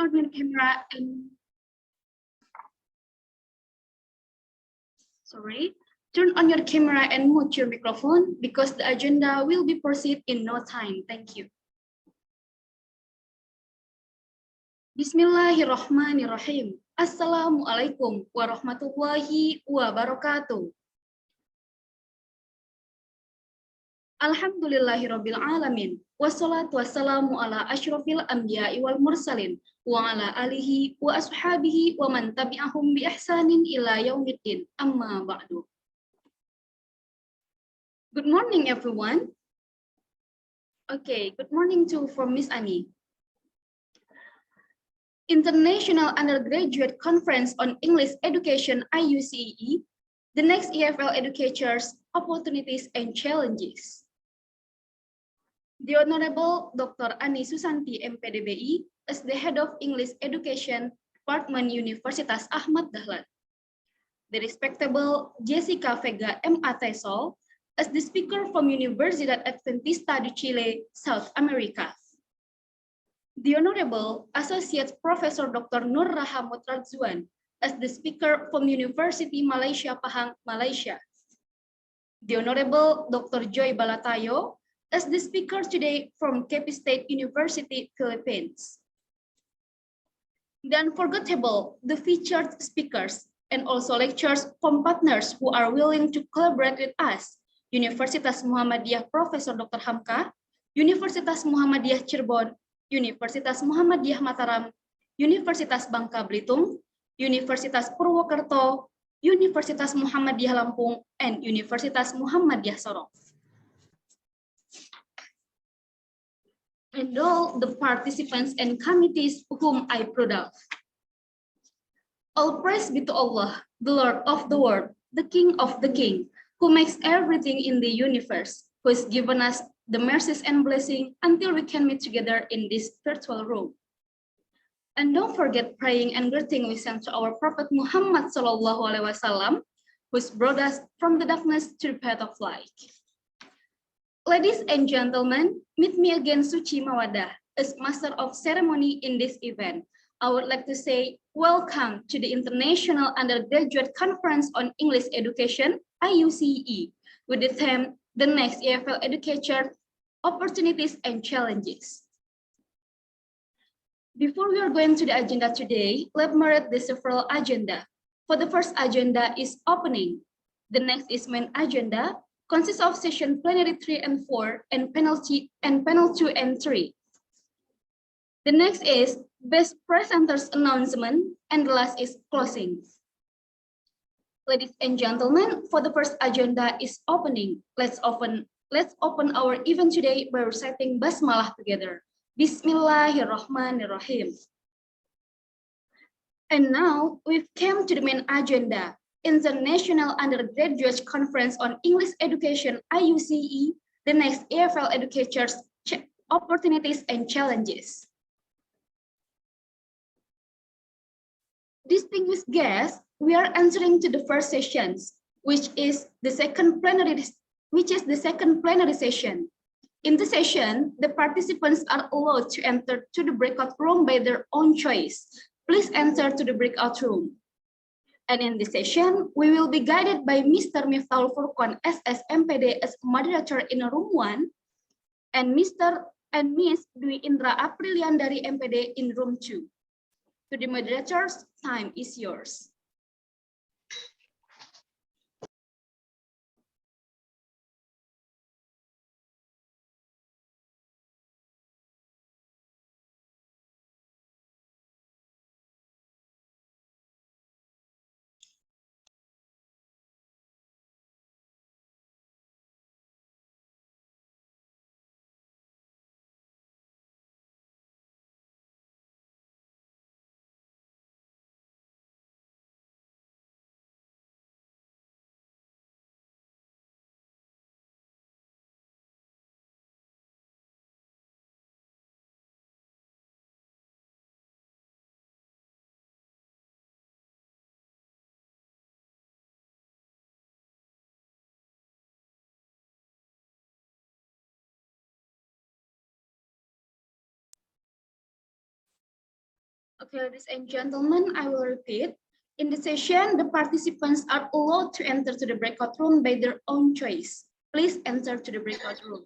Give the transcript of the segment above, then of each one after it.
on your camera and turn on your camera and mute your microphone because the agenda will be proceed in no time. Thank you. Bismillahirrahmanirrahim. Assalamualaikum warahmatullahi wabarakatuh. Alhamdulillahirabbil alamin. Wassalatu wassalamu ala asyrofil anbiya'i wal mursalin wa ala alihi wa ashabihi wa man tabi'ahum bi ihsanin ila yaumiddin. Amma ba'du. Good morning everyone. Okay, good morning to from Miss Ani. International Undergraduate Conference on English Education IUCEE, the next EFL Educators, Opportunities and Challenges. The Honorable Dr. Ani Susanti MPDBI as the Head of English Education Department Universitas Ahmad Dahlan. The respectable Jessica Vega M.A. Sol as the speaker from Universidad Adventista de Chile, South America. The Honorable Associate Professor Dr. Nur Rahamut Radzuan as the speaker from University Malaysia Pahang, Malaysia. The Honorable Dr. Joy Balatayo as the speaker today from Cape State University, Philippines. The unforgettable, the featured speakers and also lecturers from partners who are willing to collaborate with us, Universitas Muhammadiyah Profesor Dr. Hamka, Universitas Muhammadiyah Cirebon, Universitas Muhammadiyah Mataram, Universitas Bangka Belitung, Universitas Purwokerto, Universitas Muhammadiyah Lampung, and Universitas Muhammadiyah Sorong. And all the participants and committees whom I proud of. All praise be to Allah, the Lord of the world, the King of the King, who makes everything in the universe, who has given us the mercies and blessing until we can meet together in this virtual room. And don't forget praying and greeting we send to our Prophet Muhammad SAW, who's brought us from the darkness to the path of light. Ladies and gentlemen, meet me again Suci Mawadah as Master of Ceremony in this event. I would like to say welcome to the International Undergraduate Conference on English Education, IUCEE, with the theme, the next EFL Educator, Opportunities and Challenges. Before we are going to the agenda today, let me read the several agenda. For the first agenda is opening. The next is main agenda, consists of session plenary 3 and 4 and panel 2 and 3. The next is best presenters announcement, and the last is closing. Ladies and gentlemen, for the first agenda is opening. Let's open our event today by reciting Basmalah together. Bismillahirrahmanirrahim. And now we've come to the main agenda, International Undergraduate Conference on English Education, IUCEE, the next EFL Educators, Opportunities and Challenges. Distinguished guests, we are entering to the first sessions, which is the second plenary session. In the session, the participants are allowed to enter to the breakout room by their own choice. Please enter to the breakout room. And in this session, we will be guided by Mr. Miftahul Furqan SSMPD as moderator in room 1, and Mr. and Miss Dwi Indra Aprilian dari MPD in room 2. To the moderators, time is yours. Okay, ladies and gentlemen, I will repeat. In the session, the participants are allowed to enter to the breakout room by their own choice. Please enter to the breakout room.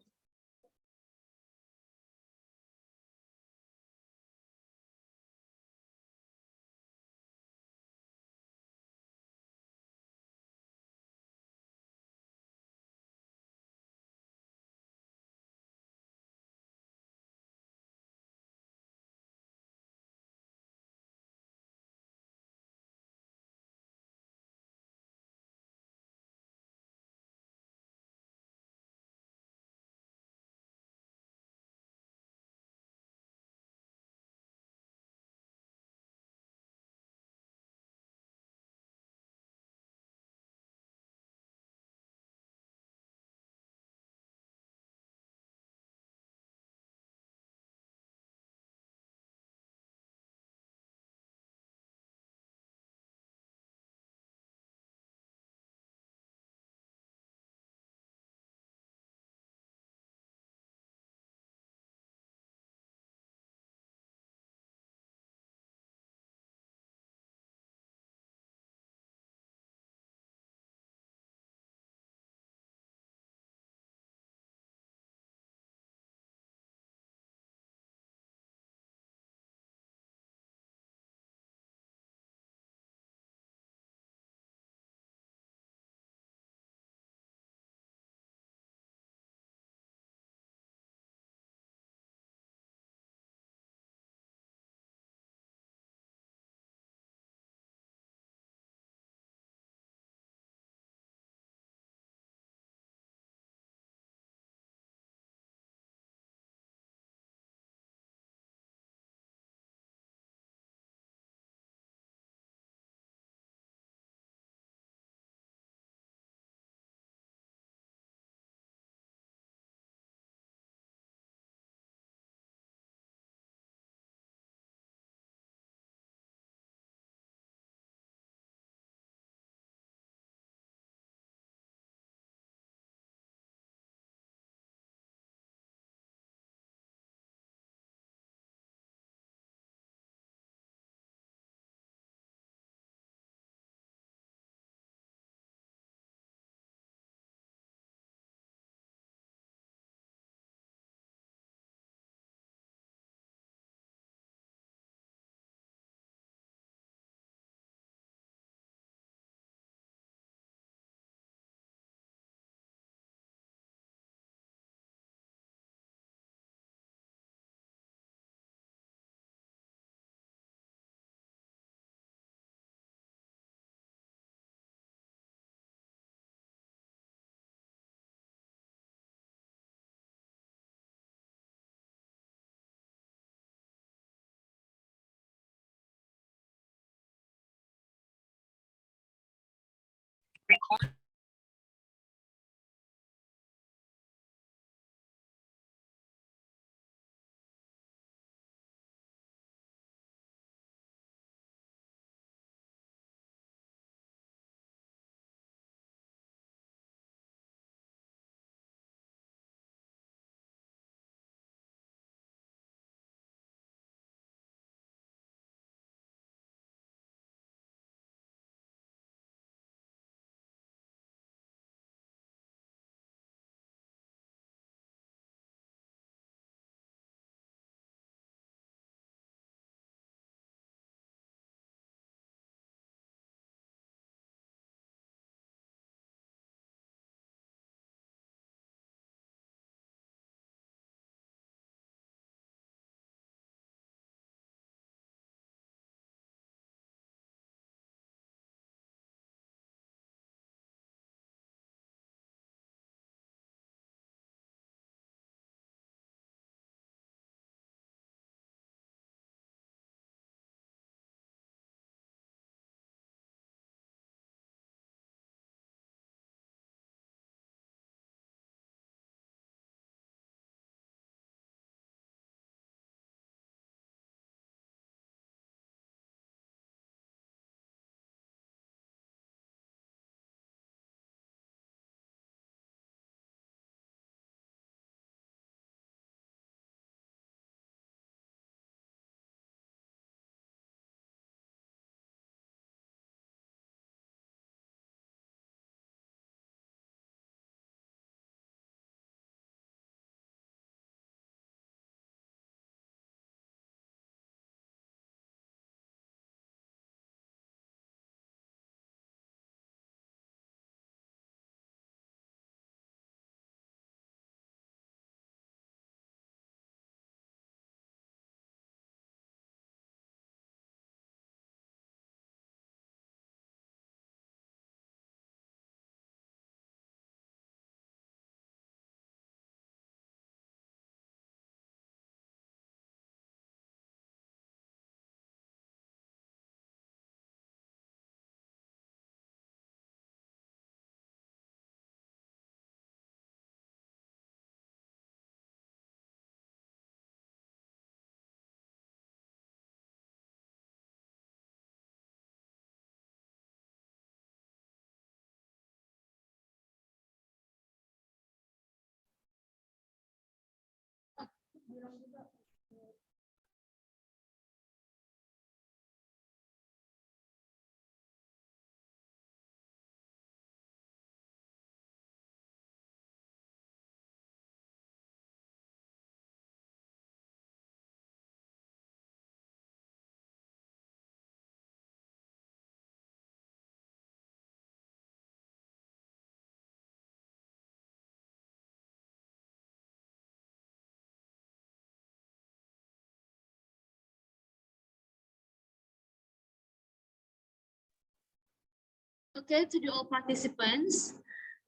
Okay, to the all participants.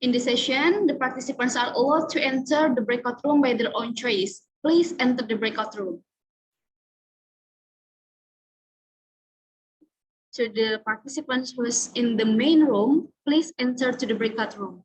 In this session, the participants are allowed to enter the breakout room by their own choice. Please enter the breakout room. To the participants who is in the main room, please enter to the breakout room.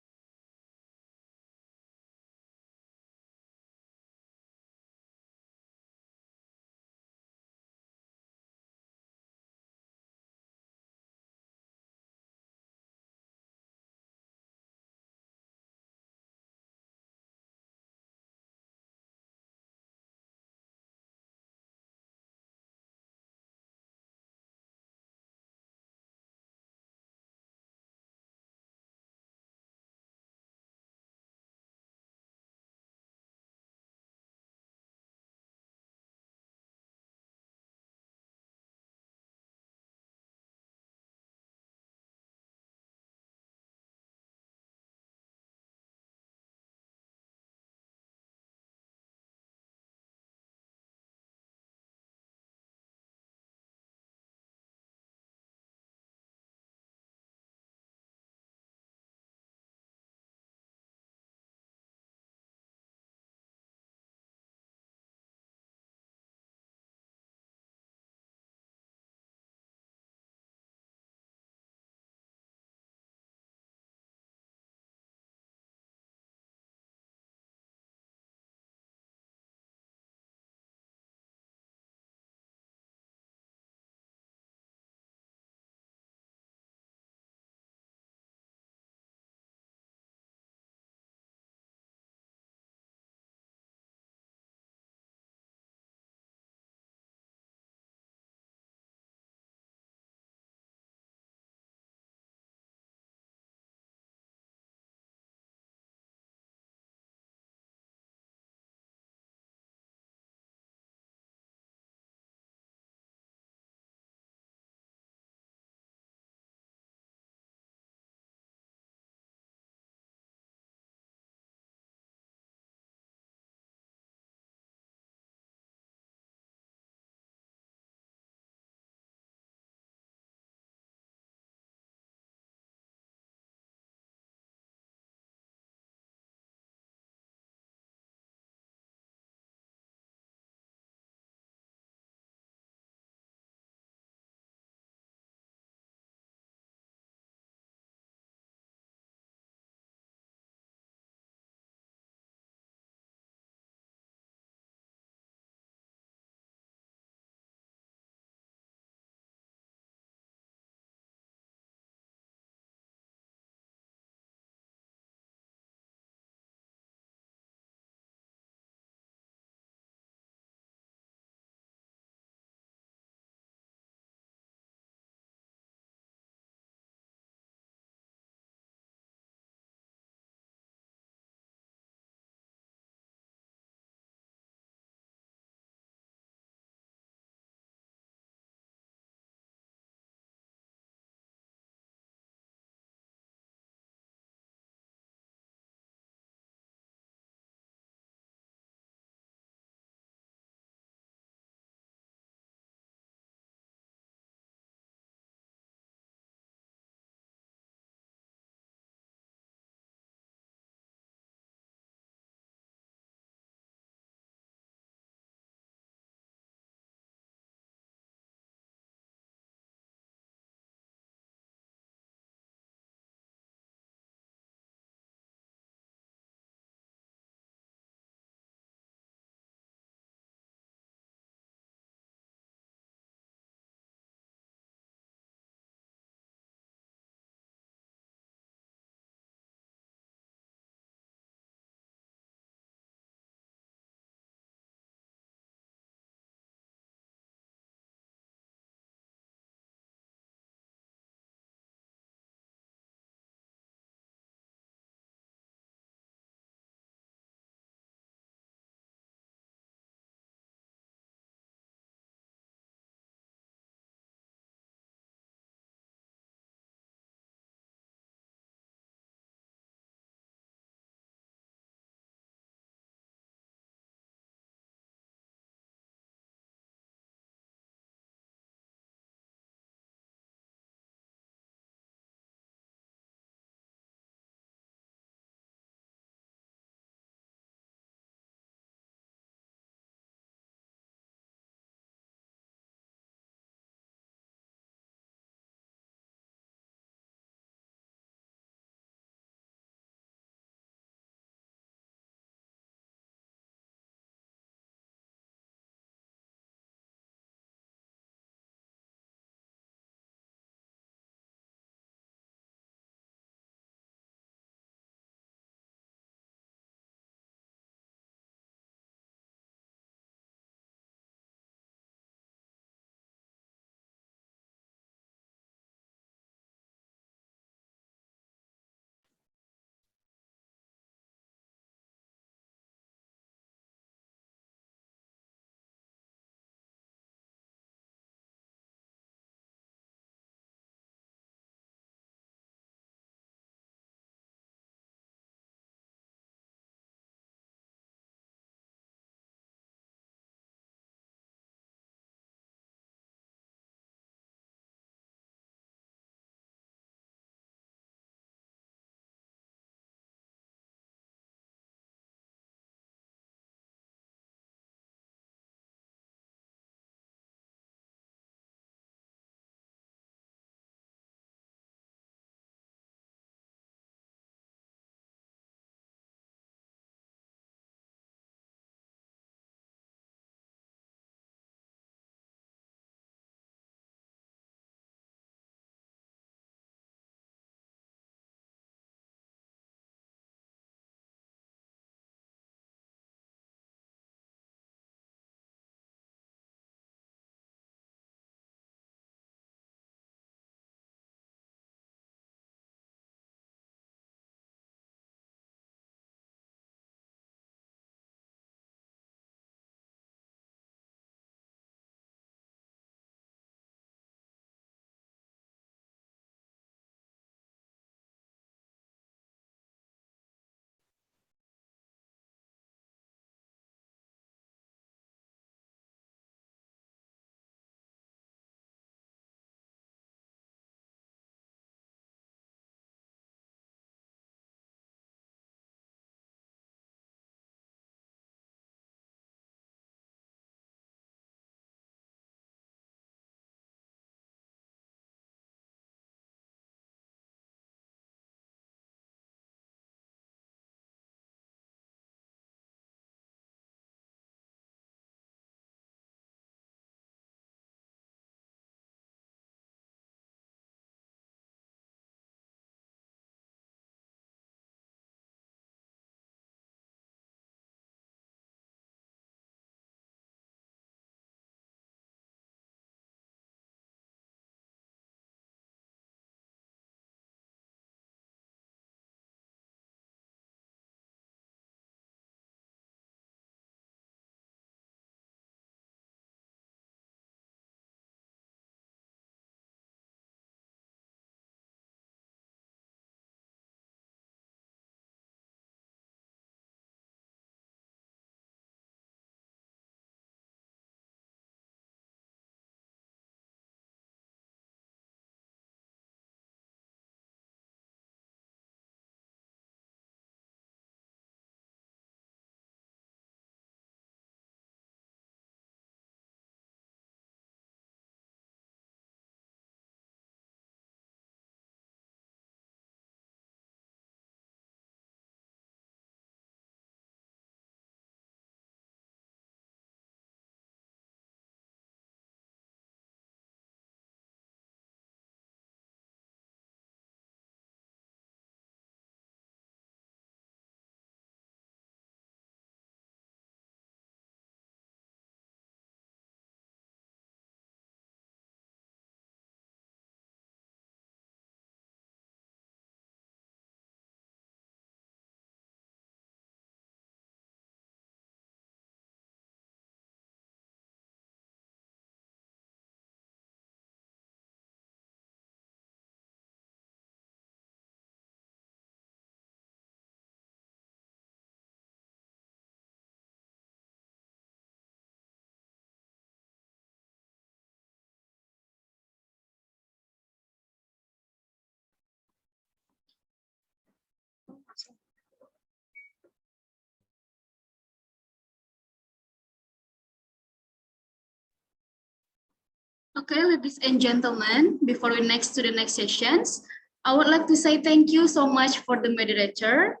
Okay, ladies and gentlemen, before we next to the next sessions, I would like to say thank you so much for the moderator.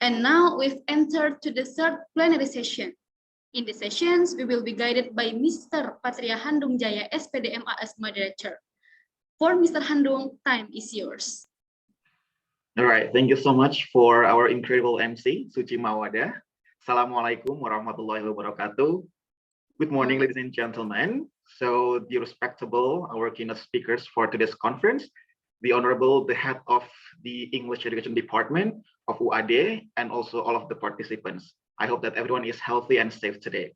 And now we've entered to the third plenary session. In the sessions, we will be guided by Mr. Patria Handung Jaya, SPDMA as moderator. For Mr. Handung, time is yours. All right, thank you so much for our incredible MC, Suci Mawada. Assalamualaikum warahmatullahi wabarakatuh. Good morning, ladies and gentlemen. So the respectable, our keynote speakers for today's conference, the Honorable, the head of the English Education Department of UAD, and also all of the participants. I hope that everyone is healthy and safe today.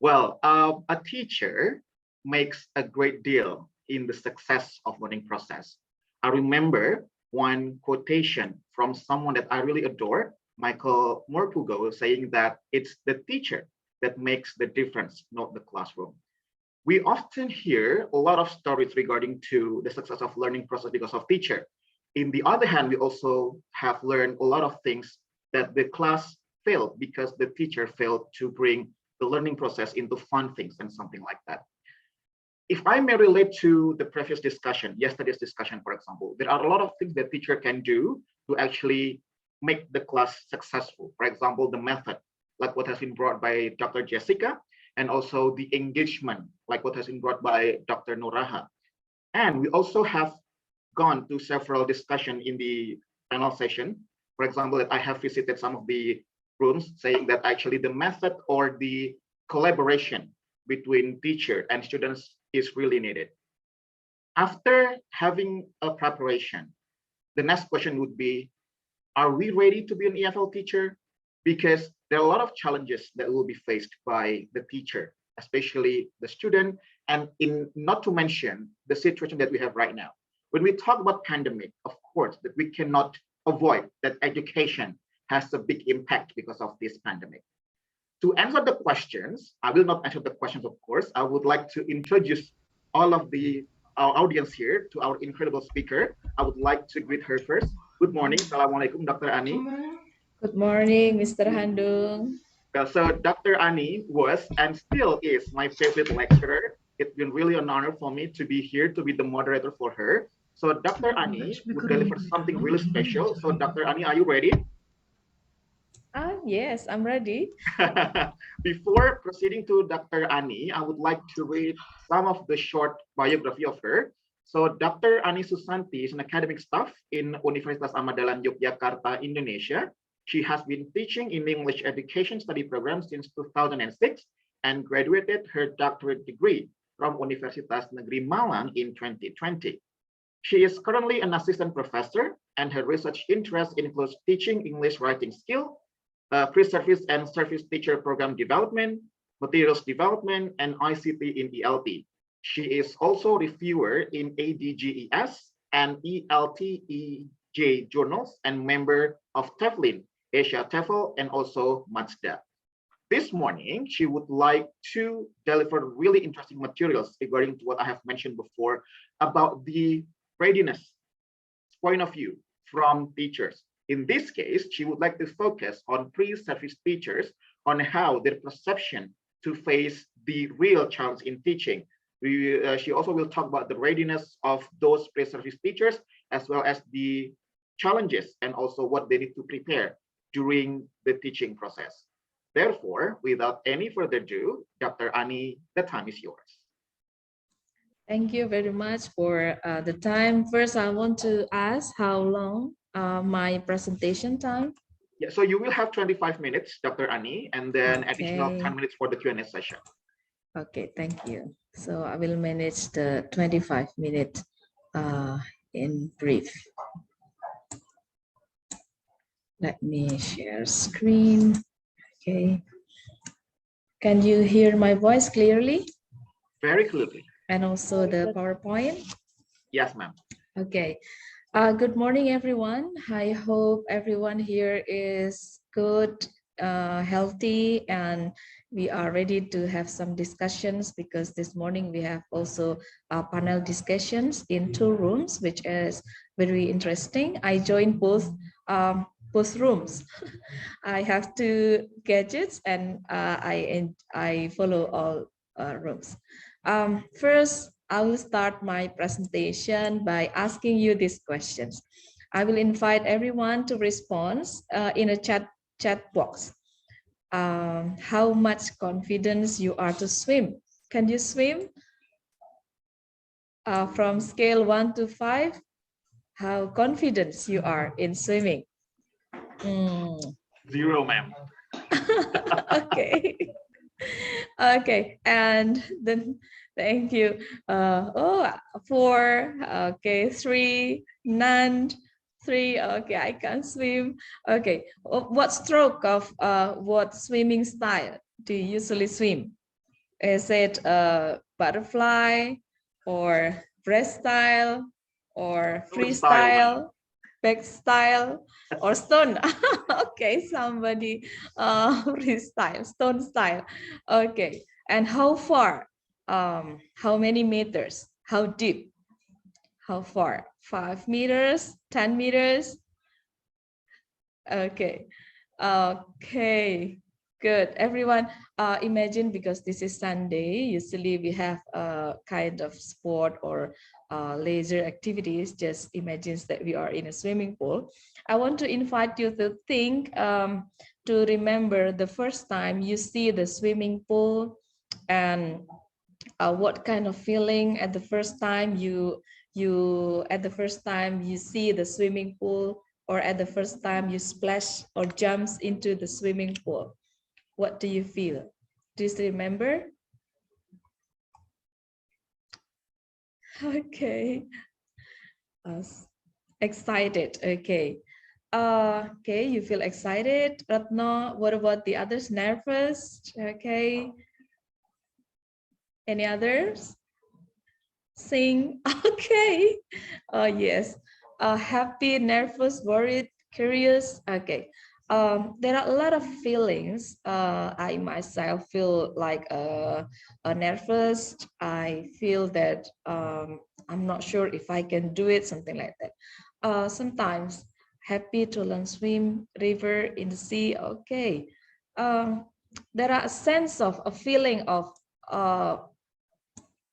Well, a teacher makes a great deal in the success of learning process. I remember one quotation from someone that I really adore, Michael Morpurgo, saying that it's the teacher that makes the difference, not the classroom. We often hear a lot of stories regarding to the success of learning process because of teacher. In the other hand, we also have learned a lot of things that the class failed because the teacher failed to bring the learning process into fun things and something like that. If I may relate to the previous discussion, yesterday's discussion, for example, there are a lot of things that teacher can do to actually make the class successful. For example, the method, like what has been brought by Dr. Jessica, and also the engagement, like what has been brought by Dr. Nuraha. And we also have gone to several discussions in the panel session. For example, that I have visited some of the rooms saying that actually the method or the collaboration between teacher and students is really needed. After having a preparation, the next question would be, are we ready to be an EFL teacher? Because there are a lot of challenges that will be faced by the teacher, especially the student, and not to mention the situation that we have right now. When we talk about pandemic, of course, that we cannot avoid that education has a big impact because of this pandemic. To answer the questions, I will not answer the questions, of course. I would like to introduce all of our audience here to our incredible speaker. I would like to greet her first. Good morning. Assalamualaikum, Dr. Ani. Good morning, Mr. Handung. So Dr. Ani was and still is my favorite lecturer. It's been really an honor for me to be here to be the moderator for her. So Dr. Ani will deliver something really special. So Dr. Ani, are you ready? Yes, I'm ready. Before proceeding to Dr. Ani, I would like to read some of the short biography of her. So Dr. Ani Susanti is an academic staff in Universitas Ahmad Dahlan, Yogyakarta, Indonesia. She has been teaching in English education study program since 2006 and graduated her doctorate degree from Universitas Negeri Malang in 2020. She is currently an assistant professor and her research interest includes teaching English writing skill, pre-service and service teacher program development, materials development, and ICT in ELT. She is also reviewer in ADGES and ELTEJ journals and member of TEFLIN, Asia TEFL, and also Mazda. This morning, she would like to deliver really interesting materials regarding to what I have mentioned before about the readiness point of view from teachers. In this case, she would like to focus on pre-service teachers on how their perception to face the real challenge in teaching. She also will talk about the readiness of those pre-service teachers as well as the challenges and also what they need to prepare during the teaching process. Therefore, without any further ado, Dr. Ani, the time is yours. Thank you very much for the time. First, I want to ask how long my presentation time? Yeah, so you will have 25 minutes, Dr. Ani, and then additional 10 Okay. minutes for the Q&A session. Okay, thank you. So I will manage the 25 minutes in brief. Let me share screen. Okay. Can you hear my voice clearly? Very clearly. And also the PowerPoint? Yes, ma'am. Okay. Good morning, everyone. I hope everyone here is good, healthy, and we are ready to have some discussions because this morning we have also panel discussions in 2 rooms, which is very interesting. I joined both rooms. I have 2 gadgets and I follow all rooms. First, I will start my presentation by asking you these questions. I will invite everyone to respond in a chat box. How much confidence you are to swim? Can you swim? From scale 1 to 5, how confident you are in swimming? 0, ma'am. Okay. Okay, and then thank you. 4, okay, 3, none, 3, okay, I can't swim. Okay, what stroke of what swimming style do you usually swim? Is it a butterfly or breastside or freestyle, back style, or stone? Okay, somebody freestyle, stone style. Okay, and how far? How many meters? How deep? How far? 5 meters, 10 meters? Okay. Okay. Good. Everyone, imagine, because this is Sunday, usually we have a kind of sport or leisure activities. Just imagine that we are in a swimming pool. I want to invite you to think, to remember the first time you see the swimming pool, and what kind of feeling at the first time you see the swimming pool, or at the first time you splash or jumps into the swimming pool. What do you feel? Do you remember? Okay. Excited. Okay. Okay, you feel excited. Ratna, what about the others? Nervous? Okay. Any others? Sing. Okay. Yes. Happy, nervous, worried, curious. Okay. There are a lot of feelings. I myself feel like nervous. I feel that I'm not sure if I can do it, something like that. Sometimes happy to learn swim, river, in the sea. Okay. There are a sense of a feeling of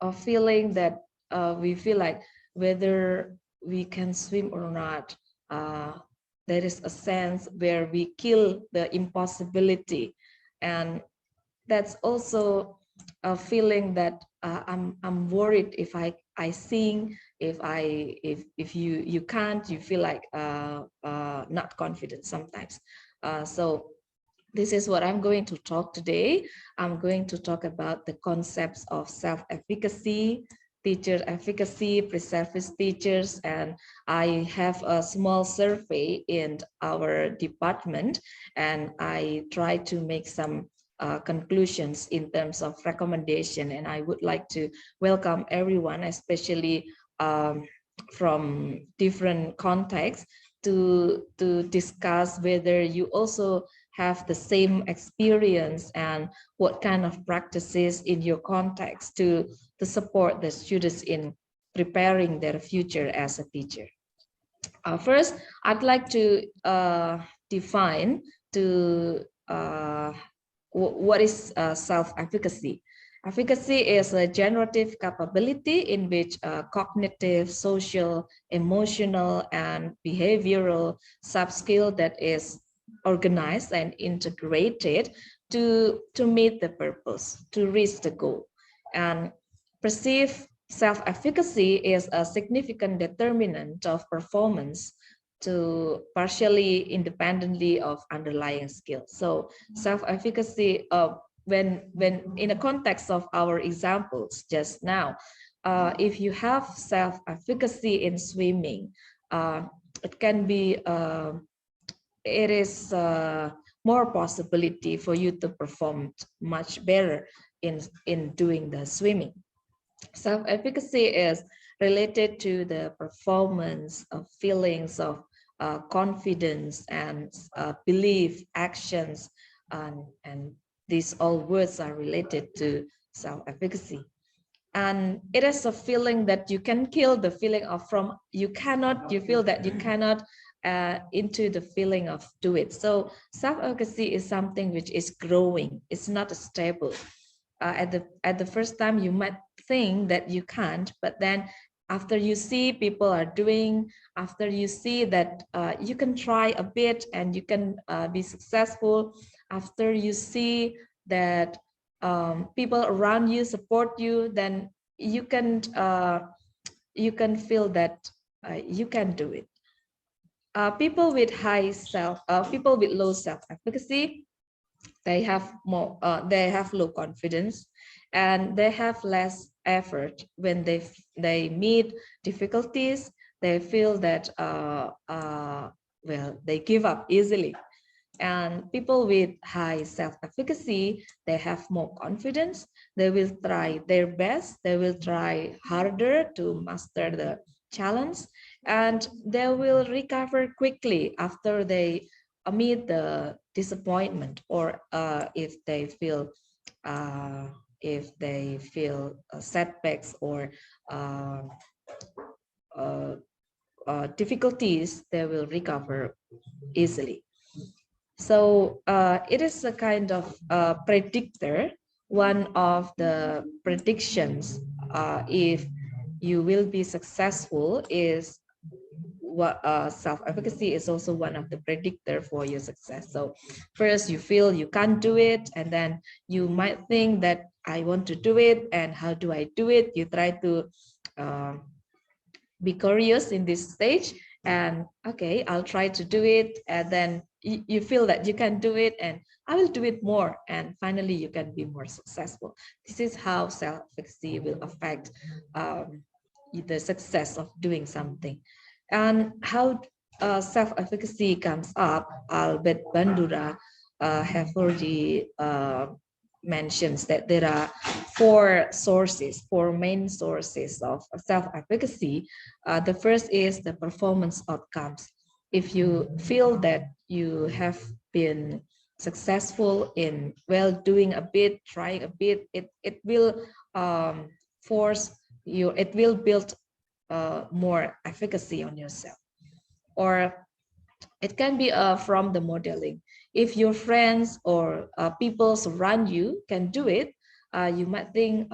that we feel like whether we can swim or not. There is a sense where we kill the impossibility, and that's also a feeling that I'm worried if I sing, if you can't, you feel like not confident sometimes. So this is what I'm going to talk today. I'm going to talk about the concepts of self-efficacy, teacher efficacy, pre-service teachers, and I have a small survey in our department, and I try to make some conclusions in terms of recommendation, and I would like to welcome everyone, especially from different contexts, to discuss whether you also have the same experience and what kind of practices in your context to support the students in preparing their future as a teacher. First, I'd like to define what is self-efficacy. Efficacy is a generative capability in which cognitive, social, emotional, and behavioral sub-skill that is organized and integrated to meet the purpose, to reach the goal. And perceived self-efficacy is a significant determinant of performance to partially independently of underlying skills. So self-efficacy, when in a context of our examples just now, if you have self-efficacy in swimming, it can be it is more possibility for you to perform much better in doing the swimming. Self-efficacy is related to the performance of feelings of confidence and belief, actions, and these all words are related to self-efficacy. And it is a feeling that you can kill the feeling of you feel that you cannot into the feeling of do it. So self-efficacy is something which is growing. It's not stable. at the first time you might think that you can't, but then after you see people are doing, after you see that you can try a bit and you can be successful, after you see that people around you support you, then you can feel that you can do it. People with people with low self-efficacy, they have low confidence, and they have less effort when they meet difficulties. They feel that well, they give up easily. And people with high self-efficacy, they have more confidence. They will try their best. They will try harder to master the challenge, and they will recover quickly after they meet the disappointment, or if they feel setbacks or difficulties, they will recover easily. So it is a kind of predictor. One of the predictions if you will be successful is what self-efficacy is also one of the predictor for your success. So first you feel you can't do it, and then you might think that I want to do it, and how do I do it? You try to be curious in this stage, and okay, I'll try to do it, and then you feel that you can do it, and I will do it more, and finally you can be more successful. This is how self-efficacy will affect the success of doing something. And how self-efficacy comes up, Albert Bandura have already mentions that there are four main sources of self-efficacy. The first is the performance outcomes. If you feel that you have been successful in doing a bit, trying a bit, it will force you, it will build more efficacy on yourself. Or it can be from the modeling. If your friends or people around you can do it, you might think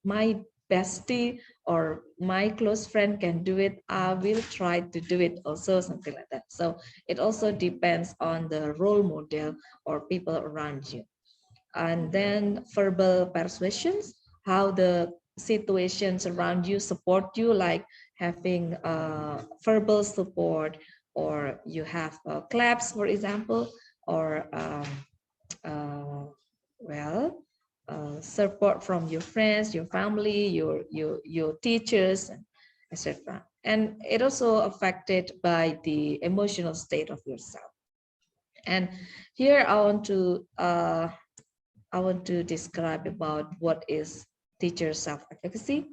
my bestie or my close friend can do it, I will try to do it also, something like that. So it also depends on the role model or people around you. And then verbal persuasions, how the situations around you support you, like having verbal support, or you have claps, for example, or support from your friends, your family, your teachers, etc. And it also affected by the emotional state of yourself. And here I want to describe about what is teacher self-efficacy.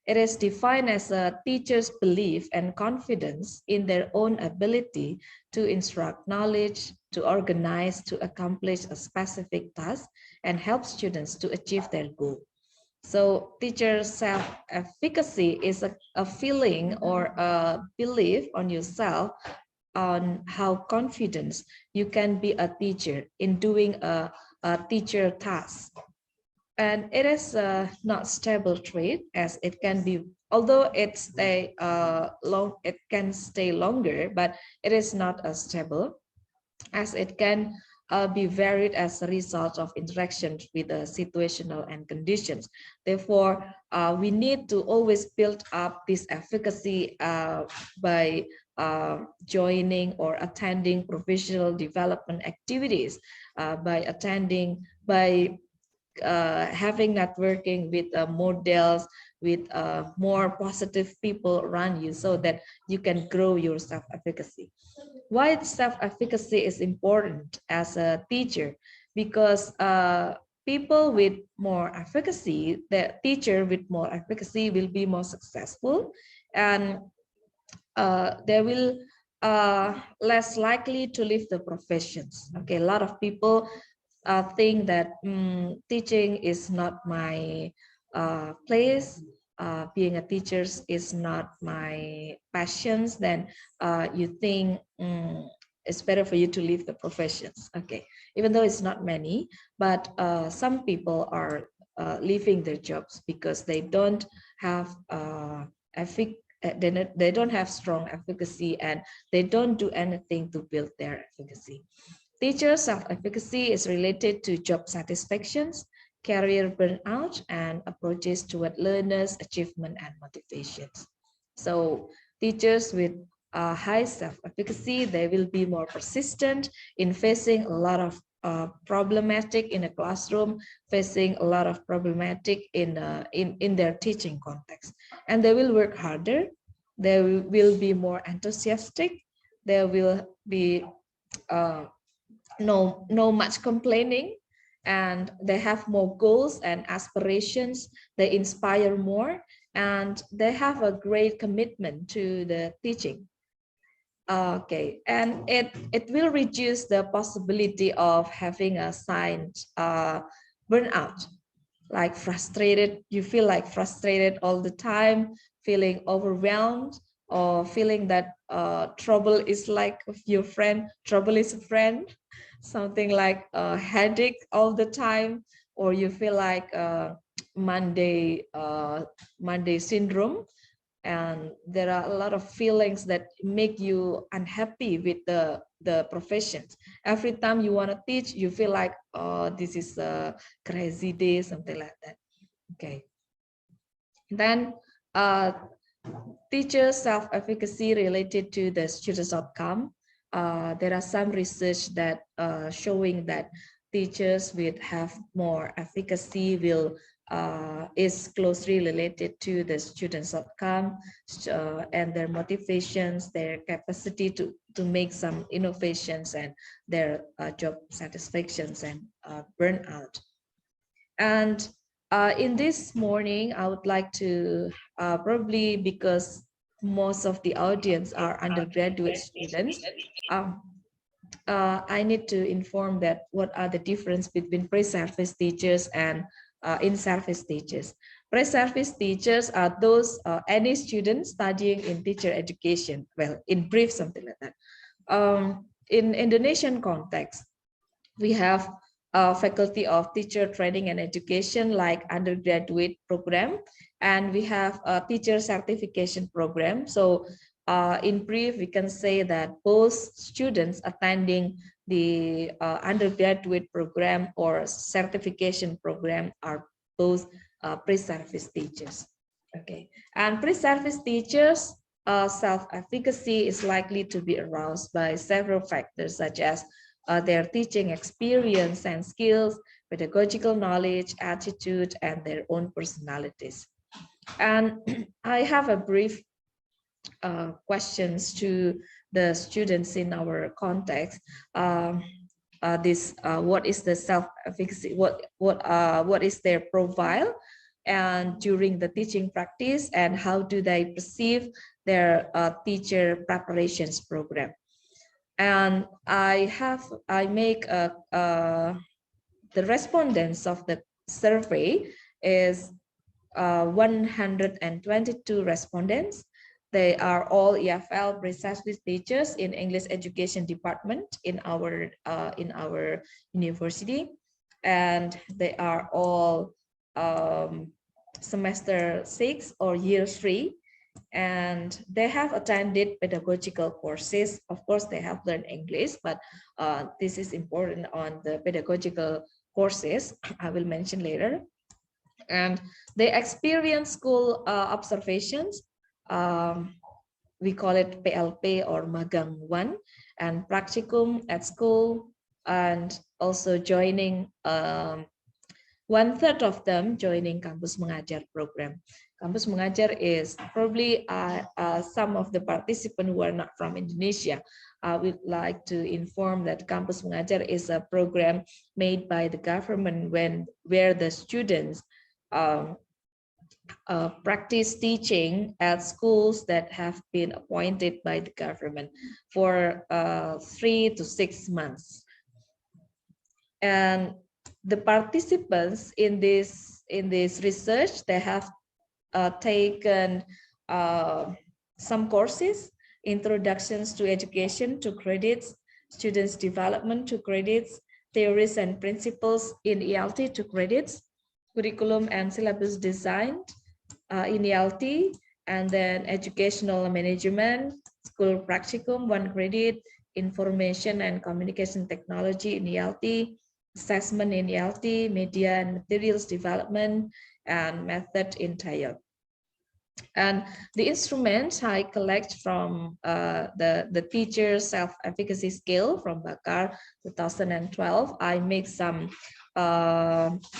It is defined as a teacher's belief and confidence in their own ability to instruct knowledge, to organize, to accomplish a specific task, and help students to achieve their goal. So teacher self-efficacy is a feeling or a belief on yourself, on how confident you can be a teacher in doing a teacher task. And it is not stable trait, as it can be, although it can stay longer, but it is not as stable, as it can be varied as a result of interactions with the situational and conditions. Therefore, we need to always build up this efficacy by joining or attending professional development activities, by having networking with models, with more positive people around you, so that you can grow your self-efficacy. Why self-efficacy is important as a teacher? Because people with more efficacy, the teacher with more efficacy will be more successful, and they will less likely to leave the professions. Okay, a lot of people think that teaching is not my place, being a teacher is not my passions, then you think it's better for you to leave the professions. Okay, even though it's not many, but some people are leaving their jobs because they don't have they don't have strong efficacy and they don't do anything to build their efficacy. Teacher self-efficacy is related to job satisfactions, career burnout, and approaches toward learners' achievement and motivations. So teachers with high self-efficacy, they will be more persistent in facing a lot of problematic in a classroom, facing a lot of problematic in their teaching context, and they will work harder. They will be more enthusiastic. There will be no much complaining, and they have more goals and aspirations. They inspire more, and they have a great commitment to the teaching. Okay, and it will reduce the possibility of having a silent burnout, like frustrated. You feel like frustrated all the time, feeling overwhelmed, or feeling that trouble is like your friend, trouble is a friend, something like a headache all the time, or you feel like Monday syndrome, and there are a lot of feelings that make you unhappy with the professions. Every time you want to teach, you feel like, oh, this is a crazy day, something like that. Okay. Then teacher self-efficacy related to the students' outcome. There are some research that showing that teachers with have more efficacy will is closely related to the students' outcome and their motivations, their capacity to make some innovations, and their job satisfactions and burnout. And in this morning, I would like to probably, because most of the audience are undergraduate students, I need to inform that what are the difference between pre-service teachers and in-service teachers. Pre-service teachers are those any students studying in teacher education. Well, in brief, something like that. In Indonesian context, we have Faculty of Teacher Training and Education, like undergraduate program, and we have a teacher certification program. So in brief, we can say that both students attending the undergraduate program or certification program are both pre-service teachers. Okay, and pre-service teachers self-efficacy is likely to be aroused by several factors, such as their teaching experience and skills, pedagogical knowledge, attitude, and their own personalities. And I have a brief questions to the students in our context. What is the self-efficacy? What is their profile? And during the teaching practice, and how do they perceive their teacher preparations program? And I make the respondents of the survey is 122 respondents. They are all EFL pre-service teachers in English education department in our university, and they are all semester 6 or year 3. And they have attended pedagogical courses. Of course, they have learned English, but this is important on the pedagogical courses I will mention later. And they experience school observations. We call it PLP or Magang 1, and practicum at school, and also joining 1/3 of them joining Kampus Mengajar program. Kampus Mengajar is probably some of the participants who are not from Indonesia. I would like to inform that Kampus Mengajar is a program made by the government where the students practice teaching at schools that have been appointed by the government for 3 to 6 months. And the participants in this research, they have taken some courses: introductions to education 2 credits, students development 2 credits, theories and principles in ELT 2 credits, curriculum and syllabus design in ELT, and then educational management, school practicum, 1 credit, information and communication technology in ELT, assessment in ELT, media and materials development, and method in TIAL. And the instruments I collect from the teacher self-efficacy scale from Bakar 2012. I make some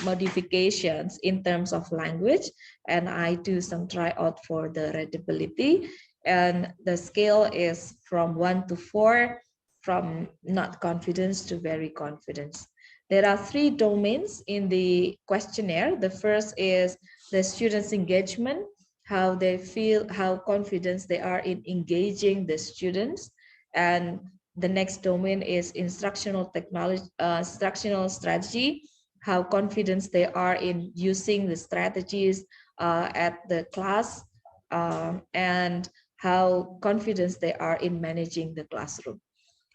modifications in terms of language, and I do some tryout for the readability. And the scale is from 1 to 4, from not confidence to very confidence. There are 3 domains in the questionnaire. The first is the students' engagement, how they feel, how confident they are in engaging the students. And the next domain is instructional technology, instructional strategy, how confident they are in using the strategies at the class, and how confident they are in managing the classroom.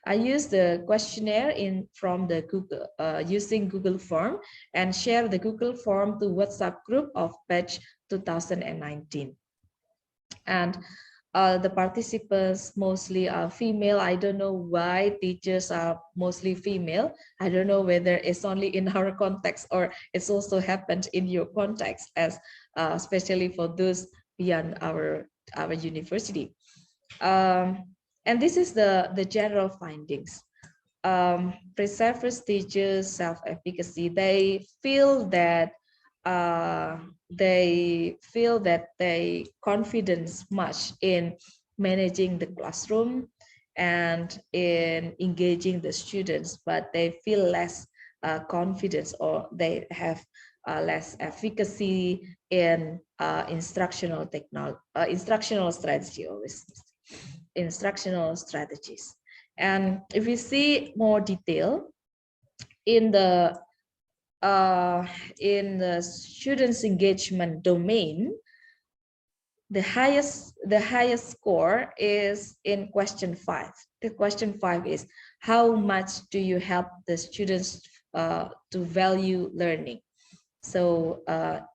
I use the questionnaire from the Google using Google Form, and share the Google Form to WhatsApp group of batch 2019. And the participants mostly are female. I don't know why teachers are mostly female. I don't know whether it's only in our context or it's also happened in your context, as especially for those beyond our university. And this is the general findings. Pre-service teachers self-efficacy, they feel that they confidence much in managing the classroom and in engaging the students, but they feel less confidence, or they have less efficacy in instructional strategy, always instructional strategies. And if we see more detail in the students' engagement domain, the highest score is in question 5. The question 5 is, how much do you help the students to value learning? So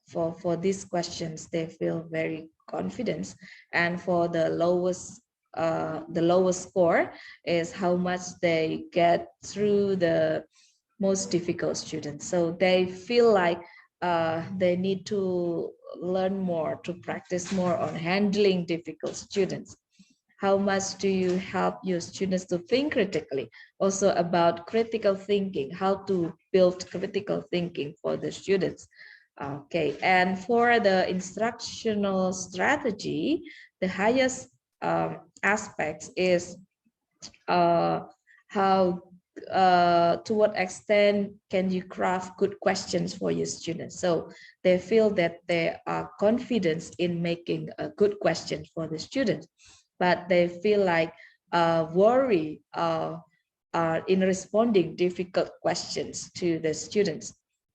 for these questions, they feel very confident. And for the lowest score is how much they get through the most difficult students. So they feel like they need to learn more, to practice more on handling difficult students. How much do you help your students to think critically? Also about critical thinking, how to build critical thinking for the students. Okay, and for the instructional strategy, the highest aspects is how to what extent can you craft good questions for your students. So they feel that they are confident in making a good question for the students, but they feel like worry in responding difficult questions to the students.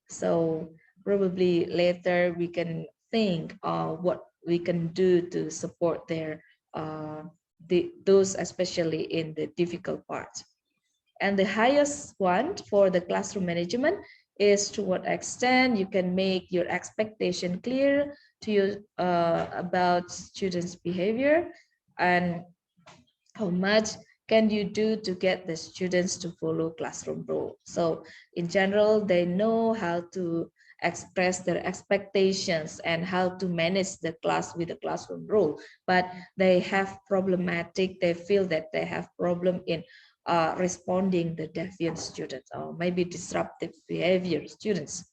So probably later we can think what we can do to support their those especially in the difficult parts. And the highest one for the classroom management is to what extent you can make your expectation clear to you about students' behavior, and how much can you do to get the students to follow classroom rule. So in general, they know how to express their expectations and how to manage the class with the classroom rule, but they have they feel that they have problem in responding the deviant students, or maybe disruptive behavior students.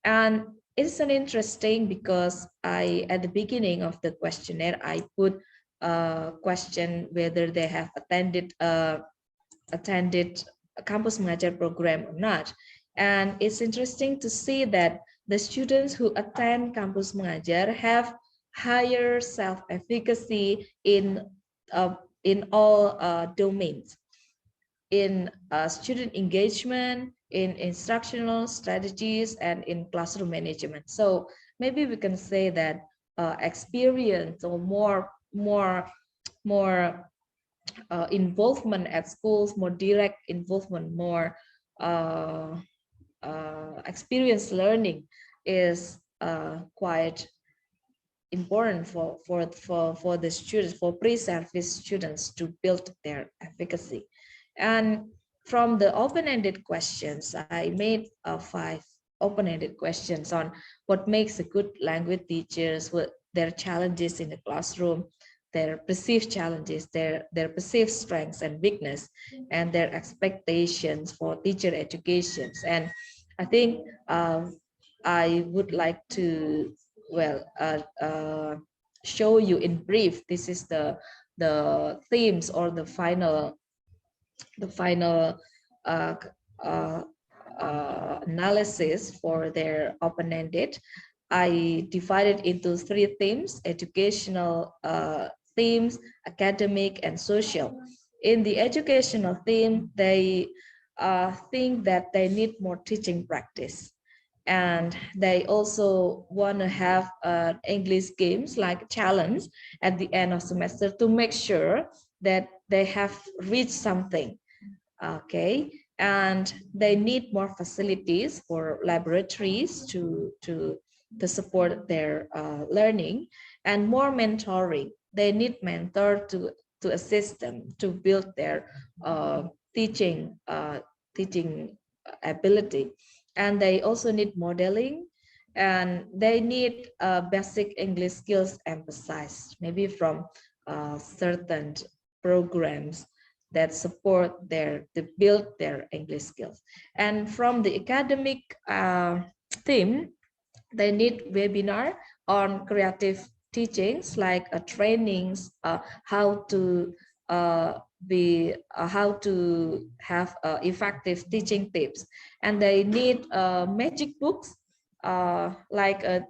And it's an interesting, because at the beginning of the questionnaire, I put a question whether they have attended a campus mengajar program or not. And it's interesting to see that the students who attend campus mengajar have higher self-efficacy in all domains, in student engagement, in instructional strategies, and in classroom management. So maybe we can say that experience or more involvement at schools, more direct involvement, more experience learning is quite important for the students, for pre-service students to build their efficacy. And from the open-ended questions, I made 5 open-ended questions on what makes a good language teachers, what their challenges in the classroom, their perceived challenges, their perceived strengths and weakness, and their expectations for teacher educations. And I think I would like to, well, show you in brief. This is the themes or the final uh, uh, analysis for their open-ended. I divided into 3 themes: educational themes, academic, and social. In the educational theme, they think that they need more teaching practice. And they also want to have English games like challenge at the end of semester to make sure that they have reached something. Okay, and they need more facilities for laboratories to support their learning, and more mentoring. They need mentor to assist them to build their teaching ability. And they also need modeling, and they need basic English skills emphasized, maybe from certain programs that support to build their English skills. And from the academic theme, they need webinar on creative teachings, like trainings, how to how to have effective teaching tips. And they need magic books, like a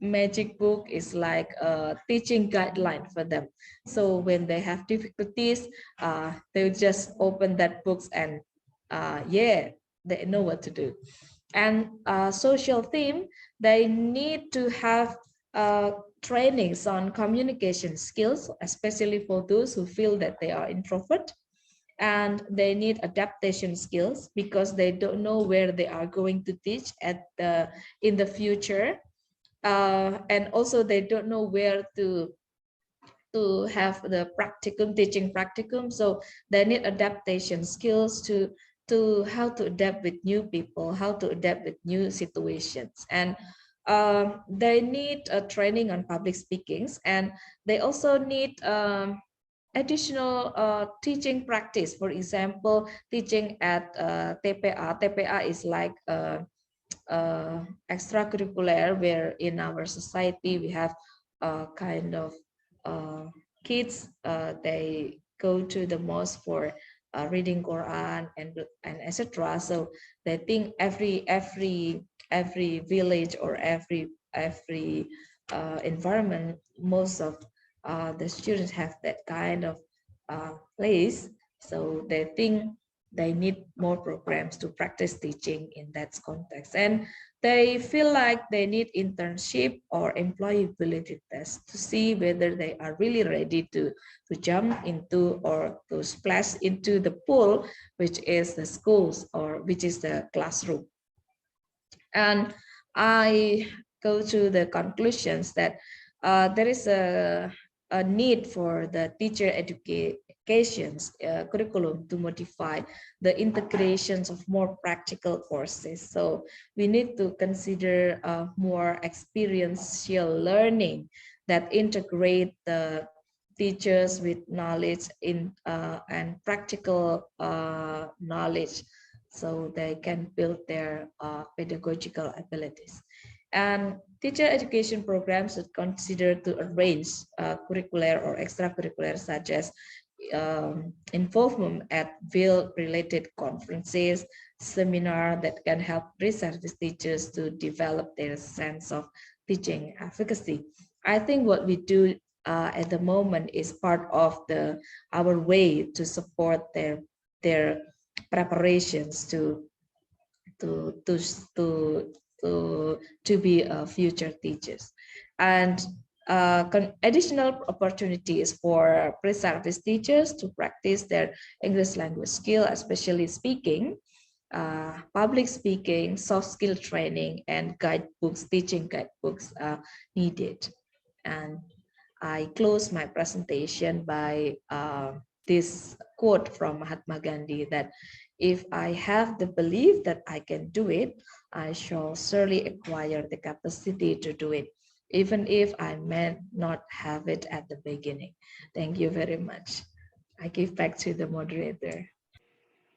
magic book is like a teaching guideline for them. So when they have difficulties, they just open that books and yeah, they know what to do. And social theme, they need to have trainings on communication skills, especially for those who feel that they are introvert. And they need adaptation skills because they don't know where they are going to teach in the future. And also they don't know where to have the teaching practicum. So they need adaptation skills to how to adapt with new people, how to adapt with new situations. And they need a training on public speakings, and they also need additional teaching practice. For example, teaching at TPA. TPA is like extracurricular, where in our society we have kind of kids, they go to the mosque for reading Quran and etc. So they think every village or every environment, most of the students have that kind of place. So they think they need more programs to practice teaching in that context. And they feel like they need internship or employability tests to see whether they are really ready to jump into or to splash into the pool, which is the schools or which is the classroom. And I go to the conclusions that there is a need for the teacher education's curriculum to modify the integrations of more practical courses. So we need to consider more experiential learning that integrate the teachers with knowledge and practical knowledge, so they can build their pedagogical abilities. And teacher education programs should consider to arrange curricular or extracurricular, such as involvement at field-related conferences, seminar that can help pre-service teachers to develop their sense of teaching efficacy. I think what we do at the moment is part of our way to support their preparations to be future teachers. And additional opportunities for pre-service teachers to practice their English language skill, especially speaking. public speaking, soft skill training, and guidebooks, teaching guidebooks are needed. And I close my presentation by this quote from Mahatma Gandhi, that if I have the belief that I can do it, I shall surely acquire the capacity to do it, even if I may not have it at the beginning. Thank you very much. I give back to the moderator.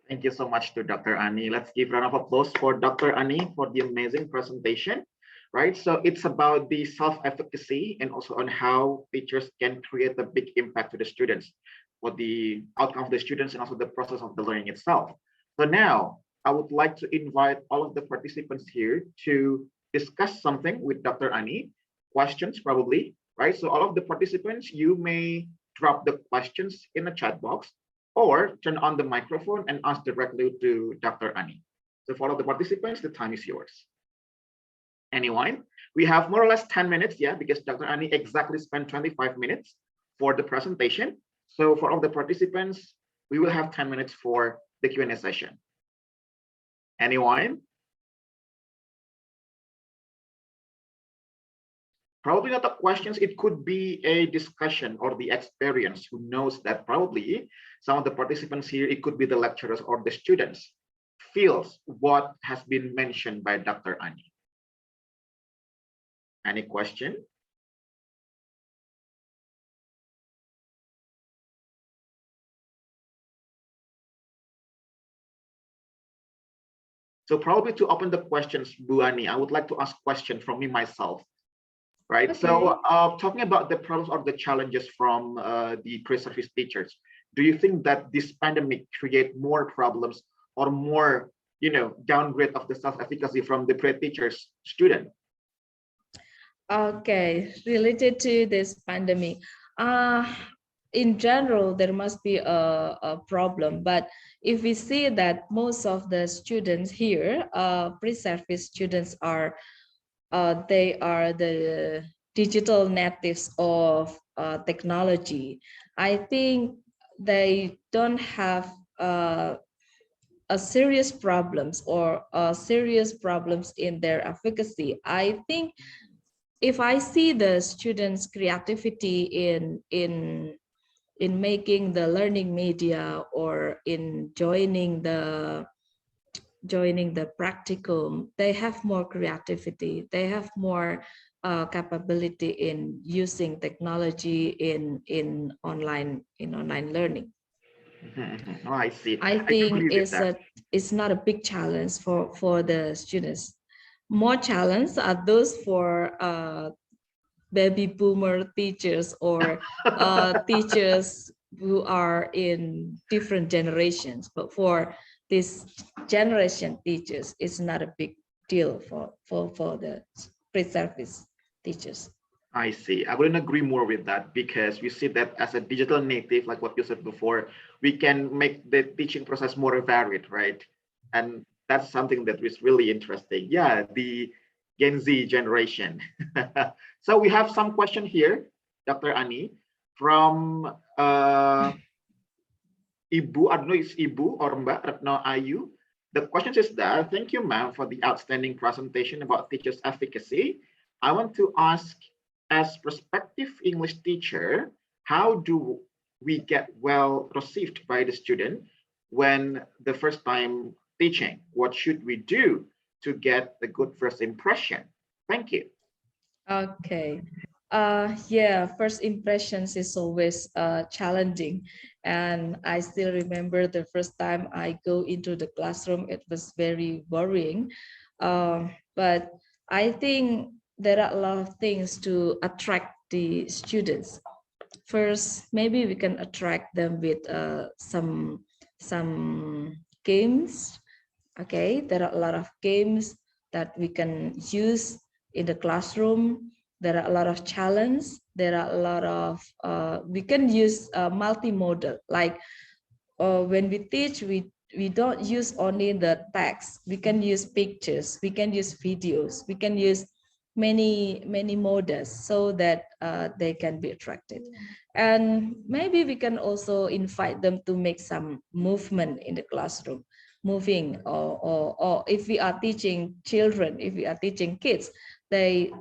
Thank you so much to Dr. Ani. Let's give a round of applause for Dr. Ani for the amazing presentation, right? So it's about the self-efficacy and also on how teachers can create a big impact to the students for the outcome of the students and also the process of the learning itself. So now I would like to invite all of the participants here to discuss something with Dr. Ani, questions probably, right? So all of the participants, you may drop the questions in the chat box or turn on the microphone and ask directly to Dr. Ani. So for all of the participants, the time is yours. Anyone? We have more or less 10 minutes, yeah, because Dr. Ani exactly spent 25 minutes for the presentation. So for all the participants, we will have 10 minutes for the Q&A session. Anyone? Probably not the questions, it could be a discussion or the experience. Who knows that probably some of the participants here, it could be the lecturers or the students, feels what has been mentioned by Dr. Ani. Any question? So probably to open the questions, Bu Ani, I would like to ask a question from me myself. Right. Okay. So talking about the problems or the challenges from the pre-service teachers, do you think that this pandemic create more problems or more, downgrade of the self-efficacy from the pre-teachers student? Okay, related to this pandemic, in general, there must be a problem. But if we see that most of the students here, pre-service students are they are the digital natives of technology. I think they don't have a serious problems or serious problems in their efficacy. I think if I see the students' creativity in making the learning media or in joining the practicum, they have more creativity, they have more capability in using technology in online learning. Oh, I see. I think it's not a big challenge for the students. More challenge are those for baby boomer teachers or teachers who are in different generations. But for this generation teachers, it's not a big deal for the pre-service teachers. I see. I wouldn't agree more with that because we see that as a digital native, like what you said before, we can make the teaching process more varied, right? And that's something that is really interesting. Yeah, the Gen Z generation. So we have some question here, Dr. Ani, from Ibu, I don't know if it's Ibu or Mbak Retno Ayu. The question is that, thank you, ma'am, for the outstanding presentation about teachers' efficacy. I want to ask, as prospective English teacher, how do we get well received by the student when the first time teaching? What should we do to get the good first impression? Thank you. Okay. Yeah, first impressions is always challenging. And I still remember the first time I go into the classroom, it was very worrying. But I think there are a lot of things to attract the students. First, maybe we can attract them with some games. Okay, there are a lot of games that we can use in the classroom. There are a lot of challenges. There are a lot of, we can use multimodal, like when we teach, we don't use only the text. We can use pictures, we can use videos, we can use many modes so that they can be attracted. And maybe we can also invite them to make some movement in the classroom, moving, or if we are teaching children, if we are teaching kids, they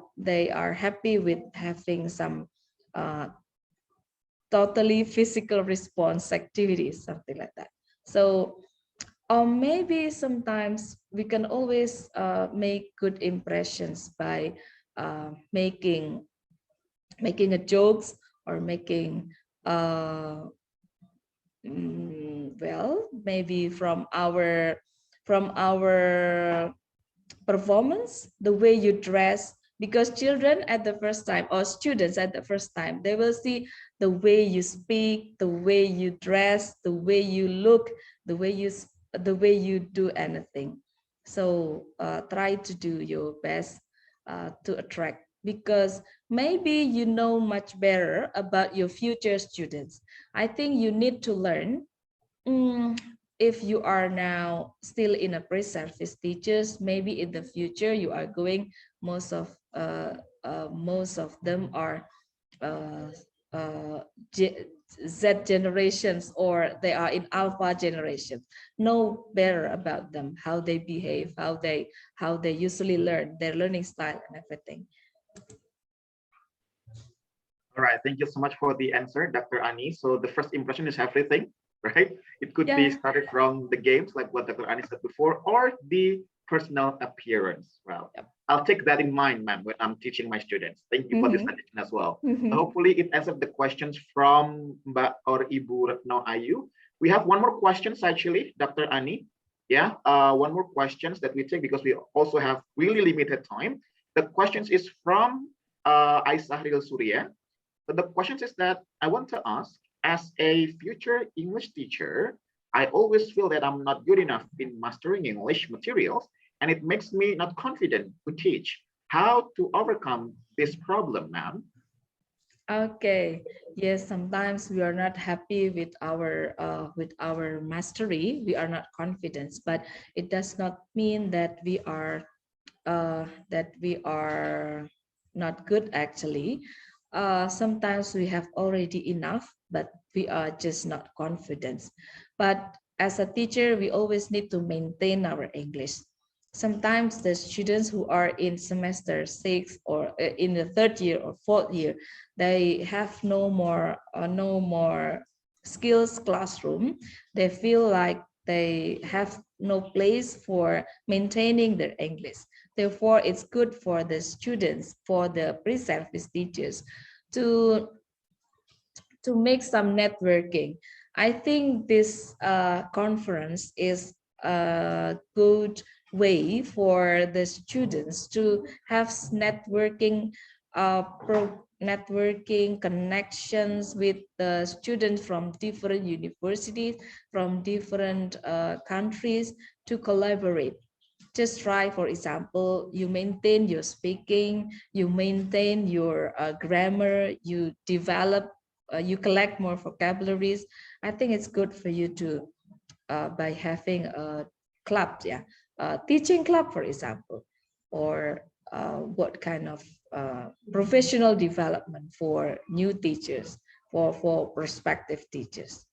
are happy with having some totally physical response activities, something like that. So or maybe sometimes we can always make good impressions by making a jokes, or making well, maybe from our performance, the way you dress, because children at the first time, or students at the first time, they will see the way you speak, the way you dress, the way you look, the way you do anything. So try to do your best to attract, because maybe you know much better about your future students. I think you need to learn. If you are now still in a pre-service teachers, maybe in the future you are going, most of them are Z generations, or they are in alpha generation. Know better about them, how they behave, how they usually learn, their learning style and everything. All right, thank you so much for the answer, Dr. Ani. So the first impression is everything, right? It could be started from the games, like what Dr. Ani said before, or the personal appearance. Well, I'll take that in mind, ma'am, when I'm teaching my students. Thank you for this suggestion as well. Hopefully it answered the questions from Mbak or Ibu Retno Ayu. We have one more questions actually, Dr. Ani. Yeah, one more questions that we take, because we also have really limited time. The questions is from Aisahril Surya. So the question is that I want to ask, as a future English teacher, I always feel that I'm not good enough in mastering English materials, and it makes me not confident to teach. How to overcome this problem, ma'am? Okay, yes, sometimes we are not happy with our mastery. We are not confident, but it does not mean that we are not good actually. Sometimes we have already enough, but we are just not confident. But as a teacher, we always need to maintain our English. Sometimes the students who are in semester 6 or in the 3rd year or 4th year, they have no more skills classroom. They feel like they have no place for maintaining their English. Therefore, it's good for the students, for the pre-service teachers, to make some networking. I think this conference is a good way for the students to have networking connections with the students from different universities, from different countries, to collaborate. Just try, for example, you maintain your speaking, you maintain your grammar, you develop, you collect more vocabularies. I think it's good for you to, by having a club, teaching club, for example, or what kind of professional development for new teachers, for prospective teachers.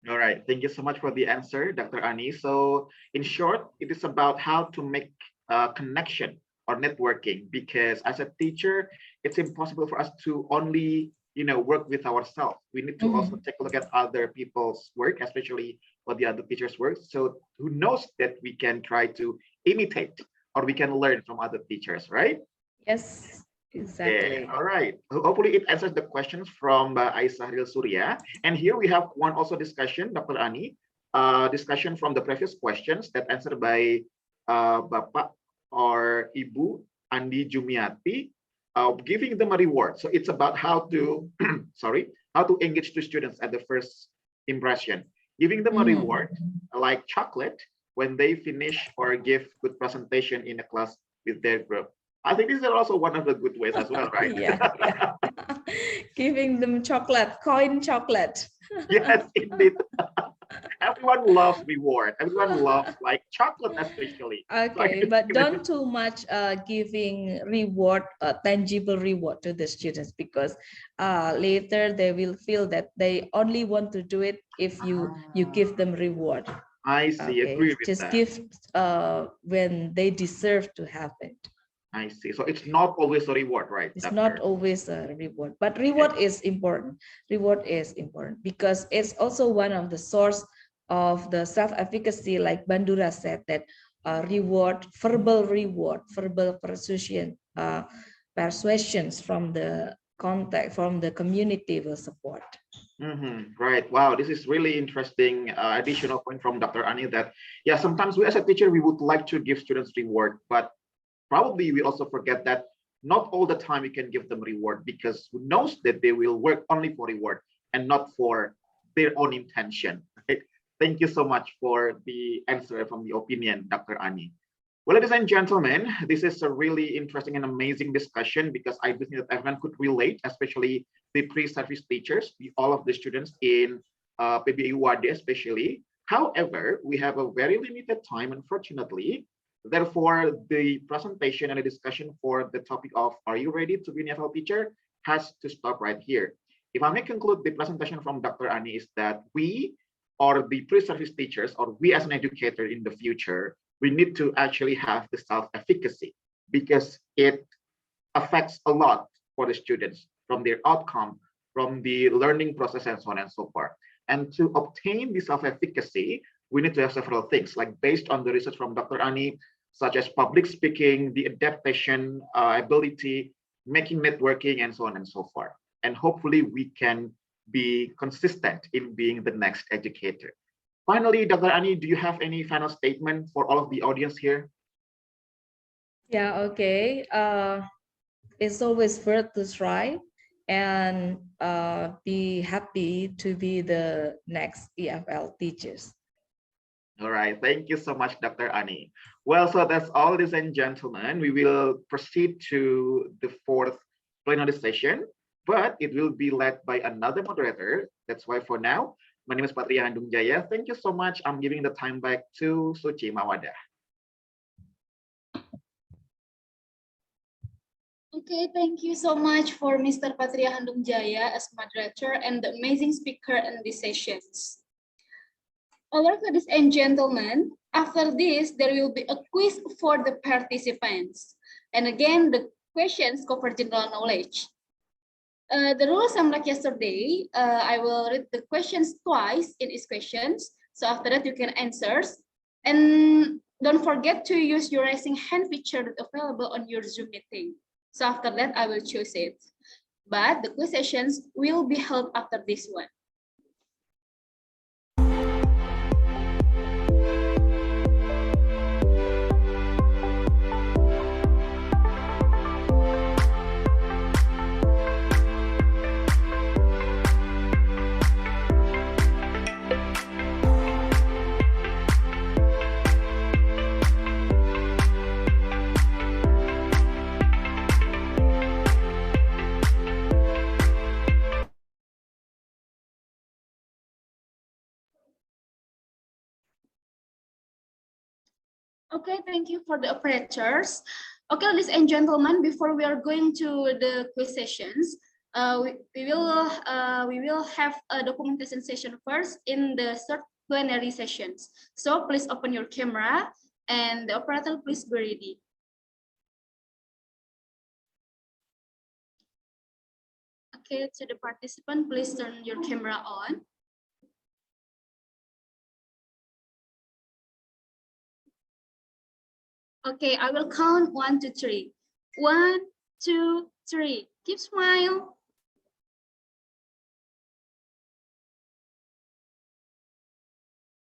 All right, thank you so much for the answer, Dr. Ani. So in short, it is about how to make a connection or networking, because as a teacher, it's impossible for us to only work with ourselves. We need to also take a look at other people's work, especially what the other teachers work. So who knows that we can try to imitate, or we can learn from other teachers, right? Yes. Exactly. Yeah, all right. Hopefully it answers the questions from Aisahril Surya. And here we have one also discussion, Dr. Ani, discussion from the previous questions that answered by Bapak or Ibu Andi Jumiati, giving them a reward. So it's about how to, how to engage the students at the first impression, giving them a reward like chocolate when they finish or give good presentation in a class with their group. I think these are also one of the good ways as well, right? Yeah. Giving them chocolate, coin chocolate. Yes, indeed. Everyone loves reward. Everyone loves like chocolate, especially. Okay, but don't too much giving reward, tangible reward to the students, because later they will feel that they only want to do it if you give them reward. I see. Okay, Agree with just that. give when they deserve to have it. I see. So it's not always a reward, right? It's Doctor? not always a reward, but reward is important. Reward is important because it's also one of the source of the self-efficacy, like Bandura said, that reward, verbal persuasions from the contact, from the community will support. Right. Wow, this is really interesting additional point from Dr. Ani that, yeah, sometimes we as a teacher, we would like to give students reward, but probably we also forget that not all the time we can give them reward, because who knows that they will work only for reward and not for their own intention. Right? Thank you so much for the answer from the opinion, Dr. Ani. Well, ladies and gentlemen, this is a really interesting and amazing discussion, because I believe that everyone could relate, especially the pre-service teachers, all of the students in PBI UAD especially. However, we have a very limited time, unfortunately. Therefore, the presentation and the discussion for the topic of "Are you ready to be an EFL teacher?" has to stop right here. If I may conclude the presentation from Dr. Ani, is that we, or the pre-service teachers, or we as an educator in the future, we need to actually have the self-efficacy, because it affects a lot for the students, from their outcome, from the learning process, and so on and so forth. And to obtain the self-efficacy, we need to have several things, like based on the research from Dr. Ani, such as public speaking, the adaptation ability, making networking, and so on and so forth. And hopefully we can be consistent in being the next educator. Finally, Dr. Ani, do you have any final statement for all of the audience here? Yeah, okay. It's always worth to try, and be happy to be the next EFL teachers. All right, thank you so much, Dr. Ani. Well, so that's all, ladies and gentlemen. We will proceed to the fourth plenary session, but it will be led by another moderator. That's why for now, my name is Patria Handung Jaya. Thank you so much. I'm giving the time back to Suci Mawada. Okay, thank you so much for Mr. Patria Handung Jaya as moderator and the amazing speaker in these sessions. All right, ladies and gentlemen, after this, there will be a quiz for the participants. And again, the questions cover general knowledge. The rules I'm like yesterday, I will read the questions twice in each questions. So after that, you can answer. And don't forget to use your raising hand feature that's available on your Zoom meeting. So after that, I will choose it. But the quiz sessions will be held after this one. Okay, thank you for the operators. Okay, ladies and gentlemen, before we are going to the quiz sessions, we will have a documentation session first in the third plenary sessions. So please open your camera and the operator please be ready. Okay, to the participant, please turn your camera on. Okay, I will count 1, 2, 3. 1, 2, 3. Keep smile.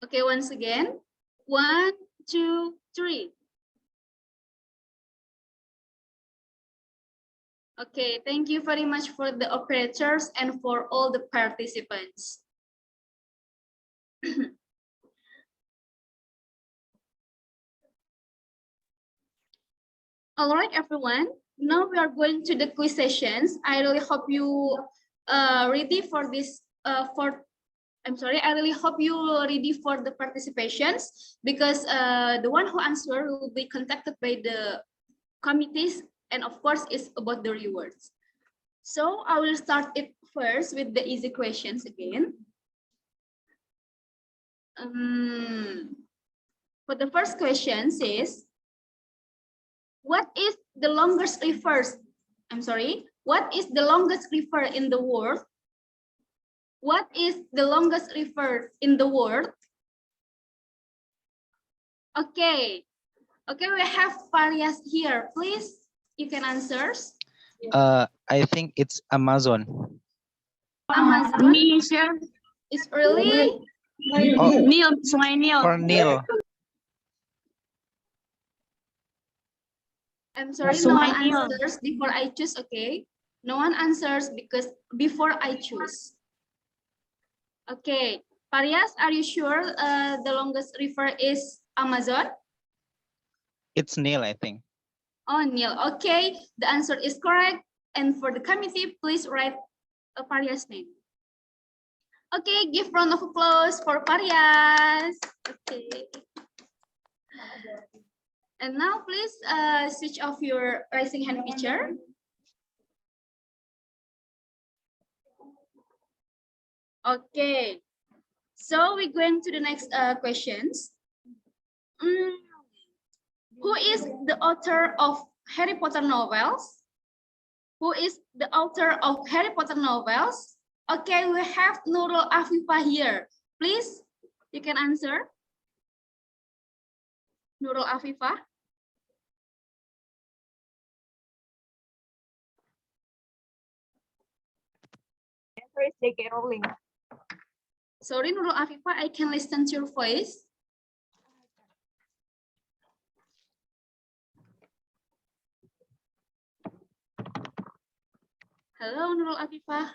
Okay, once again. 1, 2, 3. Okay, thank you very much for the operators and for all the participants. All right, everyone. Now we are going to the quiz sessions. I really hope you ready for this. I really hope you ready for the participations, because the one who answer will be contacted by the committees, and of course it's about the rewards. So I will start it first with the easy questions again. For the first question says, what is the longest river? What is the longest river in the world? What is the longest river in the world? Okay, we have Parias here. Please, you can answer. I think it's Amazon. Amazon Indonesia. is really Oh, Nil, Sungai Nil. for Nil. I'm sorry, no one answers before I choose, okay? No one answers because before I choose. Okay, Parias, are you sure the longest river is Amazon? It's Nil, I think. Oh, Neil. Okay, the answer is correct. And for the committee, please write a Parias name. Okay, give round of applause for Parias. Okay. And now please switch off your raising hand feature. Okay, so we're going to the next questions. Who is the author of Harry Potter novels? Who is the author of Harry Potter novels? Okay, we have Nurul Afifah here. Please, you can answer. Nurul Afifah. Answer is J.K. Rowling. Sorry, Nurul Afifah, I can listen to your voice. Hello, Nurul Afifah.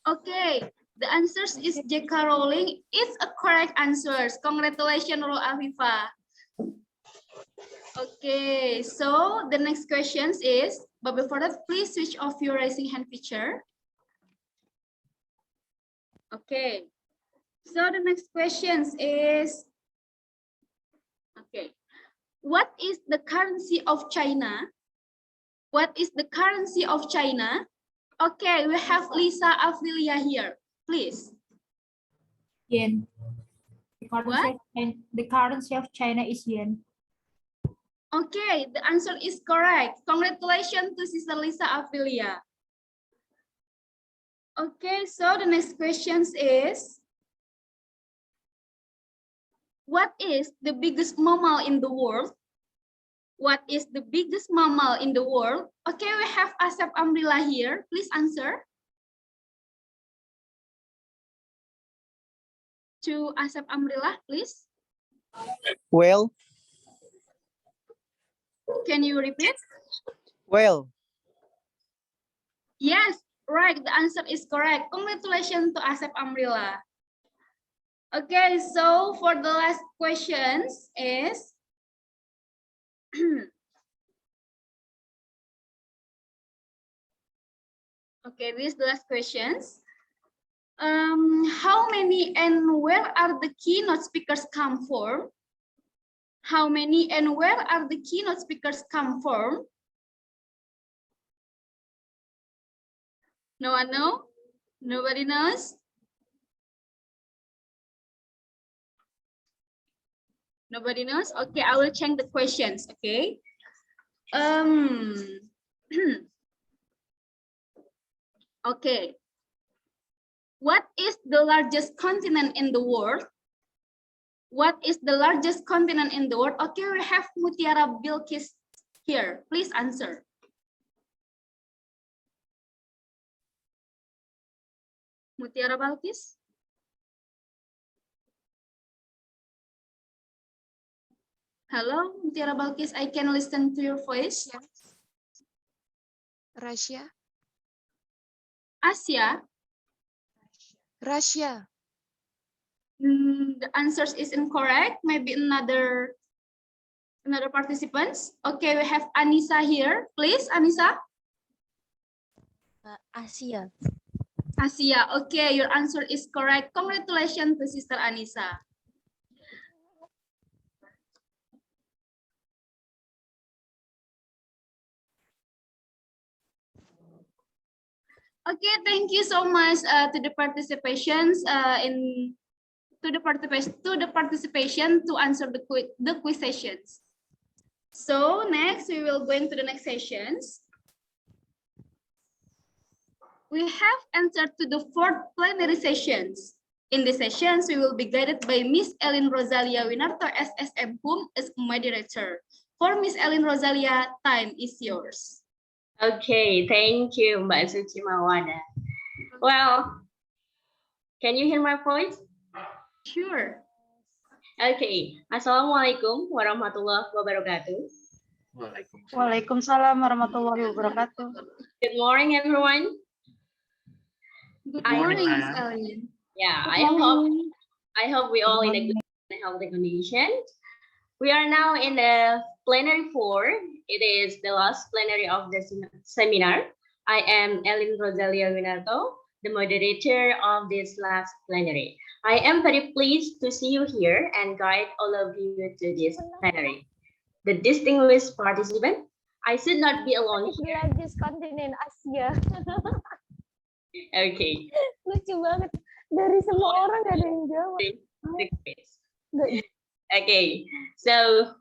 Okay, the answer is J.K. Rowling. It's a correct answer. Congratulations, Nurul Afifah. Okay, so the next question is, but before that, please switch off your raising hand feature. Okay, so the next question is, okay, what is the currency of China? What is the currency of China? Okay, we have Lisa Aprilia here, please. Yen. What? The currency of China is yen. Okay, the answer is correct. Congratulations to Sister Lisa Aprilia. Okay, so the next question is, what is the biggest mammal in the world? What is the biggest mammal in the world? Okay, we have Asep Amrila here. Please answer. To Asep Amrila, please. Well, Can you repeat? well, Yes, right. The answer is correct. Congratulations to Asep Amrila. Okay, so for the last questions is, okay, this is the last questions. How many and where are the keynote speakers come from? How many and where are the keynote speakers come from? No one know? Nobody knows? Nobody knows? Okay, I will change the questions, okay? Okay. What is the largest continent in the world? What is the largest continent in the world? Okay, we have Mutiara Bilkis here. Please answer. Mutiara Bilkis? Hello, Mutiara Bilkis, I can listen to your voice. Russia. Asia? Russia. The answer is incorrect. Maybe another Another participants? Okay, we have Anissa here. Please, Anissa. Asia. Asia. Okay, your answer is correct. Congratulations to Sister Anissa. Okay, thank you so much to the participations to the participation to answer the quiz sessions. So next we will go into the next sessions. We have entered to the fourth plenary sessions. In the sessions, we will be guided by Miss Ellen Rosalia Winarto SSM Hum as moderator. For Miss Ellen Rosalia, time is yours. Okay, thank you, Mbak Suci Mawada. Well, can you hear my voice? Sure. Okay, Assalamualaikum warahmatullahi wabarakatuh. Waalaikumsalam warahmatullahi wabarakatuh. Good morning, everyone. Good I morning, am- Miss Ellen. Yeah, I hope we all in a good and healthy condition. We are now in the plenary 4. It is the last plenary of the seminar. I am Ellen Rosalia Winarto, the moderator of this last plenary. I am very pleased to see you here and guide all of you to this plenary. The distinguished participant, I should not be alone here. Belajar kontinen Asia. Okay. Lucu banget. Dari semua orang gak ada yang jawab. Okay, so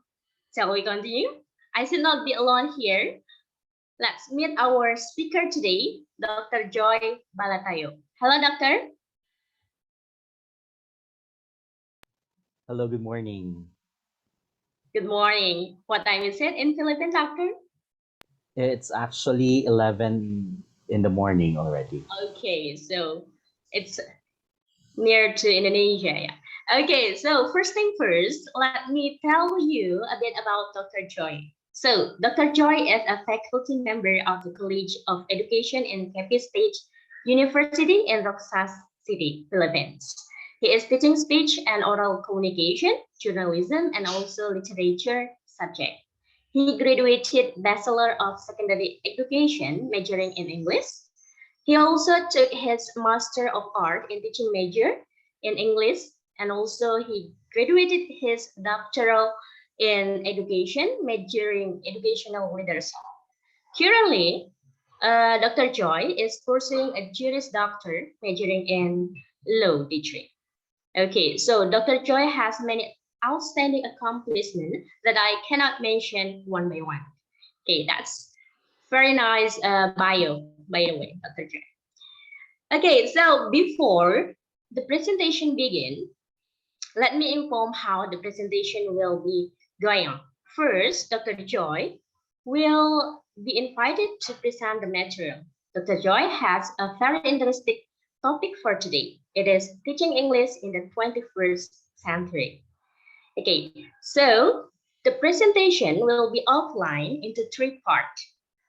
shall we continue? I should not be alone here. Let's meet our speaker today, Dr. Joy Balatayo. Hello, doctor. Hello, good morning. Good morning. What time is it in Philippines, doctor? It's actually 11 in the morning already. Okay, so it's near to Indonesia. Yeah. Okay, so first thing first, let me tell you a bit about Dr. Joy. So Dr. Joy is a faculty member of the College of Education in Capiz State University in Roxas City, Philippines. He is teaching speech and oral communication, journalism, and also literature subject. He graduated Bachelor of Secondary Education, majoring in English. He also took his Master of Art in Teaching major in English, and also he graduated his doctoral in education, majoring educational leadership. Currently, Dr. Joy is pursuing a Juris Doctor, majoring in law degree. Okay, so Dr. Joy has many outstanding accomplishments that I cannot mention one by one. Okay, that's very nice bio, by the way, Dr. Joy. Okay, so before the presentation begins, let me inform how the presentation will be going on. First, Dr. Joy will be invited to present the material. Dr. Joy has a very interesting topic for today. It is teaching English in the 21st century. Okay, so the presentation will be outlined into 3 parts.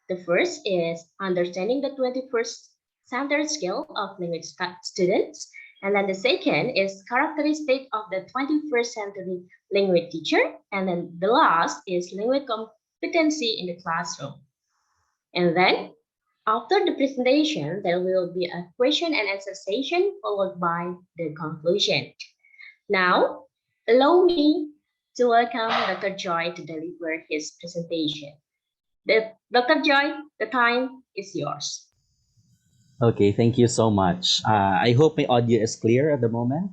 The first is understanding the 21st century skill of language students. And then the second is characteristic of the 21st century language teacher. And then the last is language competency in the classroom. And then after the presentation, there will be a question and answer session followed by the conclusion. Now, allow me to welcome Dr. Joy to deliver his presentation. Dr. Joy, the time is yours. Okay, thank you so much. I hope my audio is clear at the moment.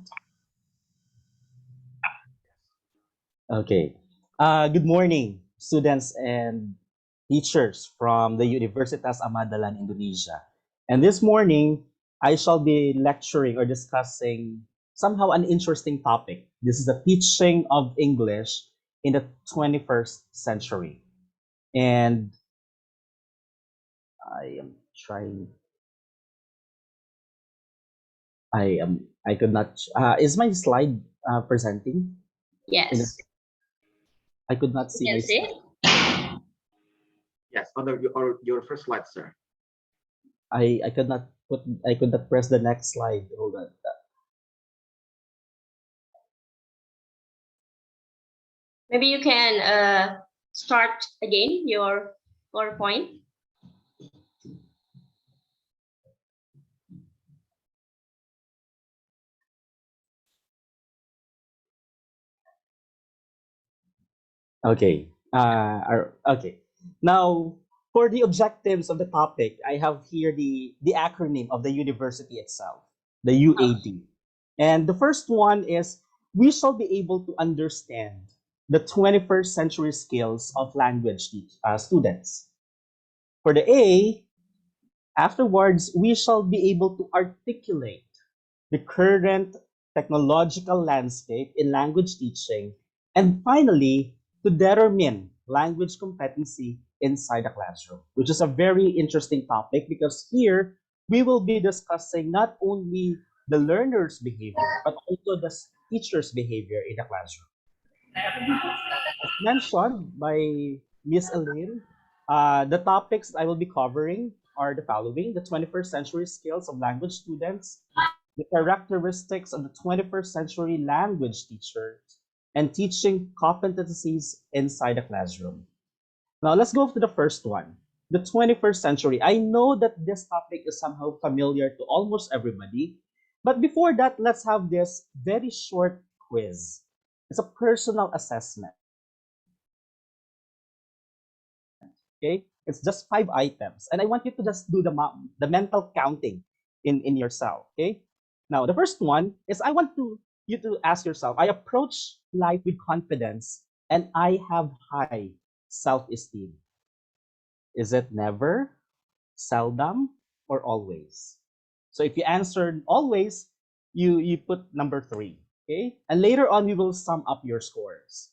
Okay. Good morning, students and teachers from the Universitas Ahmad, Dahlan, Indonesia. And this morning, I shall be lecturing or discussing somehow an interesting topic. This is the teaching of English in the 21st century. And I am trying. I could not. Is my slide presenting? Yes. I could not see my Yes, slide. Yes, on your first slide, sir. I could not press the next slide. Hold on. Maybe you can start again your PowerPoint. Okay. Okay. Now, for the objectives of the topic, I have here the acronym of the university itself, the UAD. And the first one is we shall be able to understand the 21st century skills of language students. For the A, afterwards, we shall be able to articulate the current technological landscape in language teaching, and finally, to determine language competency inside the classroom, which is a very interesting topic because here we will be discussing not only the learner's behavior, but also the teacher's behavior in the classroom. As mentioned by Miss Elaine, the topics I will be covering are the following: the 21st century skills of language students, the characteristics of the 21st century language teachers, and teaching competencies inside the classroom. Now, let's go to the first one, the 21st century. I know that this topic is somehow familiar to almost everybody, but before that, let's have this very short quiz. It's a personal assessment. Okay, it's just 5 items, and I want you to just do the mental counting in yourself. Okay, now the first one is I want you to ask yourself: I approach life with confidence and I have high self-esteem. Is it never, seldom, or always? So if you answered always, you put number 3. Okay, and later on we will sum up your scores.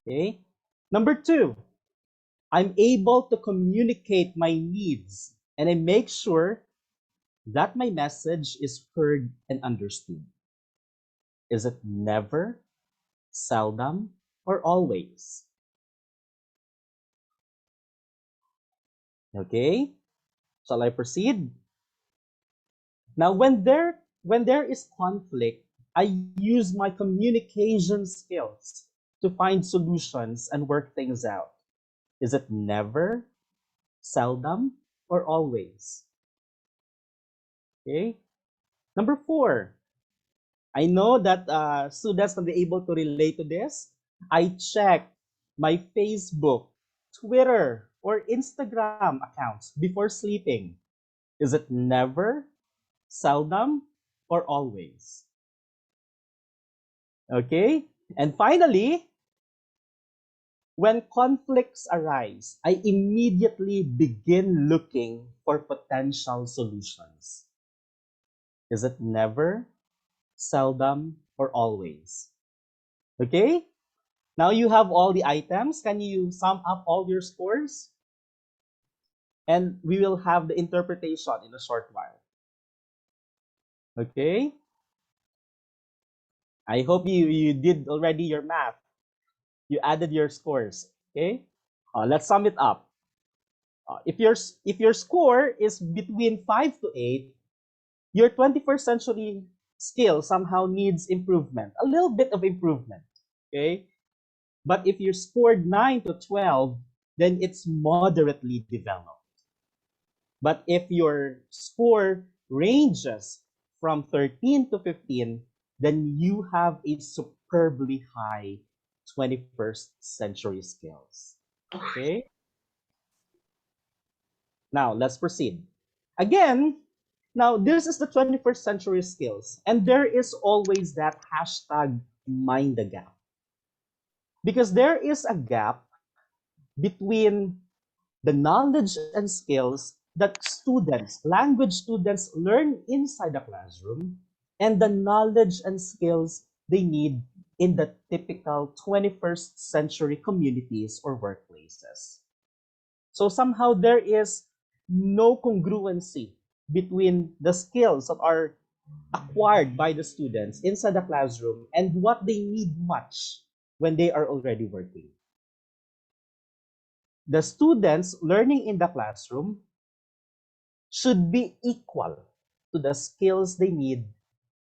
Okay, number 2, I'm able to communicate my needs and I make sure that my message is heard and understood. Is it never, seldom, or always? Okay, shall I proceed? Now, when there is conflict, I use my communication skills to find solutions and work things out. Is it never, seldom, or always? Okay. Number 4, I know that students will be able to relate to this. I check my Facebook, Twitter, or Instagram accounts before sleeping. Is it never, seldom, or always? Okay? And finally, when conflicts arise, I immediately begin looking for potential solutions. Is it never, seldom, or always? Okay? Now you have all the items. Can you sum up all your scores? And we will have the interpretation in a short while. Okay? I hope you did already your math. You added your scores. Okay? Let's sum it up. If your score is between 5 to 8, your 21st century skill somehow needs improvement, a little bit of improvement. Okay? But if you scored 9 to 12, then it's moderately developed. But if your score ranges from 13 to 15, then you have a superbly high 21st century skills. Okay? Now, let's proceed. Again, now this is the 21st century skills, and there is always that hashtag mind the gap. Because there is a gap between the knowledge and skills that students, language students, learn inside the classroom and the knowledge and skills they need in the typical 21st century communities or workplaces. So somehow there is no congruency between the skills that are acquired by the students inside the classroom and what they need much when they are already working. The students learning in the classroom should be equal to the skills they need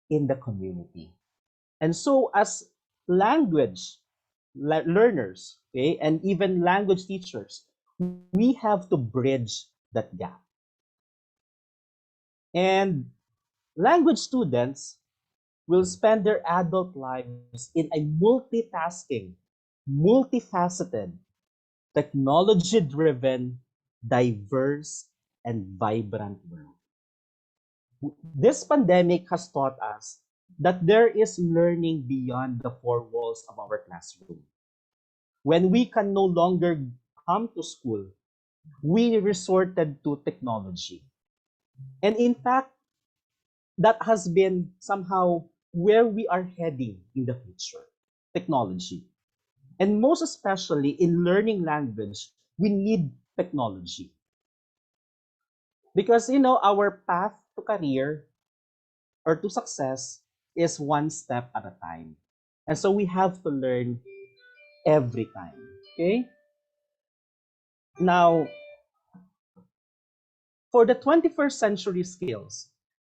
in the community. And so as language learners, okay, and even language teachers, we have to bridge that gap. And language students will spend their adult lives in a multitasking, multifaceted, technology-driven, diverse, and vibrant world. This pandemic has taught us that there is learning beyond the four walls of our classroom. When we can no longer come to school, we resorted to technology. And in fact, that has been somehow where we are heading in the future, technology. And most especially in learning language, we need technology. Because, our path to career or to success is one step at a time. And so we have to learn every time. Okay? Now, for the 21st century skills,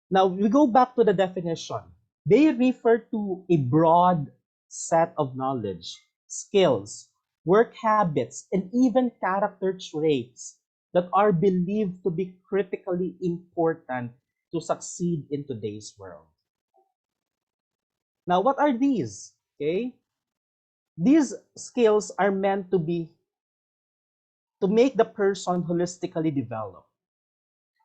now we go back to the definition. They refer to a broad set of knowledge, skills, work habits, and even character traits that are believed to be critically important to succeed in today's world. Now, what are these? Okay? These skills are meant to make the person holistically develop.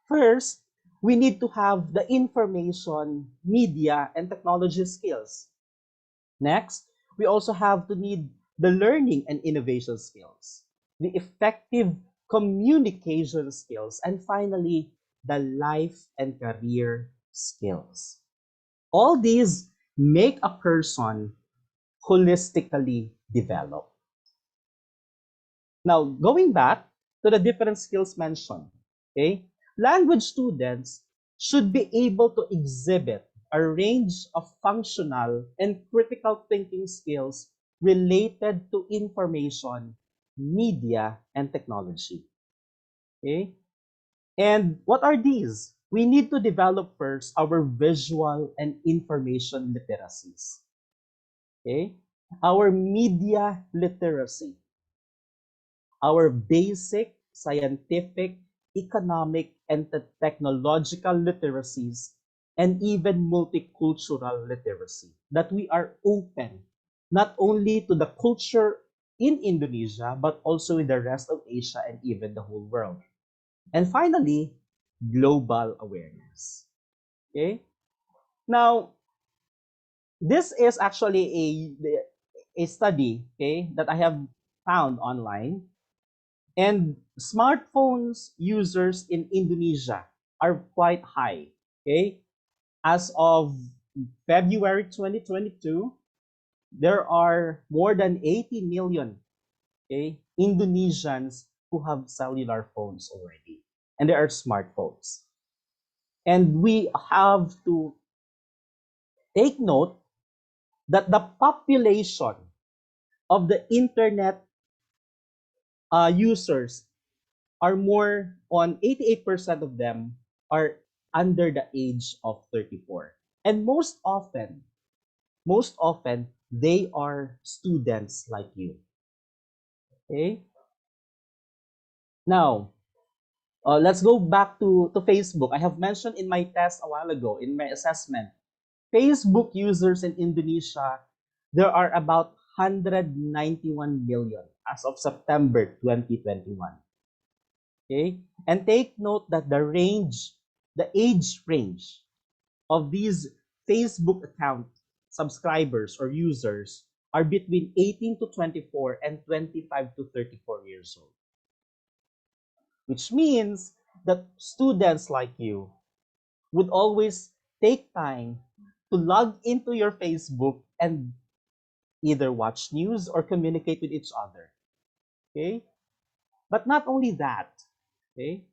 First, we need to have the information, media, and technology skills. Next, we also have to need the learning and innovation skills, the effective communication skills, and finally, the life and career skills. All these make a person holistically develop. Now, going back to the different skills mentioned, okay? Language students should be able to exhibit a range of functional and critical thinking skills related to information, media, and technology. Okay? And what are these? We need to develop first our visual and information literacies. Okay? Our media literacy, our basic scientific, economic, and technological literacies, and even multicultural literacy. That we are open not only to the culture in Indonesia, but also in the rest of Asia and even the whole world. And finally, global awareness. Okay? Now, this is actually a study, okay, that I have found online. And smartphones users in Indonesia are quite high. Okay? As of February 2022, there are more than 80 million, okay, Indonesians who have cellular phones already. And there are smartphones. And we have to take note that the population of the internet users are more on 88% of them are under the age of 34. And most often, they are students like you. Okay? Now, let's go back to Facebook. I have mentioned in my test a while ago, in my assessment, Facebook users in Indonesia, there are about 191 million as of September 2021. Okay? And take note that the age range of these Facebook account subscribers or users are between 18 to 24 and 25 to 34 years old. Which means that students like you would always take time to log into your Facebook and either watch news or communicate with each other. Okay? But not only that, okay?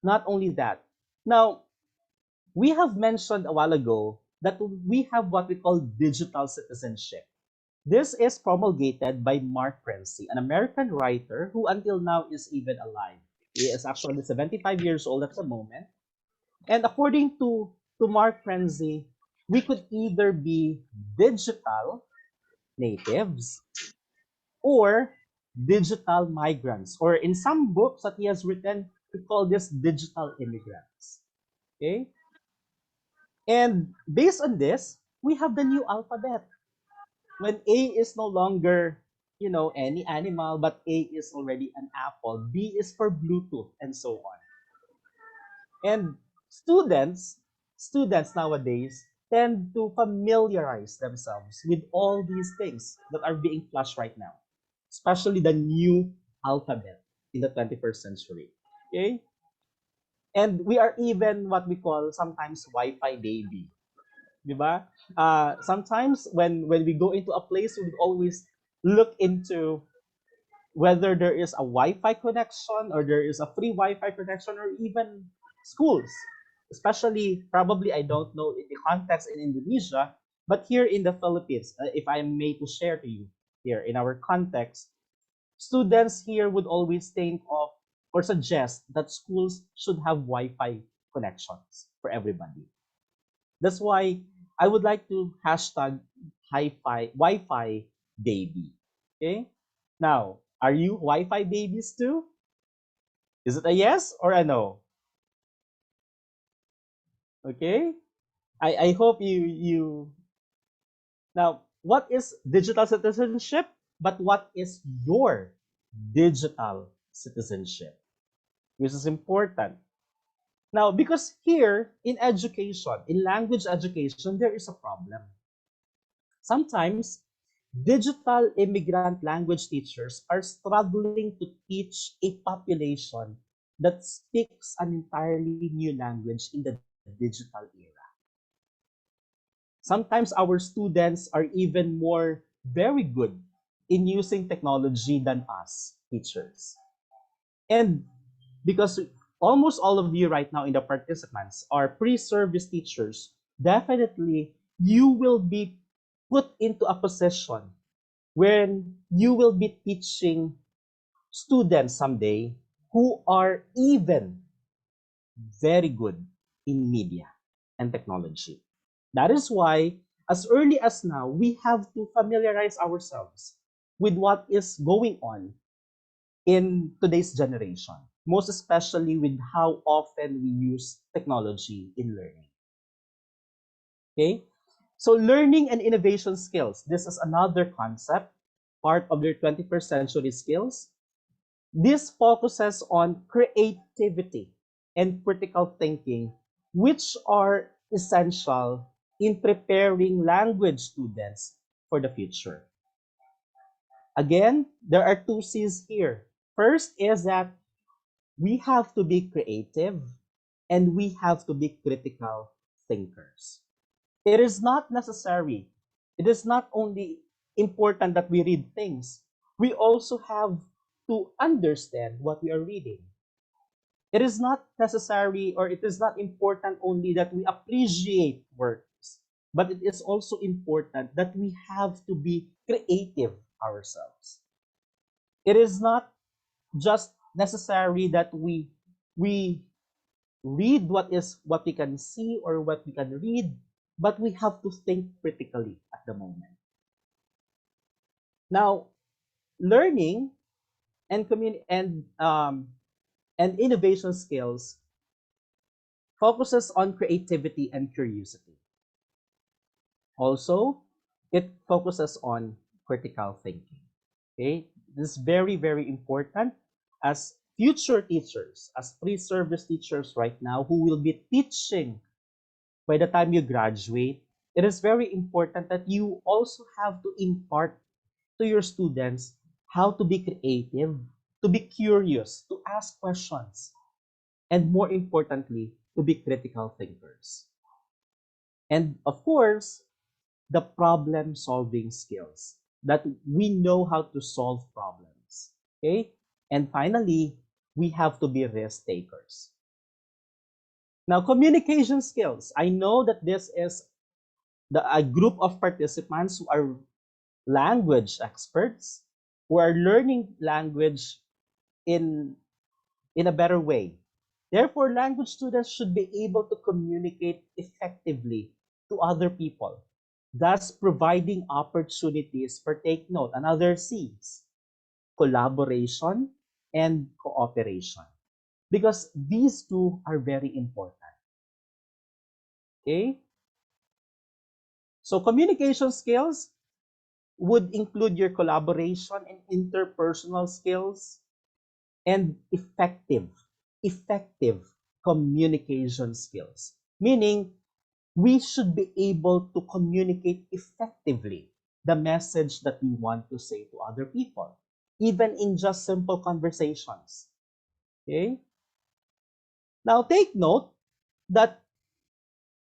Not only that. Now, we have mentioned a while ago that we have what we call digital citizenship. This is promulgated by Mark Renzi, an American writer who until now is even alive. He is actually 75 years old at the moment. And according to Mark Renzi, we could either be digital natives or digital migrants, or in some books that he has written, we call this digital immigrants. Okay? And based on this, we have the new alphabet. When A is no longer, any animal, but A is already an apple, B is for Bluetooth, and so on. And students nowadays tend to familiarize themselves with all these things that are being flashed right now, especially the new alphabet in the 21st century. Okay? And we are even what we call sometimes Wi-Fi baby. Diba? Sometimes when we go into a place, we would always look into whether there is a Wi-Fi connection or there is a free Wi-Fi connection, or even schools. Especially, probably, I don't know in the context in Indonesia, but here in the Philippines, if I may to share to you here in our context, students here would always think of or suggest that schools should have Wi-Fi connections for everybody. That's why I would like to hashtag Wi-Fi baby. Okay? Now, are you Wi-Fi babies too? Is it a yes or a no? Okay? I hope you now, what is digital citizenship? But what is your digital citizenship? This is important. Now, because here in education, in language education, there is a problem. Sometimes digital immigrant language teachers are struggling to teach a population that speaks an entirely new language in the digital era. Sometimes our students are even more very good in using technology than us teachers. And because almost all of you right now in the participants are pre-service teachers, definitely you will be put into a position when you will be teaching students someday who are even very good in media and technology. That is why, as early as now, we have to familiarize ourselves with what is going on in today's generation, most especially with how often we use technology in learning. Okay? So learning and innovation skills, this is another concept, part of their 21st century skills. This focuses on creativity and critical thinking, which are essential in preparing language students for the future. Again, there are two C's here. First is that we have to be creative and we have to be critical thinkers. It is not necessary. It is not only important that we read things, we also have to understand what we are reading. It is not necessary or it is not important only that we appreciate works, but it is also important that we have to be creative ourselves. It is not just necessary that we read what we can see or what we can read, but we have to think critically at the moment. Now, learning and and innovation skills focuses on creativity and curiosity. Also, it focuses on critical thinking. Okay, this is very, very important as future teachers, as pre-service teachers right now who will be teaching by the time you graduate. It is very important that you also have to impart to your students how to be creative, to be curious, to ask questions, and more importantly, to be critical thinkers. And of course, the problem solving skills, that we know how to solve problems. Okay? And finally, we have to be risk takers. Now, communication skills. I know that this is a group of participants who are language experts, who are learning language in a better way. Therefore, language students should be able to communicate effectively to other people, thus providing opportunities for take note, another C's, collaboration, and cooperation. Because these two are very important. Okay? So communication skills would include your collaboration and interpersonal skills and effective communication skills. Meaning, we should be able to communicate effectively the message that we want to say to other people, even in just simple conversations. Okay? Now, take note that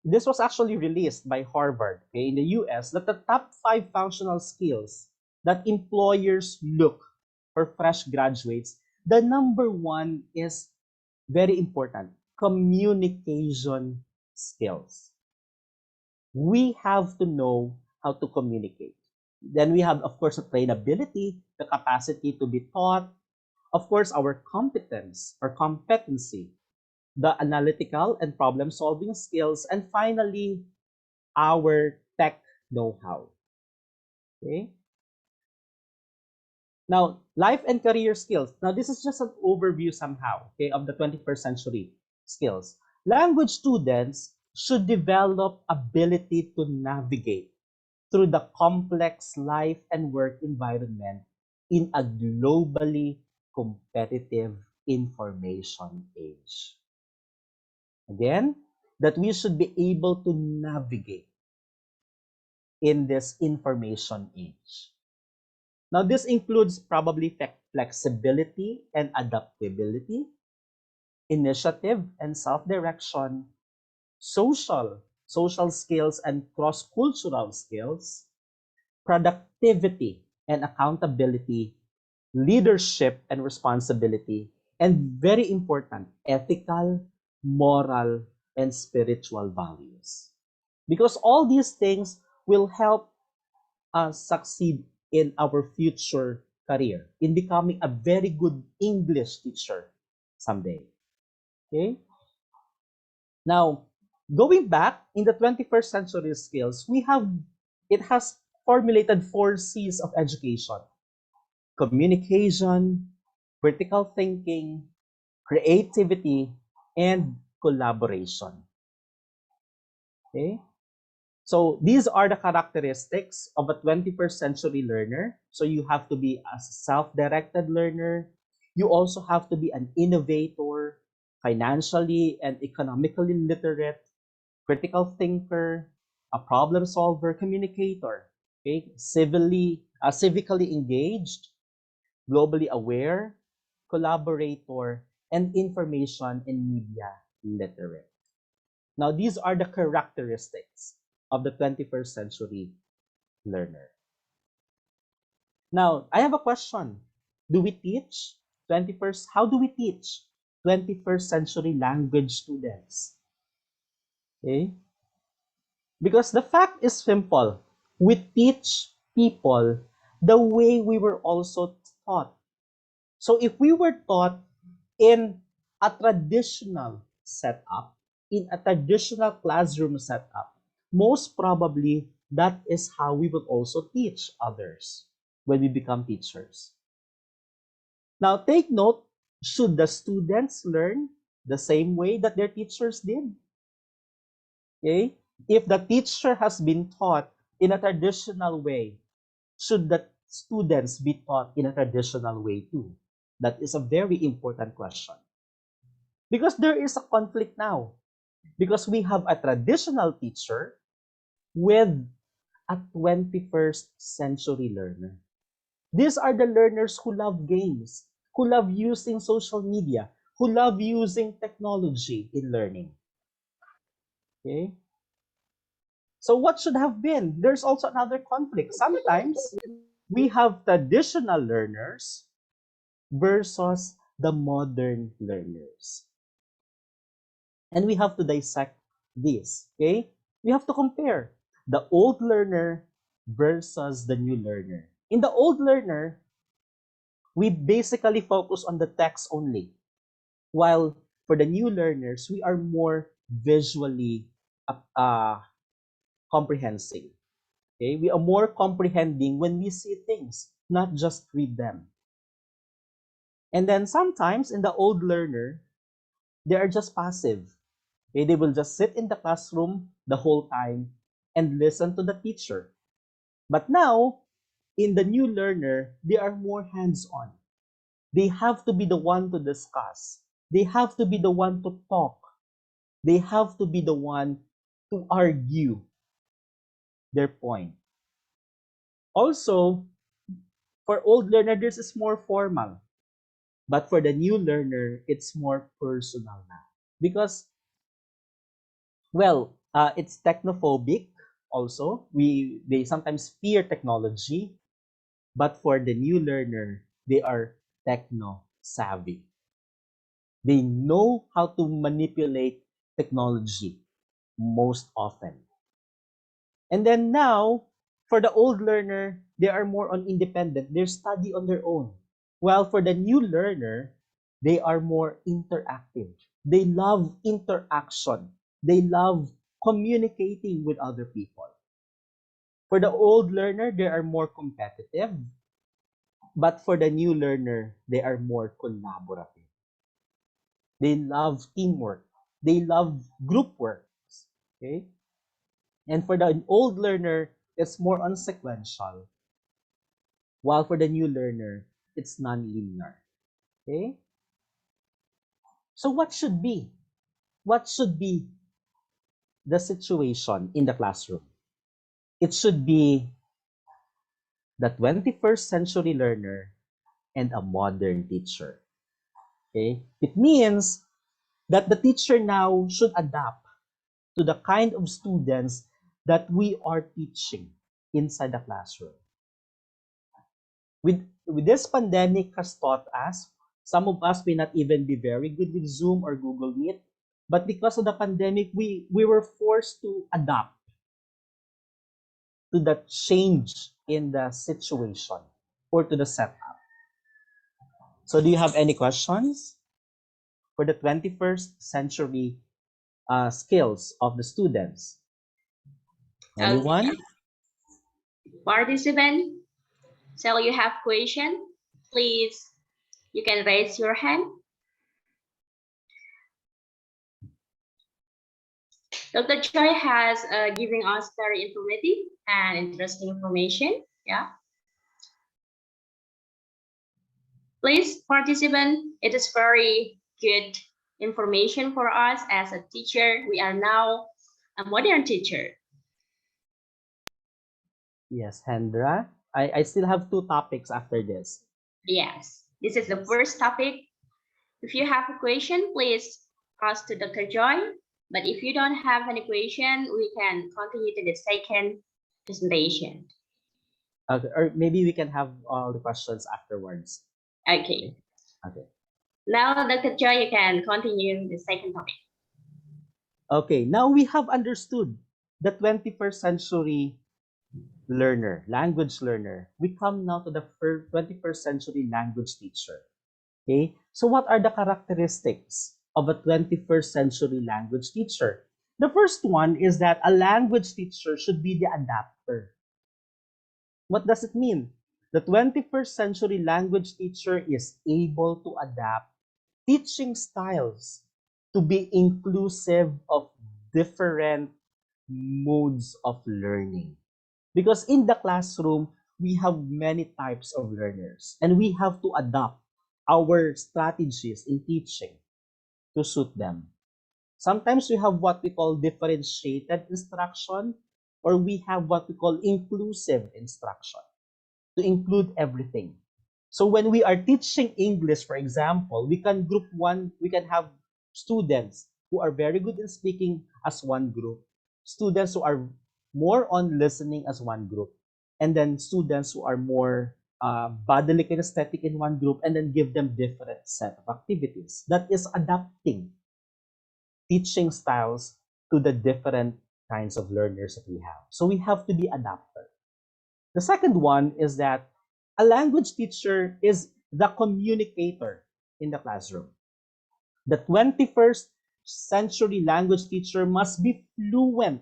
this was actually released by Harvard, okay, in the US, that the top 5 functional skills that employers look for fresh graduates, the number one is very important: communication skills. We have to know how to communicate. Then we have, of course, the trainability, the capacity to be taught, of course, our competence or competency, the analytical and problem solving skills, and finally, our tech know-how. Okay? Now, life and career skills. Now, this is just an overview somehow, okay, of the 21st century skills. Language students should develop ability to navigate through the complex life and work environment in a globally competitive information age. Again, that we should be able to navigate in this information age. Now, this includes probably flexibility and adaptability, initiative and self-direction, social skills and cross-cultural skills, productivity and accountability, leadership and responsibility, and very important, ethical, moral, and spiritual values. Because all these things will help us succeed in our future career, in becoming a very good English teacher someday. Okay? Now, going back in the 21st century skills, it has formulated 4 C's of education: communication, critical thinking, creativity, and collaboration. Okay? So these are the characteristics of a 21st century learner. So you have to be a self-directed learner. You also have to be an innovator, financially and economically literate, critical thinker, a problem solver, communicator, okay? Civically engaged, globally aware, collaborator, and information and media literate. Now, these are the characteristics of the 21st century learner. Now, I have a question. Do we teach 21st? How do we teach 21st century language students? Okay? Because the fact is simple. We teach people the way we were also taught. So if we were taught in a traditional setup, in a traditional classroom setup, most probably that is how we will also teach others when we become teachers. Now take note, should the students learn the same way that their teachers did? Okay? If the teacher has been taught in a traditional way, should the students be taught in a traditional way too? That is a very important question. Because there is a conflict now. Because we have a traditional teacher with a 21st century learner. These are the learners who love games, who love using social media, who love using technology in learning. Okay? So what should have been? There's also another conflict. Sometimes we have traditional learners versus the modern learners. And we have to dissect this, okay? We have to compare the old learner versus the new learner. In the old learner, we basically focus on the text only, while for the new learners, we are more visually comprehensive. Okay? We are more comprehending when we see things, not just read them. And then sometimes in the old learner, they are just passive. Okay? They will just sit in the classroom the whole time and listen to the teacher. But now, in the new learner, they are more hands-on. They have to be the one to discuss. They have to be the one to talk. They have to be the one to argue their point. Also, for old learner, this is more formal. But for the new learner, it's more personal now. Because, well, it's technophobic also. They sometimes fear technology. But for the new learner, they are techno savvy. They know how to manipulate technology most often. And then now, for the old learner, they are more on independent. They study on their own. While for the new learner, they are more interactive. They love interaction. They love communicating with other people. For the old learner, they are more competitive. But for the new learner, they are more collaborative. They love teamwork. They love group work. Okay? And for the old learner, it's more on sequential. While for the new learner, it's non-linear. Okay? So what should be? What should be the situation in the classroom? It should be the 21st century learner and a modern teacher. Okay? It means that the teacher now should adapt to the kind of students that we are teaching inside the classroom. With this pandemic has taught us, some of us may not even be very good with Zoom or Google Meet, but because of the pandemic, we were forced to adapt to the change in the situation or to the setup. So do you have any questions for the 21st century skills of the students? Anyone? Okay. Participant, so you have question, please, you can raise your hand. Dr. Choi has given us very informative and interesting information. Yeah. Please, participant, it is very good information for us as a teacher. We are now a modern teacher. Yes, Hendra. I still have two topics after this. Yes, this is the first topic. If you have a question, please ask to Dr. Joy. But if you don't have any question, we can continue to the second presentation. Okay, or maybe we can have all the questions afterwards. Okay. Okay. Now, Dr. Joy, you can continue the second topic. Okay, now we have understood the 21st century learner, language learner. We come now to the 21st century language teacher. Okay, so what are the characteristics of a 21st century language teacher? The first one is that a language teacher should be the adapter. What does it mean? The 21st century language teacher is able to adapt teaching styles to be inclusive of different modes of learning. Because in the classroom, we have many types of learners, and we have to adapt our strategies in teaching to suit them. Sometimes we have what we call differentiated instruction, or we have what we call inclusive instruction to include everything. So when we are teaching English, for example, we can have students who are very good in speaking as one group, students who are more on listening as one group, and then students who are more bodily kinesthetic in one group, and then give them different set of activities. That is adapting teaching styles to the different kinds of learners that we have. So we have to be adapter. The second one is that a language teacher is the communicator in the classroom. The 21st century language teacher must be fluent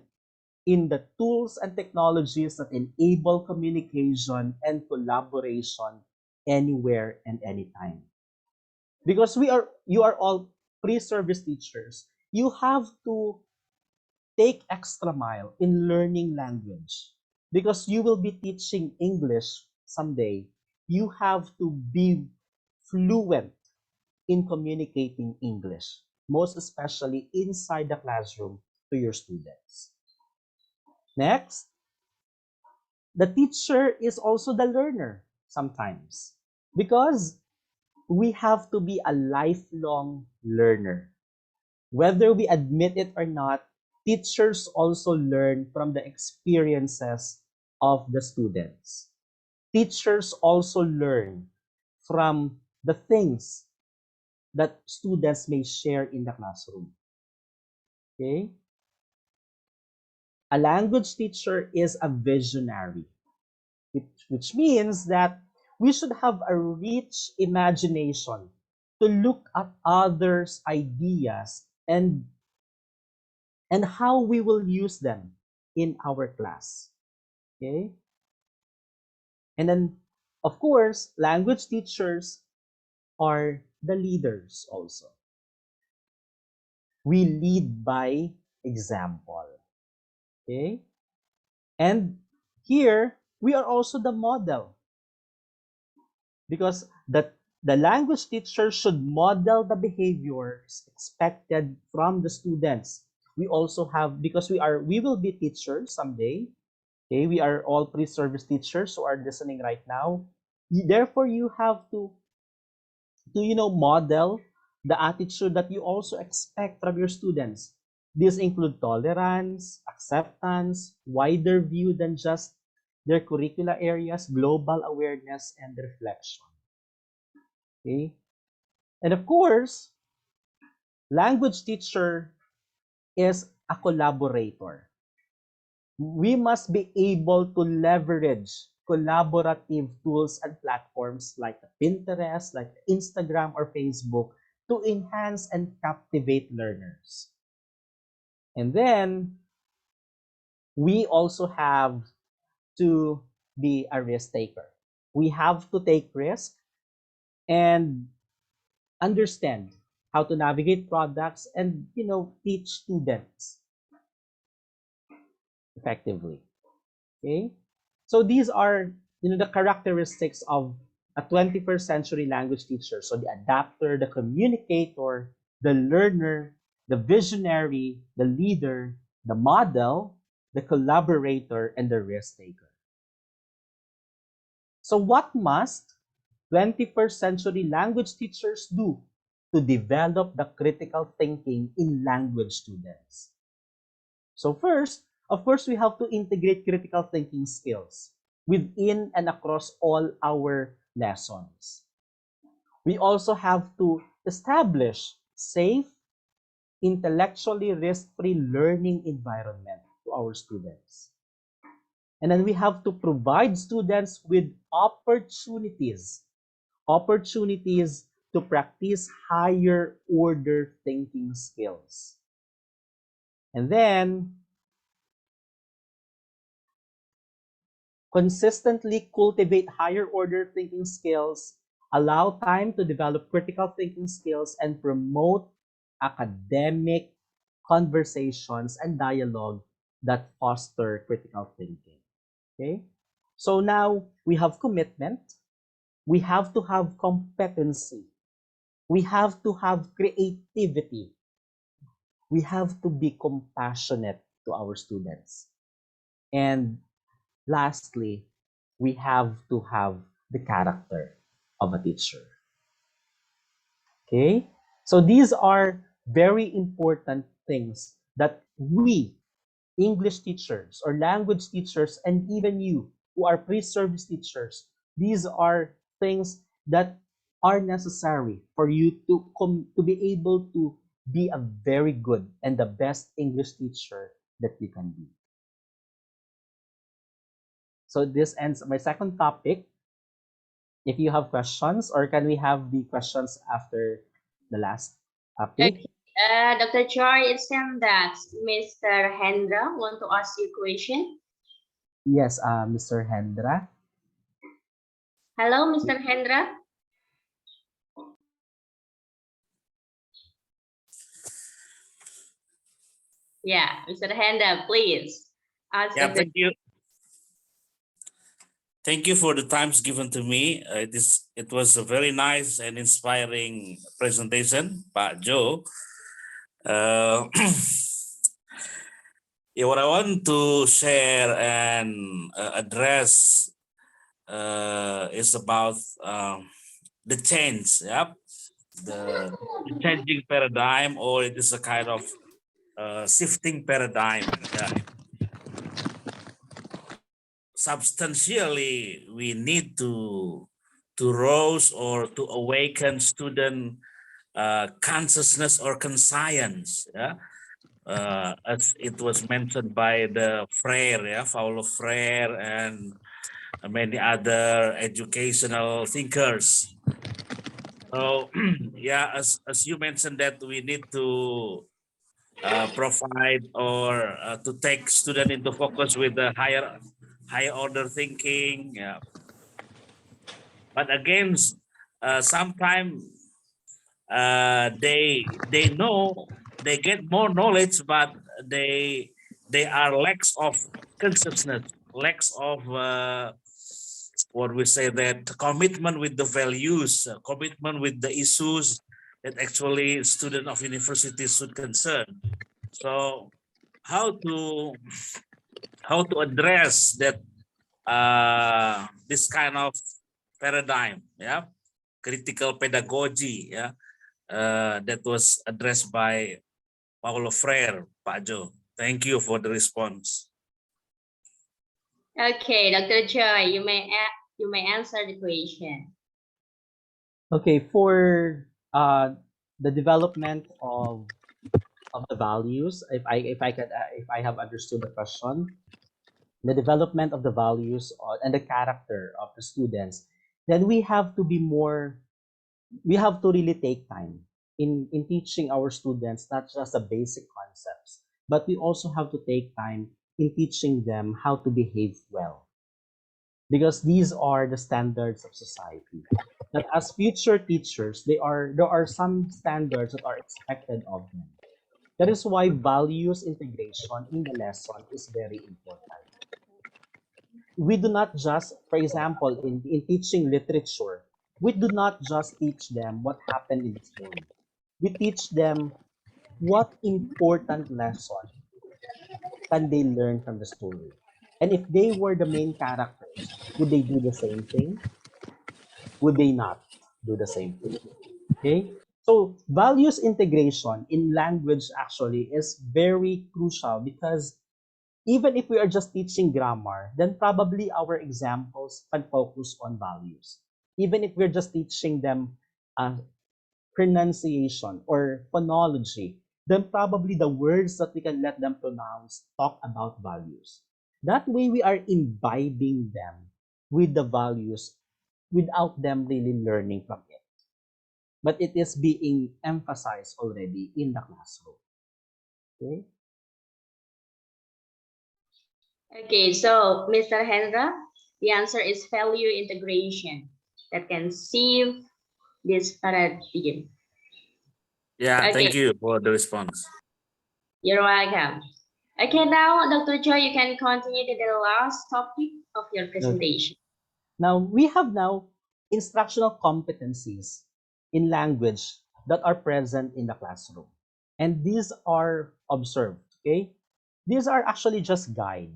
in the tools and technologies that enable communication and collaboration anywhere and anytime. because you are all pre-service teachers. You have to take extra mile in learning language because you will be teaching English someday. You have to be fluent in communicating English, most especially inside the classroom to your students. Next, the teacher is also the learner sometimes because we have to be a lifelong learner. Whether we admit it or not, teachers also learn from the experiences of the students. Teachers also learn from the things that students may share in the classroom. Okay? A language teacher is a visionary, which means that we should have a rich imagination to look at others' ideas and how we will use them in our class. Okay? And then, of course, language teachers are the leaders also. We lead by example. Okay? And here, we are also the model because the language teacher should model the behaviors expected from the students. We also have, because we will be teachers someday. Okay, we are all pre-service teachers who are listening right now. Therefore, you have to model the attitude that you also expect from your students. These include tolerance, acceptance, wider view than just their curricular areas, global awareness, and reflection. Okay? And of course, language teacher is a collaborator. We must be able to leverage collaborative tools and platforms like Pinterest, like Instagram or Facebook to enhance and captivate learners. And then we also have to be a risk taker. We have to take risk and understand how to navigate products and teach students effectively. Okay? So these are the characteristics of a 21st century language teacher. So the adapter, the communicator, the learner, the visionary, the leader, the model, the collaborator, and the risk taker. So what must 21st century language teachers do to develop the critical thinking in language students? So first, of course, we have to integrate critical thinking skills within and across all our lessons. We also have to establish safe, intellectually risk-free learning environment to our students. And then we have to provide students with opportunities to practice higher order thinking skills. And then consistently cultivate higher order thinking skills, allow time to develop critical thinking skills, and promote academic conversations and dialogue that foster critical thinking. Okay? So now we have commitment, we have to have competency, we have to have creativity, we have to be compassionate to our students. And lastly, we have to have the character of a teacher. Okay? So these are very important things that we, English teachers or language teachers, and even you who are pre-service teachers, these are things that are necessary for you to be able to be a very good and the best English teacher that you can be. So this ends my second topic. If you have questions, or can we have the questions after the last topic? Okay. Dr. Joy, it seems that Mr. Hendra want to ask you a question. Yes, Mr. Hendra. Hello, Mr. Hendra. Yeah, Mr. Henda, please. Ask Yeah, Dr. thank you. Thank you for the times given to me. It was a very nice and inspiring presentation, Pak Joe. Yeah, what I want to share and address is about the change. Yep, the changing paradigm, or it is a kind of shifting paradigm. Yeah. Substantially, we need to rouse or to awaken student consciousness or conscience. Yeah. As it was mentioned by the Freire, yeah, Paulo Freire, and many other educational thinkers. So, yeah, as you mentioned that we need to provide or to take student into focus with the higher order thinking. Yeah. But again, sometimes they know they get more knowledge, but they are lacks of consciousness, lacks of what we say, that commitment with the values, commitment with the issues that actually student of universities should concern. So how to address that this kind of paradigm, yeah, critical pedagogy, yeah, that was addressed by Paulo Freire, Pak Jo. Thank you for the response. Okay, Dr. Joy, you may answer the question. Okay, for the development of the values, if I have understood the question, the development of the values and the character of the students, then we have to be more, we have to really take time in teaching our students not just the basic concepts, but we also have to take time in teaching them how to behave well, because these are the standards of society. That as future teachers, there are some standards that are expected of them. That is why values integration in the lesson is very important. We do not just, for example, in teaching literature, we do not just teach them what happened in the story. We teach them what important lesson can they learn from the story. And if they were the main characters, would they do the same thing? Would they not do the same thing? Okay? So values integration in language actually is very crucial, because even if we are just teaching grammar, then probably our examples can focus on values. Even if we're just teaching them pronunciation or phonology, then probably the words that we can let them pronounce talk about values. That way we are imbibing them with the values without them really learning from it. But it is being emphasized already in the classroom. Okay? Okay, so Mr. Hendra, the answer is value integration that can sieve this paradigm. Yeah, Okay. thank you for the response. You're welcome. Okay, now, Dr. Joy, you can continue to the last topic of your presentation. Now, we have now instructional competencies in language that are present in the classroom. And these are observed, okay? These are actually just guide.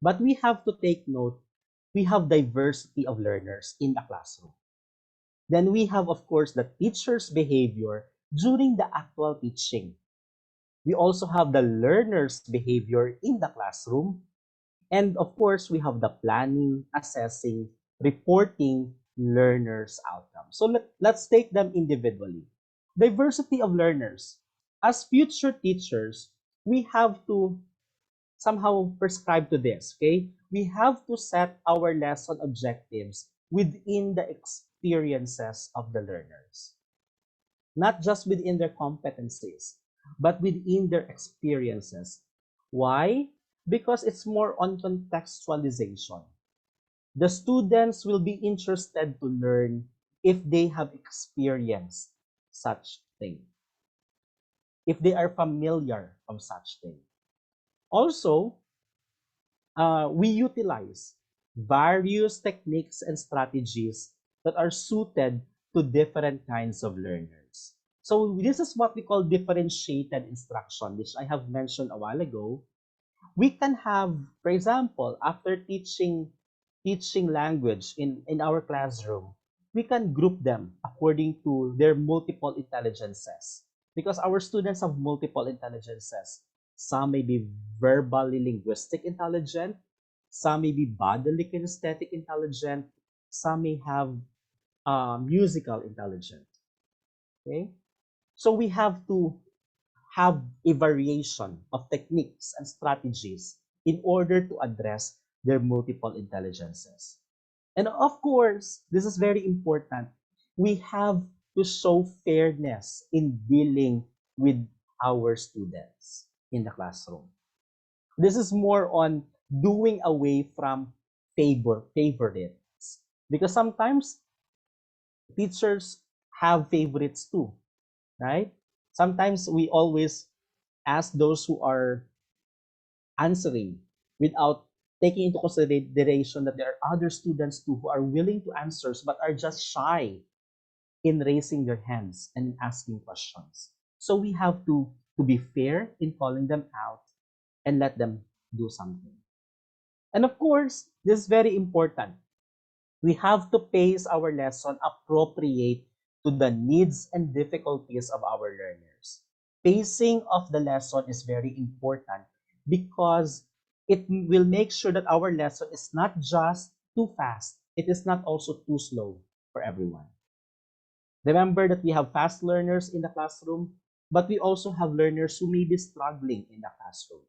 But we have to take note, we have diversity of learners in the classroom. Then we have, of course, the teacher's behavior during the actual teaching. We also have the learner's behavior in the classroom. And of course, we have the planning, assessing, reporting learners' outcomes. So let's take them individually. Diversity of learners. As future teachers, we have to somehow prescribe to this, okay? We have to set our lesson objectives within the experiences of the learners. Not just within their competencies, but within their experiences. Why? Because it's more on contextualization. The students will be interested to learn if they have experienced such thing, if they are familiar of such thing. Also, we utilize various techniques and strategies that are suited to different kinds of learners. So this is what we call differentiated instruction, which I have mentioned a while ago. We can have, for example, after teaching language in our classroom, we can group them according to their multiple intelligences. Because our students have multiple intelligences. Some may be verbally linguistic intelligent, some may be bodily kinesthetic intelligent, some may have musical intelligent. Okay? So we have to have a variation of techniques and strategies in order to address their multiple intelligences. And of course, this is very important. We have to show fairness in dealing with our students in the classroom. This is more on doing away from favorites. Because sometimes teachers have favorites too, right? Sometimes we always ask those who are answering without taking into consideration that there are other students too who are willing to answer but are just shy in raising their hands and in asking questions. So we have to be fair in calling them out and let them do something. And of course, this is very important. We have to pace our lesson appropriate to the needs and difficulties of our learners. Pacing of the lesson is very important because it will make sure that our lesson is not just too fast, it is not also too slow for everyone. Remember that we have fast learners in the classroom, but we also have learners who may be struggling in the classroom.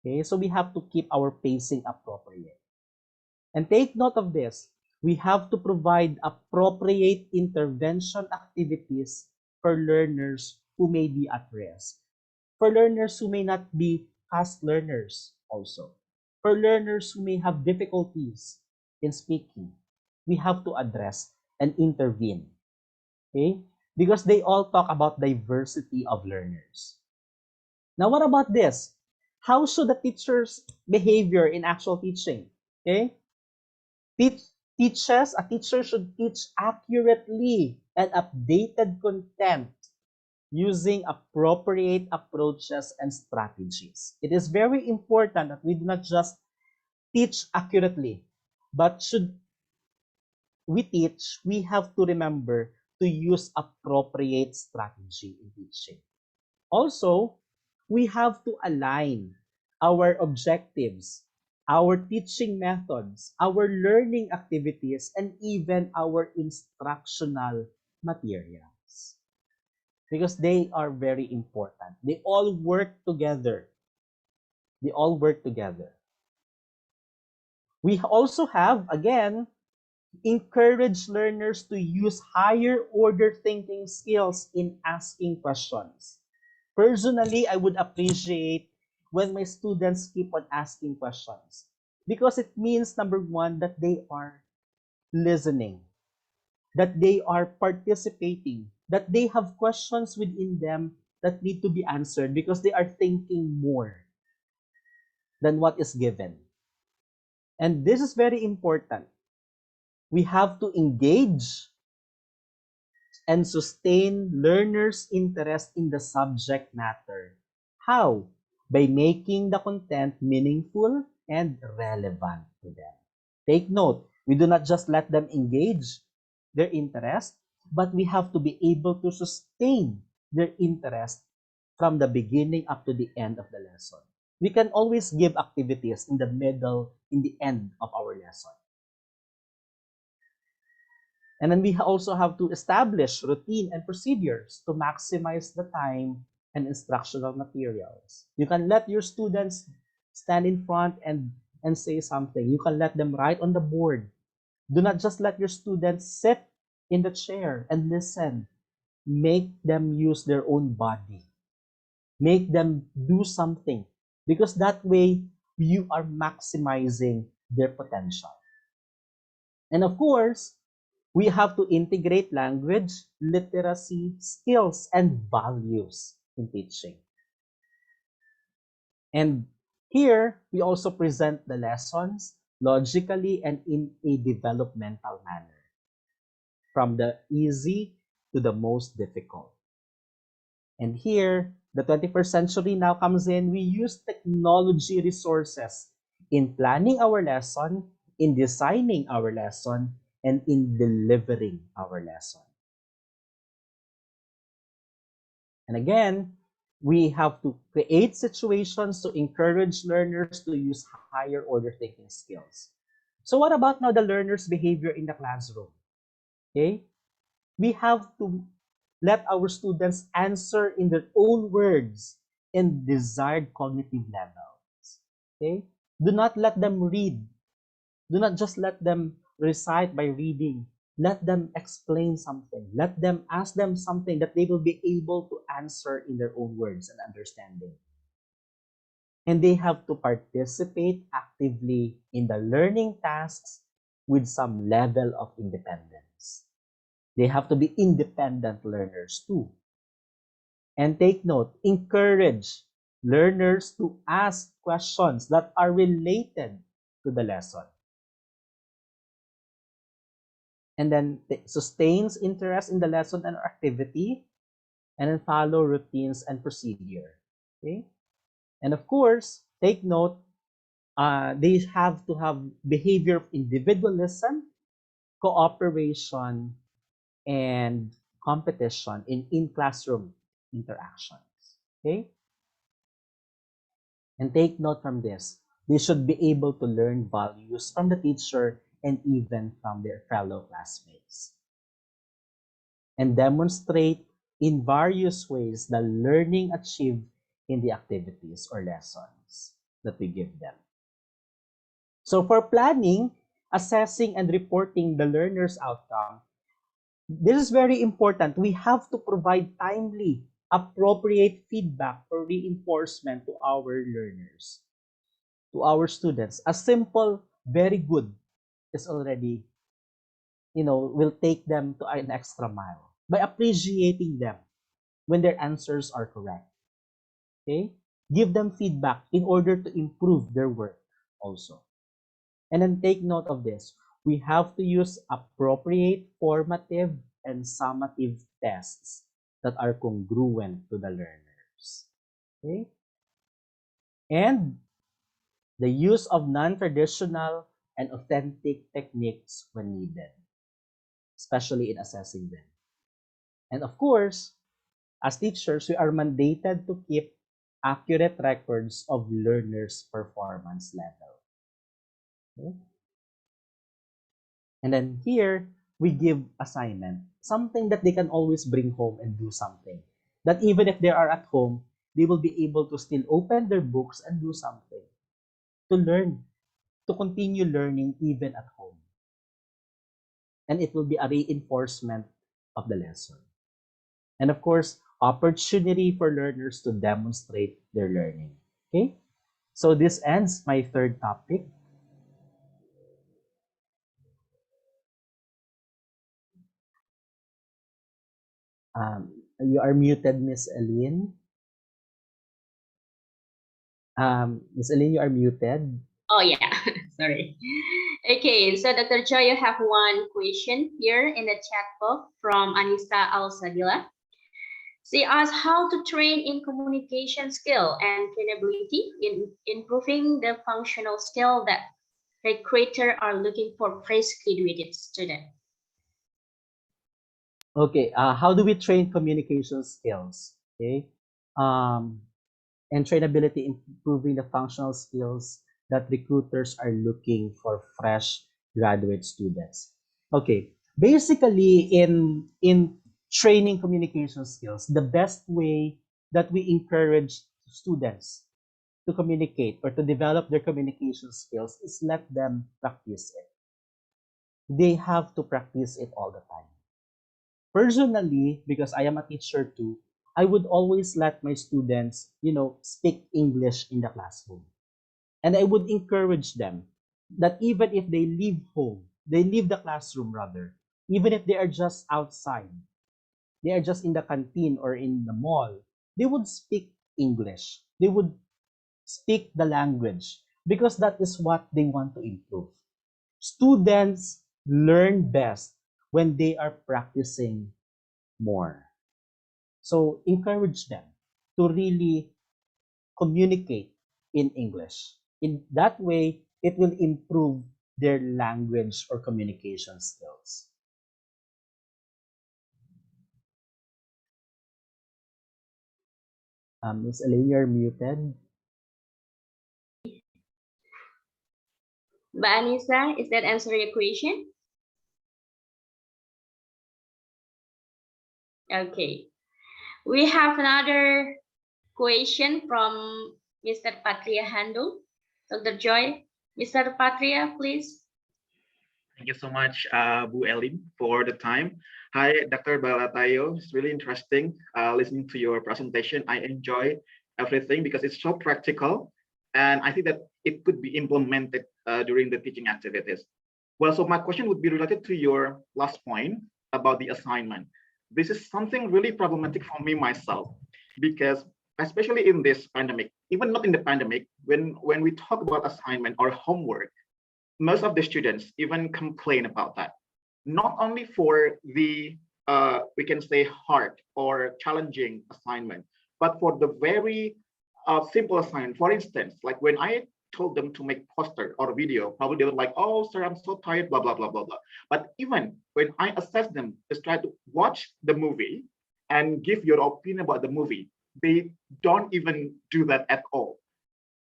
Okay, so we have to keep our pacing appropriate. And take note of this, we have to provide appropriate intervention activities for learners who may be at risk, for learners who may not be fast learners also, for learners who may have difficulties in speaking. We have to address and intervene, okay? Because they all talk about diversity of learners. Now, what about this? How should the teacher's behavior in actual teaching? Okay? A teacher should teach accurately and updated content using appropriate approaches and strategies. It is very important that we do not just teach accurately, but should we teach, we have to remember to use appropriate strategy in teaching. Also, we have to align our objectives, our teaching methods, our learning activities, and even our instructional materials. Because they are very important. They all work together. They all work together. We also have, again, encourage learners to use higher order thinking skills in asking questions. Personally, I would appreciate when my students keep on asking questions because it means, number one, that they are listening, that they are participating, that they have questions within them that need to be answered because they are thinking more than what is given. And this is very important. We have to engage and sustain learners' interest in the subject matter. How? By making the content meaningful and relevant to them. Take note, we do not just let them engage their interest, but we have to be able to sustain their interest from the beginning up to the end of the lesson. We can always give activities in the middle, in the end of our lesson. And then we also have to establish routine and procedures to maximize the time and instructional materials. You can let your students stand in front and say something. You can let them write on the board. Do not just let your students sit in the chair and listen. Make them use their own body. Make them do something because that way you are maximizing their potential. And of course, we have to integrate language, literacy, skills, and values in teaching. And here, we also present the lessons logically and in a developmental manner, from the easy to the most difficult. And here, the 21st century now comes in. We use technology resources in planning our lesson, in designing our lesson, and in delivering our lesson. And again, we have to create situations to encourage learners to use higher order thinking skills. So what about now the learner's behavior in the classroom? Okay, we have to let our students answer in their own words and desired cognitive levels. Okay, do not let them read. Do not just let them recite by reading. Let them explain something. Let them ask them something that they will be able to answer in their own words and understanding. And they have to participate actively in the learning tasks with some level of independence. They have to be independent learners too. And take note, encourage learners to ask questions that are related to the lesson. And then sustains interest in the lesson and activity, and then follow routines and procedure. Okay? And of course, take note, they have to have behavior of individualism, cooperation, and competition in classroom interactions. Okay? And take note from this, they should be able to learn values from the teacher and even from their fellow classmates, and demonstrate in various ways the learning achieved in the activities or lessons that we give them. So for planning, assessing, and reporting the learner's outcome, this is very important. We have to provide timely, appropriate feedback or reinforcement to our learners, to our students. A simple, very good is already, will take them to an extra mile by appreciating them when their answers are correct. Okay? Give them feedback in order to improve their work also. And then take note of this. We have to use appropriate formative and summative tests that are congruent to the learners. Okay? And the use of non-traditional and authentic techniques when needed, especially in assessing them. And of course, as teachers, we are mandated to keep accurate records of learners' performance level. Okay? And then here, we give assignment, something that they can always bring home and do something. That even if they are at home, they will be able to still open their books and do something. To learn, to continue learning even at home. And it will be a reinforcement of the lesson. And of course, opportunity for learners to demonstrate their learning. Okay? So this ends my third topic. You are muted, Miss Aline. Miss Aline, you are muted. Oh yeah, sorry. Okay, so Dr. Joy, you have one question here in the chat box from Anissa Al-Sadila. She asks how to train in communication skill and trainability in improving the functional skill that recruiters are looking for fresh graduated students. Okay, how do we train communication skills? Okay, and trainability, improving the functional skills that recruiters are looking for fresh graduate students. Okay, basically in training communication skills, the best way that we encourage students to communicate or to develop their communication skills is let them practice it. They have to practice it all the time. Personally, because I am a teacher too, I would always let my students, speak English in the classroom. And I would encourage them that even if they leave home, they leave the classroom rather, even if they are just outside, they are just in the canteen or in the mall, they would speak English. They would speak the language, because that is what they want to improve. Students learn best when they are practicing more. So encourage them to really communicate in English. In that way, it will improve their language or communication skills. Ms. Elaine, you're muted. Mbak Anissa, is that answer your question? Okay. We have another question from Mr. Patria Handel. Dr. Joy, Mr. Patria, please. Thank you so much, Bu Elin, for the time. Hi, Dr. Balatayo. It's really interesting listening to your presentation. I enjoy everything because it's so practical, and I think that it could be implemented during the teaching activities. Well, so my question would be related to your last point about the assignment. This is something really problematic for me myself, because especially in this pandemic, even not in the pandemic, when we talk about assignment or homework, most of the students even complain about that. Not only for the, we can say, hard or challenging assignment, but for the very simple assignment. For instance, like when I told them to make poster or video, probably they were like, oh, sir, I'm so tired, blah, blah, blah, blah, blah. But even when I assess them, just try to watch the movie and give your opinion about the movie, they don't even do that at all.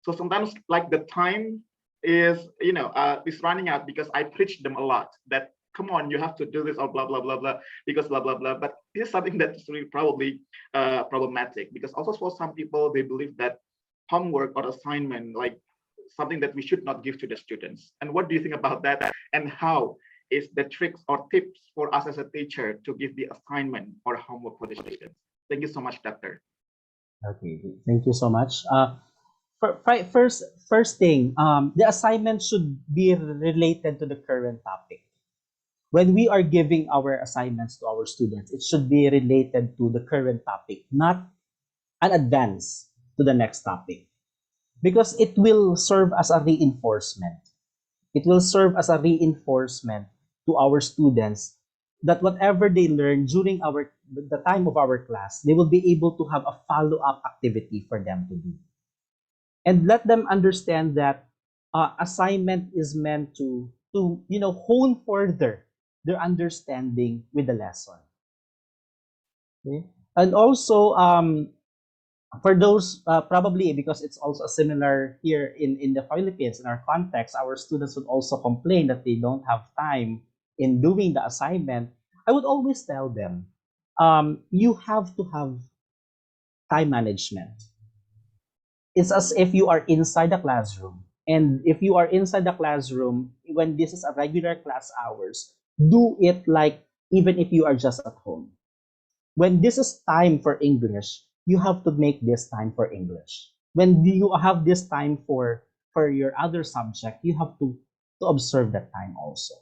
So sometimes like the time is, is running out because I preach them a lot that, come on, you have to do this or blah, blah, blah, blah, because blah, blah, blah. But this is something that's really probably problematic, because also for some people, they believe that homework or assignment, like something that we should not give to the students. And what do you think about that? And how is the tricks or tips for us as a teacher to give the assignment or homework for the students? Thank you so much, Doctor. Okay, thank you so much. First thing, the assignment should be related to the current topic. When we are giving our assignments to our students, it should be related to the current topic, not an advance to the next topic, because it will serve as a reinforcement. It will serve as a reinforcement to our students that whatever they learn during the time of our class, they will be able to have a follow-up activity for them to do. And let them understand that assignment is meant to hone further their understanding with the lesson. Okay? And also, for those probably because it's also similar here in the Philippines, in our context, our students would also complain that they don't have time in doing the assignment. I would always tell them, you have to have time management. It's as if you are inside the classroom. And if you are inside the classroom, when this is a regular class hours, do it like even if you are just at home. When this is time for English, you have to make this time for English. When you have this time for your other subject, you have to observe that time also.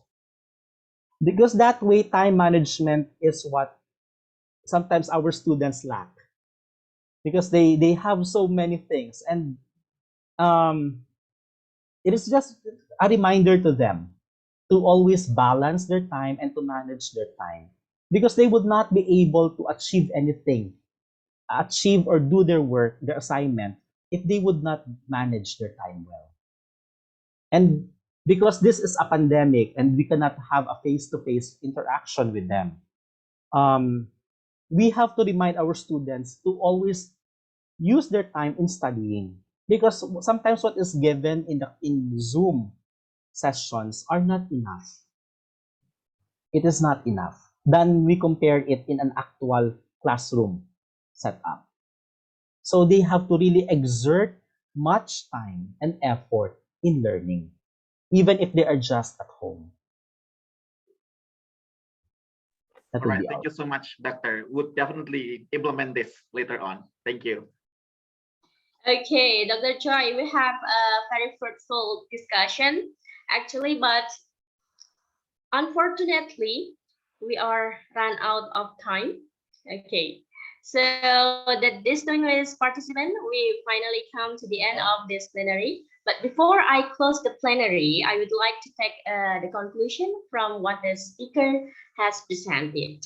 Because that way, time management is what sometimes our students lack. Because they have so many things, and it is just a reminder to them to always balance their time and to manage their time, because they would not be able to achieve anything, achieve or do their work, their assignment, if they would not manage their time well. And because this is a pandemic and we cannot have a face-to-face interaction with them, we have to remind our students to always use their time in studying, because sometimes what is given in Zoom sessions are not enough. It is not enough. Then we compare it in an actual classroom setup. So they have to really exert much time and effort in learning, even if they are just at home. All right, thank you so much, Doctor. Would definitely implement this later on. Thank you. Okay, Dr. Joy, we have a very fruitful discussion, actually, but unfortunately, we are run out of time. Okay, So the distinguished participant, we finally come to the end of this plenary. But before I close the plenary, I would like to take the conclusion from what the speaker has presented.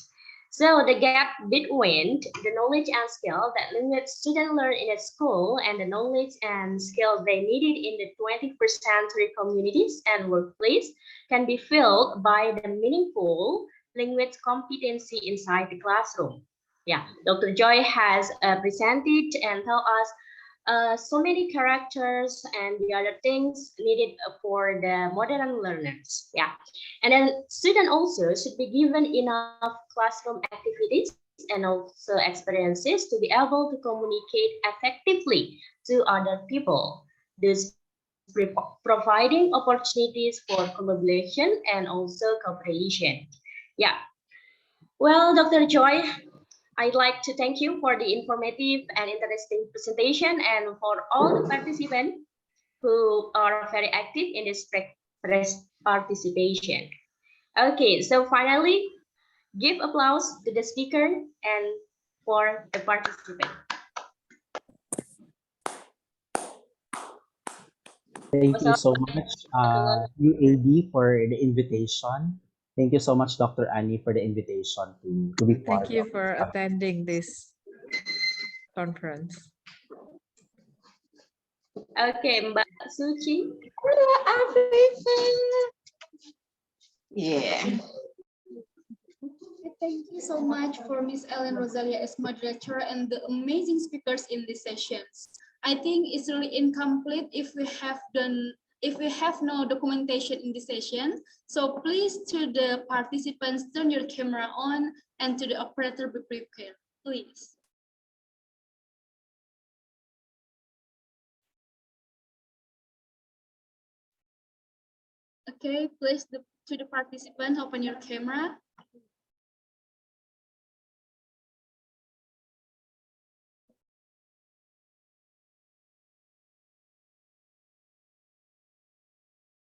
So the gap between the knowledge and skill that linguistic students learn in a school and the knowledge and skill they needed in the 21st century communities and workplace can be filled by the meaningful language competency inside the classroom. Yeah, Dr. Joy has presented and tell us so many characters and the other things needed for the modern learners. Yeah, and then student also should be given enough classroom activities and also experiences to be able to communicate effectively to other people, thus providing opportunities for collaboration and also cooperation. Yeah, well, Dr. Joy, I'd like to thank you for the informative and interesting presentation and for all the participants who are very active in this participation. Okay, so finally, give applause to the speaker and for the participant. Thank you so much, UAD, for the invitation. Thank you so much, Dr. Annie, for the invitation to be part Thank you of for this. attending this conference. Okay, Mbak Suci. Yeah. Thank you so much for Miss Ellen Rosalia as moderator and the amazing speakers in these sessions. I think it's really incomplete if we have no documentation in this session. So please to the participants, turn your camera on, and to the operator, be prepared, please. Okay, please to the participant, open your camera.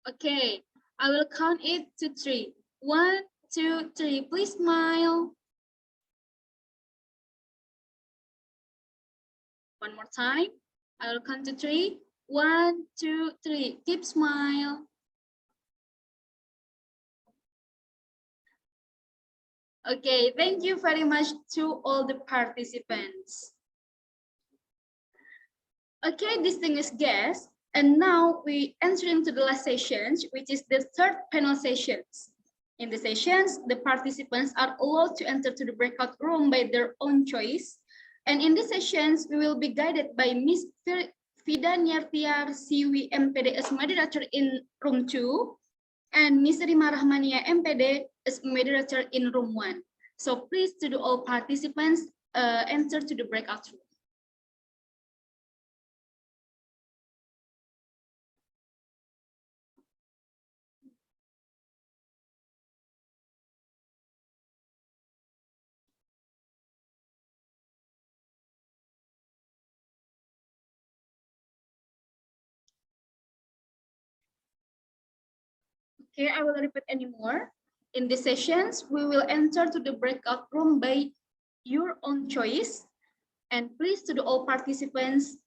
Okay, I will count it to 3. 1, 2, 3. Please smile. One more time. I will count to 3. 1, 2, 3. Keep smile. Okay, thank you very much to all the participants. Okay, distinguished guests, and now we enter into the last sessions, which is the third panel sessions. In the sessions, the participants are allowed to enter to the breakout room by their own choice. And in these sessions, we will be guided by Ms. Vida Nyartiar, CW MPD as moderator in room 2, and Ms. Rima Rahmania MPD as moderator in room 1. So please to all participants enter to the breakout room. Okay, I will repeat anymore. In these sessions, we will enter to the breakout room by your own choice. And please to all participants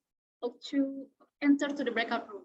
to enter to the breakout room.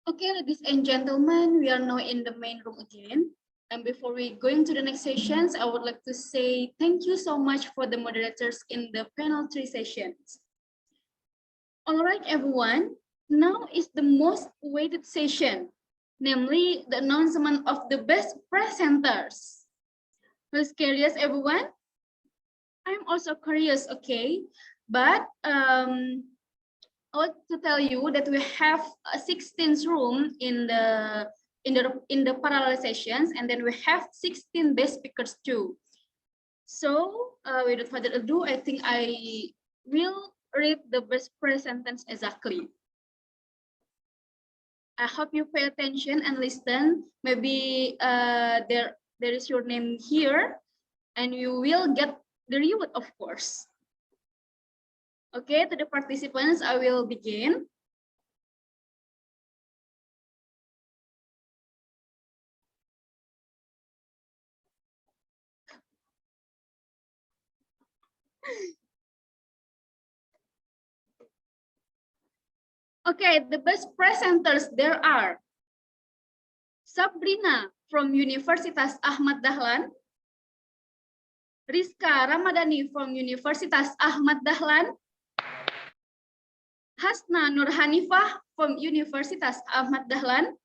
Okay, ladies and gentlemen, we are now in the main room again. And before we go into the next sessions, I would like to say thank you so much for the moderators in the panel 3 sessions. All right, everyone, now is the most awaited session, namely the announcement of the best presenters. Who's curious, everyone? I'm also curious, okay? But I want to tell you that we have a 16th room in the parallel sessions, and then we have 16 best speakers too. So without further ado, I think I will read the best presenters exactly. I hope you pay attention and listen. Maybe there is your name here, and you will get the reward, of course. Okay, to the participants, I will begin. Okay, the best presenters there are Sabrina from Universitas Ahmad Dahlan, Rizka Ramadhani from Universitas Ahmad Dahlan, Hasna Nurhanifah from Universitas Ahmad Dahlan,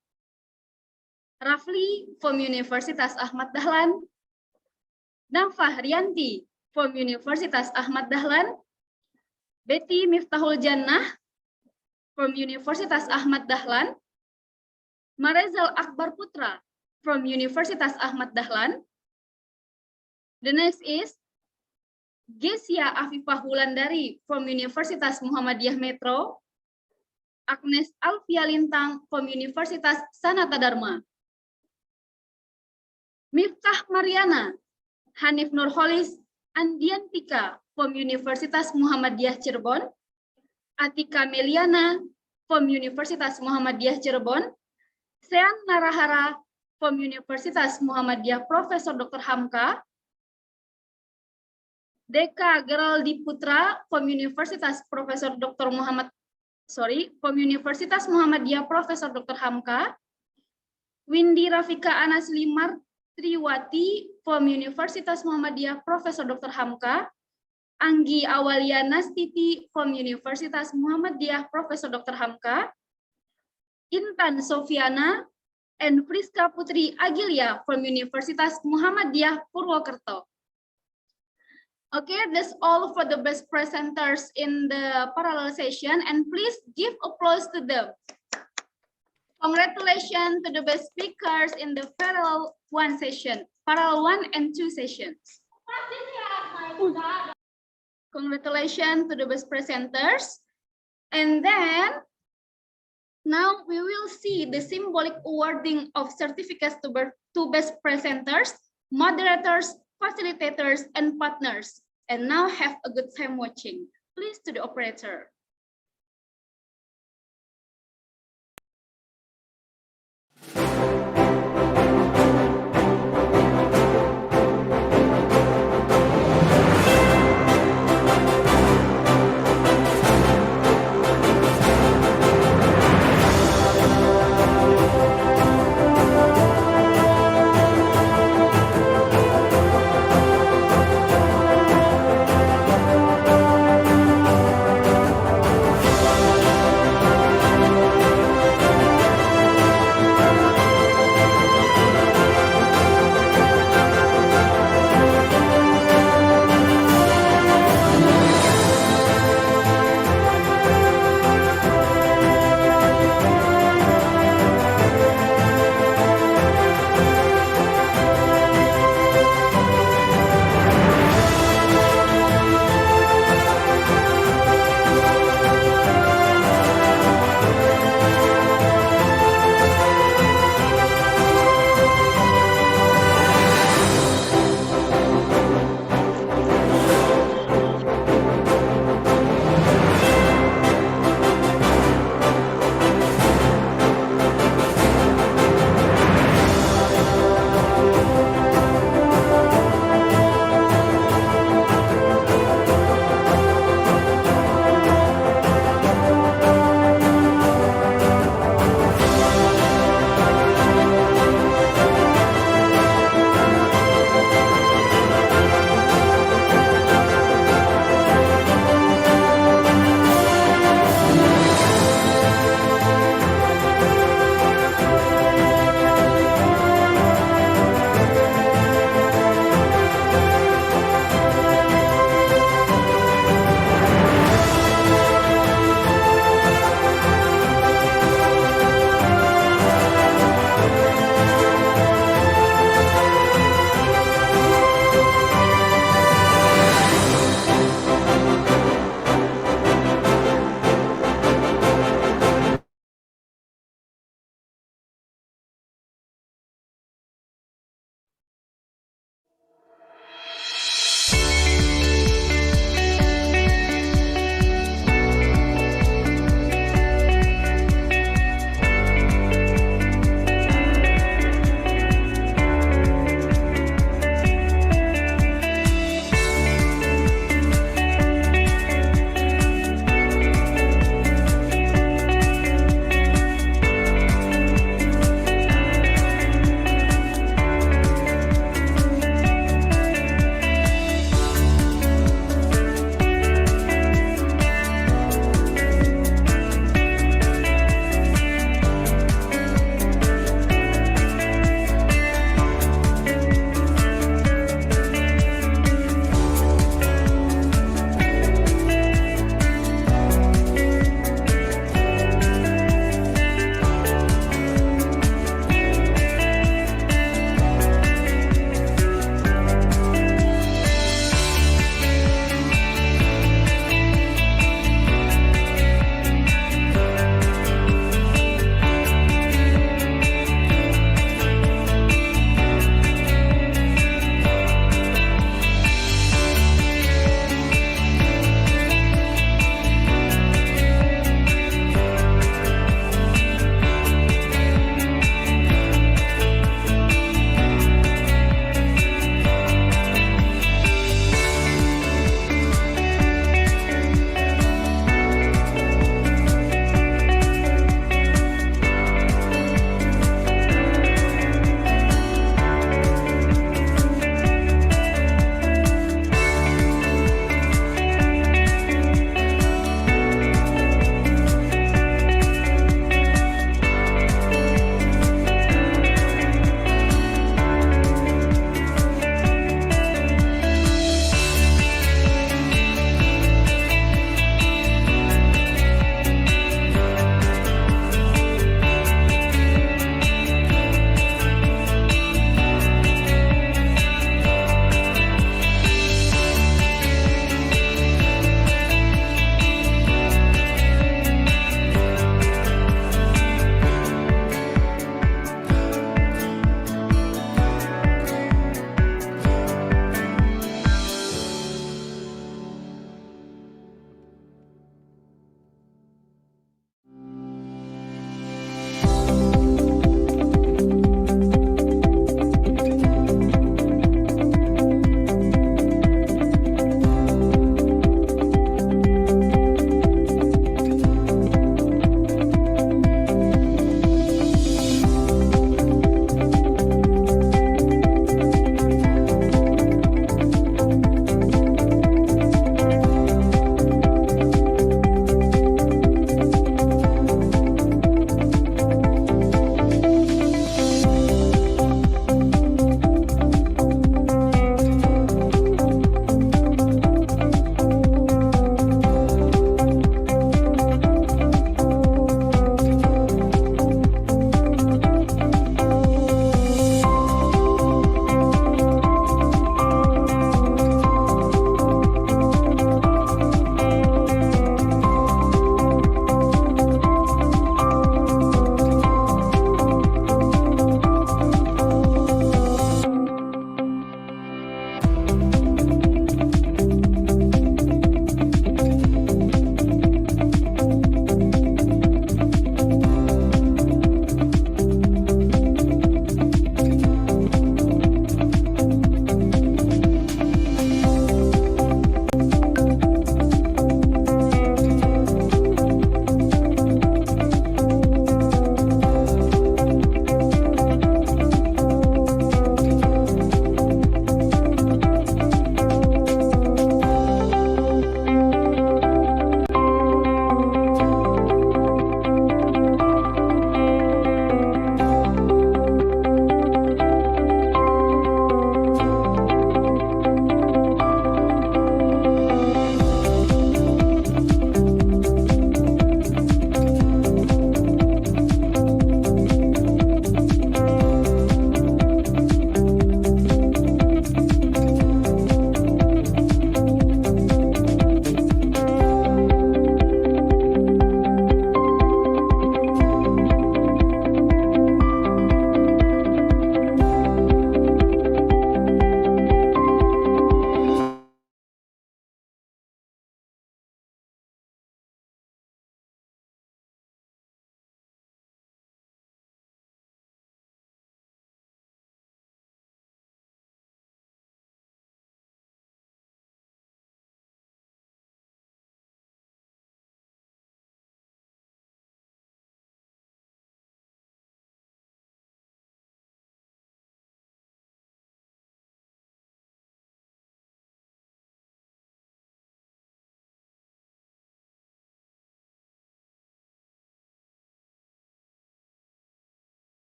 Rafli from Universitas Ahmad Dahlan, Nafah Rianti from Universitas Ahmad Dahlan, Betty Miftahul Jannah from Universitas Ahmad Dahlan, Marezal Akbar Putra from Universitas Ahmad Dahlan. The next is Gesia Afifah Wulandari from Universitas Muhammadiyah Metro, Agnes Alfia Lintang from Universitas Sanata Dharma, Miftah Mariana, Hanif Nurholis Andiantika from Universitas Muhammadiyah Cirebon, Atika Meliana from Universitas Muhammadiyah Cirebon, Sean Narahara from Universitas Muhammadiyah Profesor Dr. Hamka, Deka Geraldi Putra from Universitas Profesor Dr. from Universitas Muhammadiyah Profesor Dr. Hamka, Windy Rafika Anaslimar Triwati from Universitas Muhammadiyah Profesor Dr. Hamka, Anggi Awalia Nastiti from Universitas Muhammadiyah Profesor Dr. Hamka, Intan Sofiana, and Friska Putri Agilia from Universitas Muhammadiyah Purwokerto. Okay, that's all for the best presenters in the parallel session, and please give applause to them. Congratulations to the best speakers in the parallel 1 session, parallel 1 and 2 sessions. Congratulations to the best presenters. And then, now we will see the symbolic awarding of certificates to best presenters, moderators, facilitators, and partners. And now have a good time watching. Please to the operator.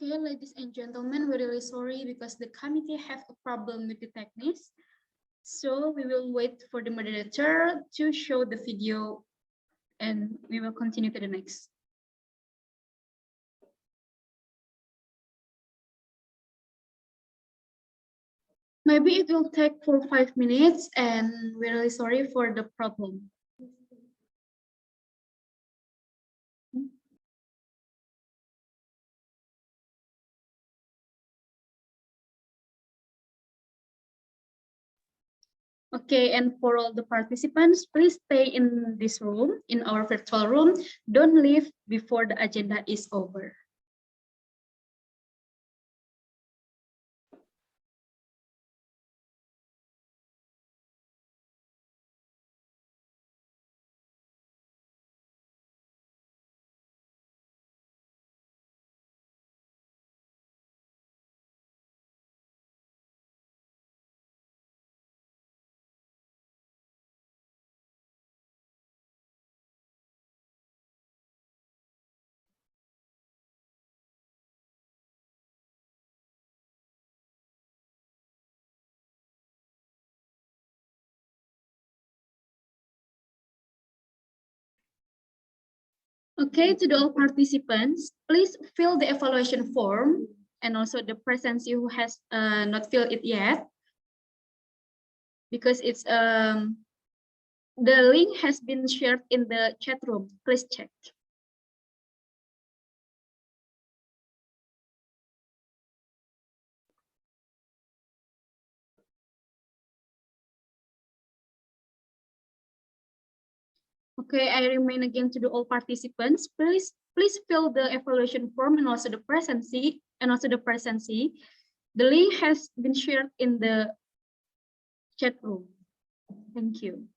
Okay, ladies and gentlemen, we're really sorry because the committee have a problem with the techniques. So we will wait for the moderator to show the video and we will continue to the next. Maybe it will take 5 minutes and we're really sorry for the problem. Okay, and for all the participants, please stay in this room, in our virtual room. Don't leave before the agenda is over. Okay, to all participants, please fill the evaluation form and also the presence who has not filled it yet, because it's the link has been shared in the chat room. Please check. Okay, I remind again to all participants, please fill the evaluation form and also the presence. The link has been shared in the chat room. Thank you.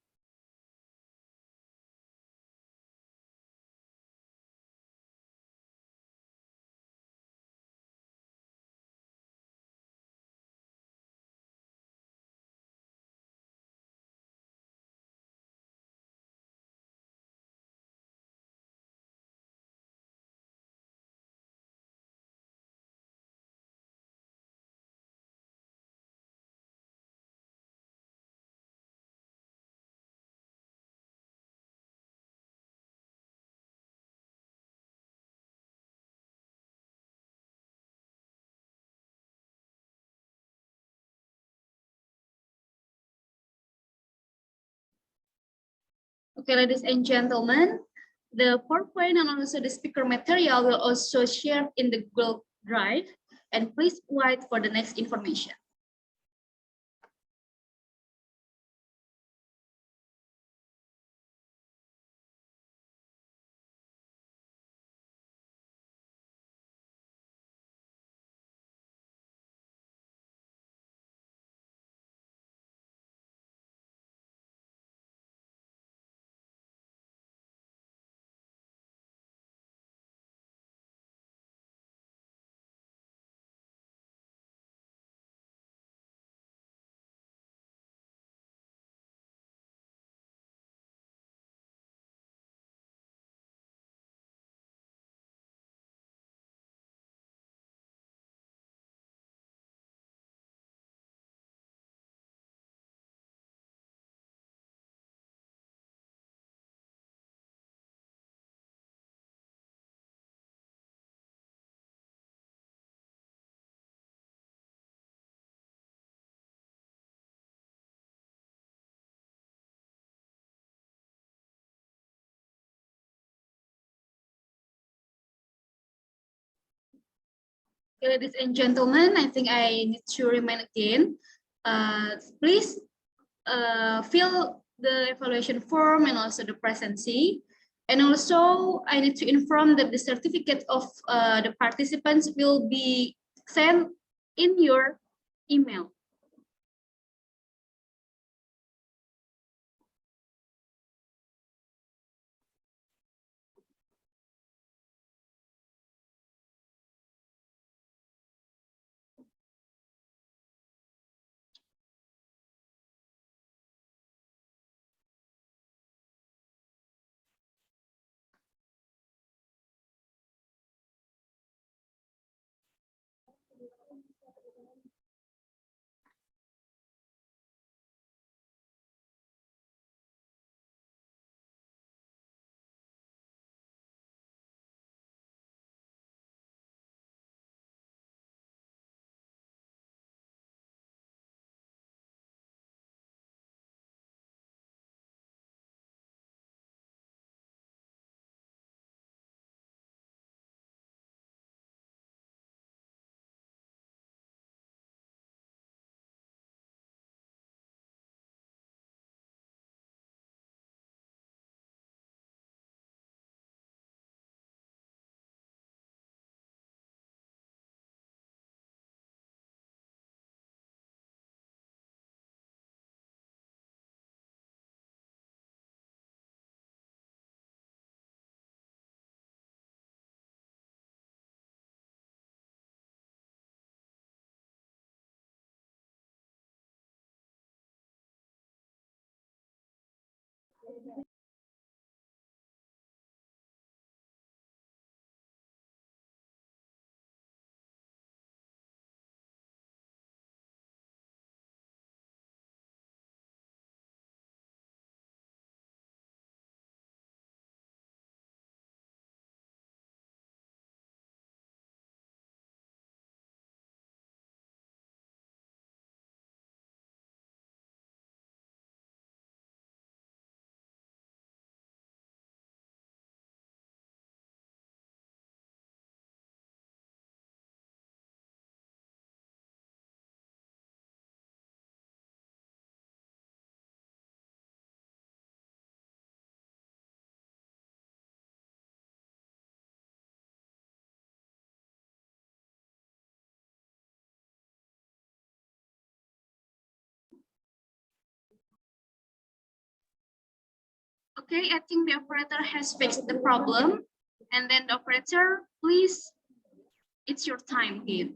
Okay, ladies and gentlemen, the PowerPoint and also the speaker material will also share in the Google Drive, and please wait for the next information. Ladies and gentlemen, I think I need to remind again, please fill the evaluation form and also the presency. And also I need to inform that the certificate of the participants will be sent in your email. Okay, I think the operator has fixed the problem. And then the operator, please, it's your time here.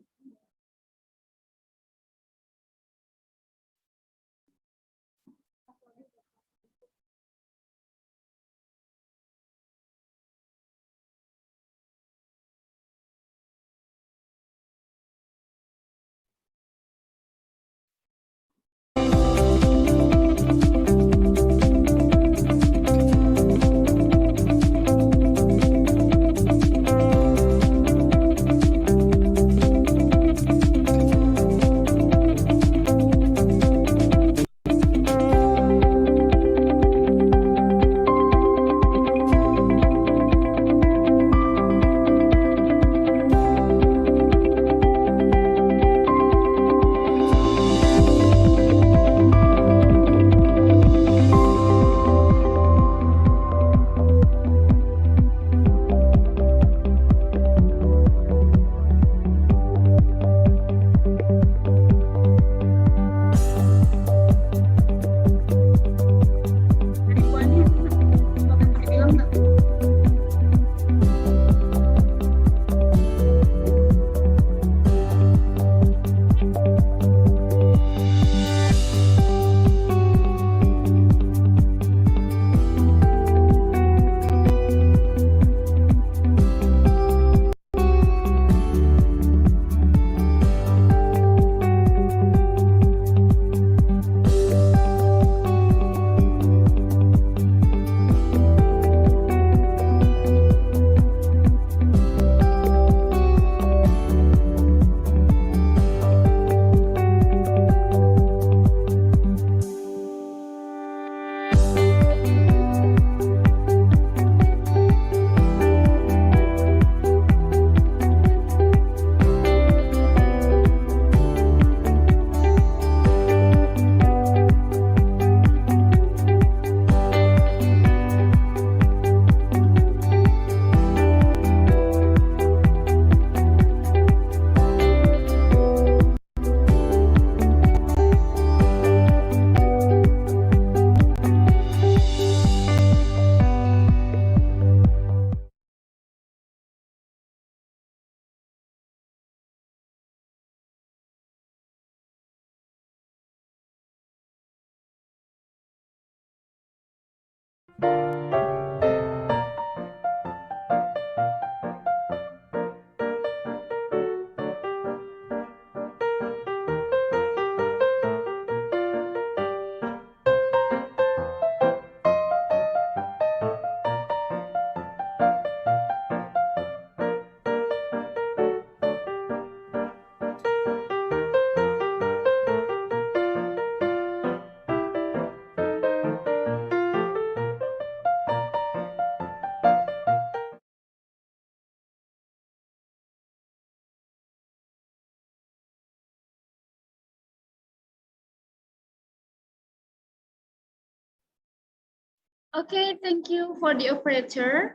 Okay, thank you for the operator.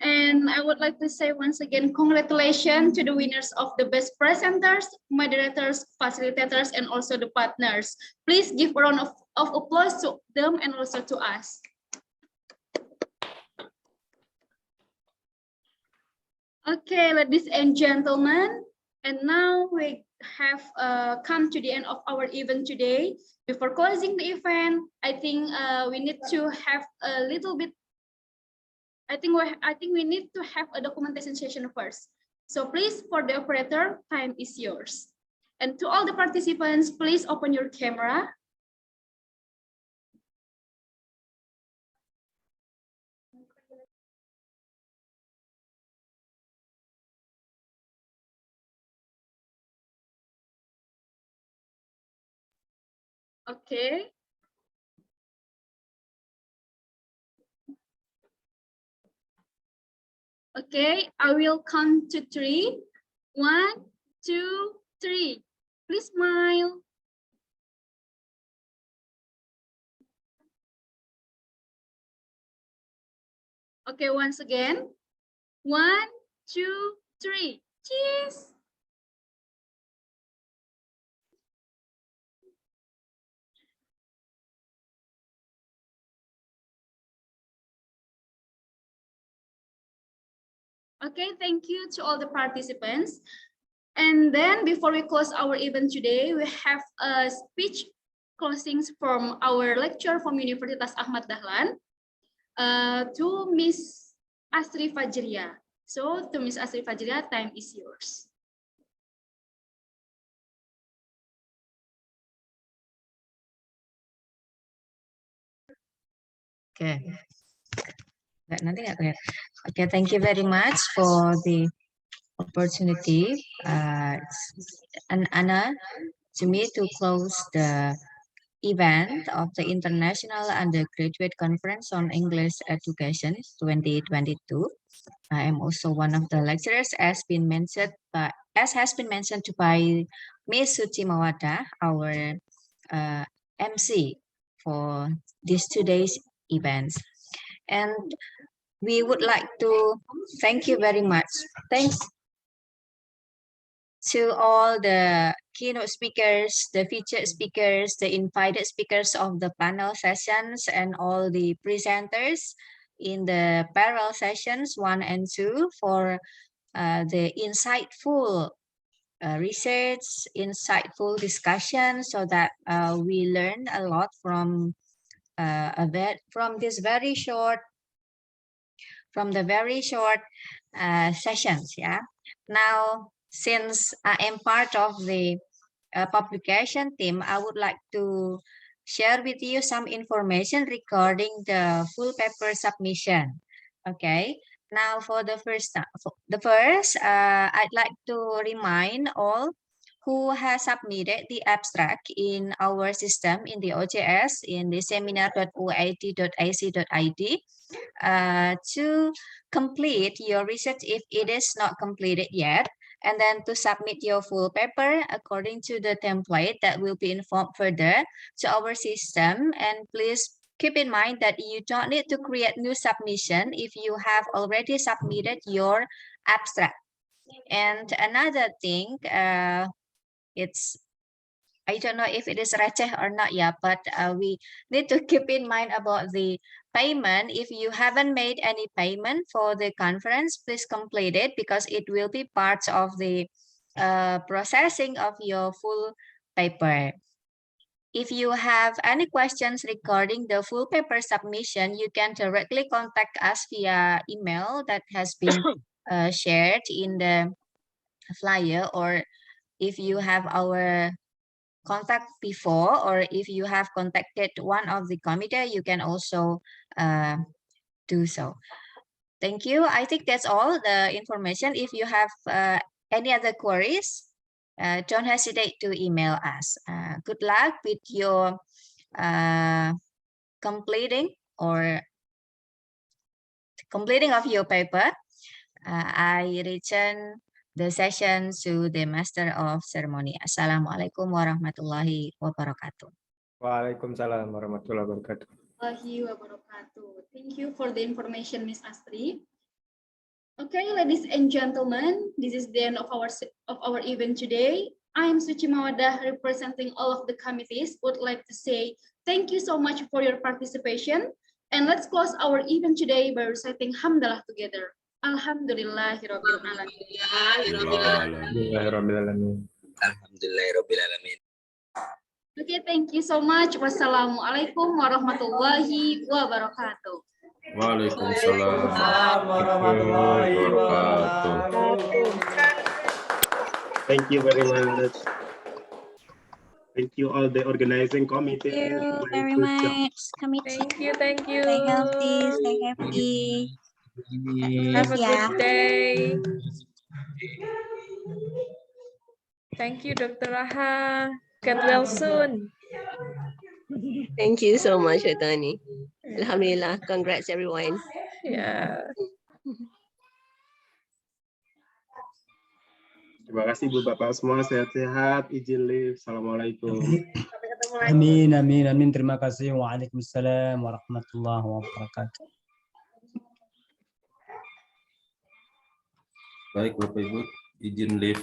And I would like to say once again, congratulations to the winners of the best presenters, moderators, facilitators, and also the partners. Please give a round of applause to them and also to us. Okay, ladies and gentlemen, and now we have come to the end of our event today. Before closing the event, I think we need to have a little bit. I think we need to have a documentation session first. So please, for the operator, time is yours. And to all the participants, please open your camera. Okay. Okay, I will count to 3. 1, 2, 3. Please smile. Okay, once again. 1, 2, 3. Cheers. Okay, thank you to all the participants. And then before we close our event today, we have a speech closings from our lecturer from Universitas Ahmad Dahlan to Miss Asri Fajria. So to Miss Asri Fajria, time is yours. Okay. Nanti nggak kelihatan. Okay, thank you very much for the opportunity, and Anna, to me to close the event of the International Undergraduate Conference on English Education 2022. I am also one of the lecturers, as has been mentioned by Ms. Suci Mawada, our MC for these 2 days events. And we would like to thank you very much. Thanks to all the keynote speakers, the featured speakers, the invited speakers of the panel sessions, and all the presenters in the parallel sessions 1 and 2 for the insightful research, insightful discussion, so that we learn a lot from this very short sessions. Yeah. Now, since I am part of the publication team, I would like to share with you some information regarding the full paper submission. Okay. Now, for the first, I'd like to remind all who has submitted the abstract in our system in the OJS in the seminar.uad.ac.id to complete your research if it is not completed yet, and then to submit your full paper according to the template that will be informed further to our system. And please keep in mind that you don't need to create new submission if you have already submitted your abstract. And another thing, I don't know if it is receh or not, yeah, but we need to keep in mind about the payment. If you haven't made any payment for the conference, please complete it, because it will be part of the processing of your full paper. If you have any questions regarding the full paper submission, you can directly contact us via email that has been shared in the flyer, or if you have our contact before, or if you have contacted one of the committee, you can also do so. Thank you. I think that's all the information. If you have any other queries, don't hesitate to email us. Good luck with your completing of your paper. I return the session to the Master of Ceremony. Assalamualaikum warahmatullahi wabarakatuh. Waalaikumsalam warahmatullahi wabarakatuh. Thank you for the information, Ms. Astri. Okay, ladies and gentlemen, this is the end of our event today. I am Suci Mawada, representing all of the committees. Would like to say thank you so much for your participation, and let's close our event today by reciting Hamdalah together. Alhamdulillahirabbil alamin. Alhamdulillahirabbil alamin. Okay, thank you so much. Wassalamualaikum warahmatullahi wabarakatuh. Waalaikumsalam warahmatullahi wabarakatuh. Thank you very much. Thank you all the organizing committee. Thank you very much, committee. Thank you, thank you. Stay healthy, stay happy. Have a Yeah. good day. Thank you, Dr. Raha. Get well soon. Thank you so much, Tani. Alhamdulillah, congrats everyone. Yeah. Terima kasih Bu Bapak semua, sehat-sehat, izin live. Assalamualaikum. Amin, amin, amin. Terima kasih. Waalaikumsalam warahmatullahi wabarakatuh. Baik Bapak Ibu, izin live.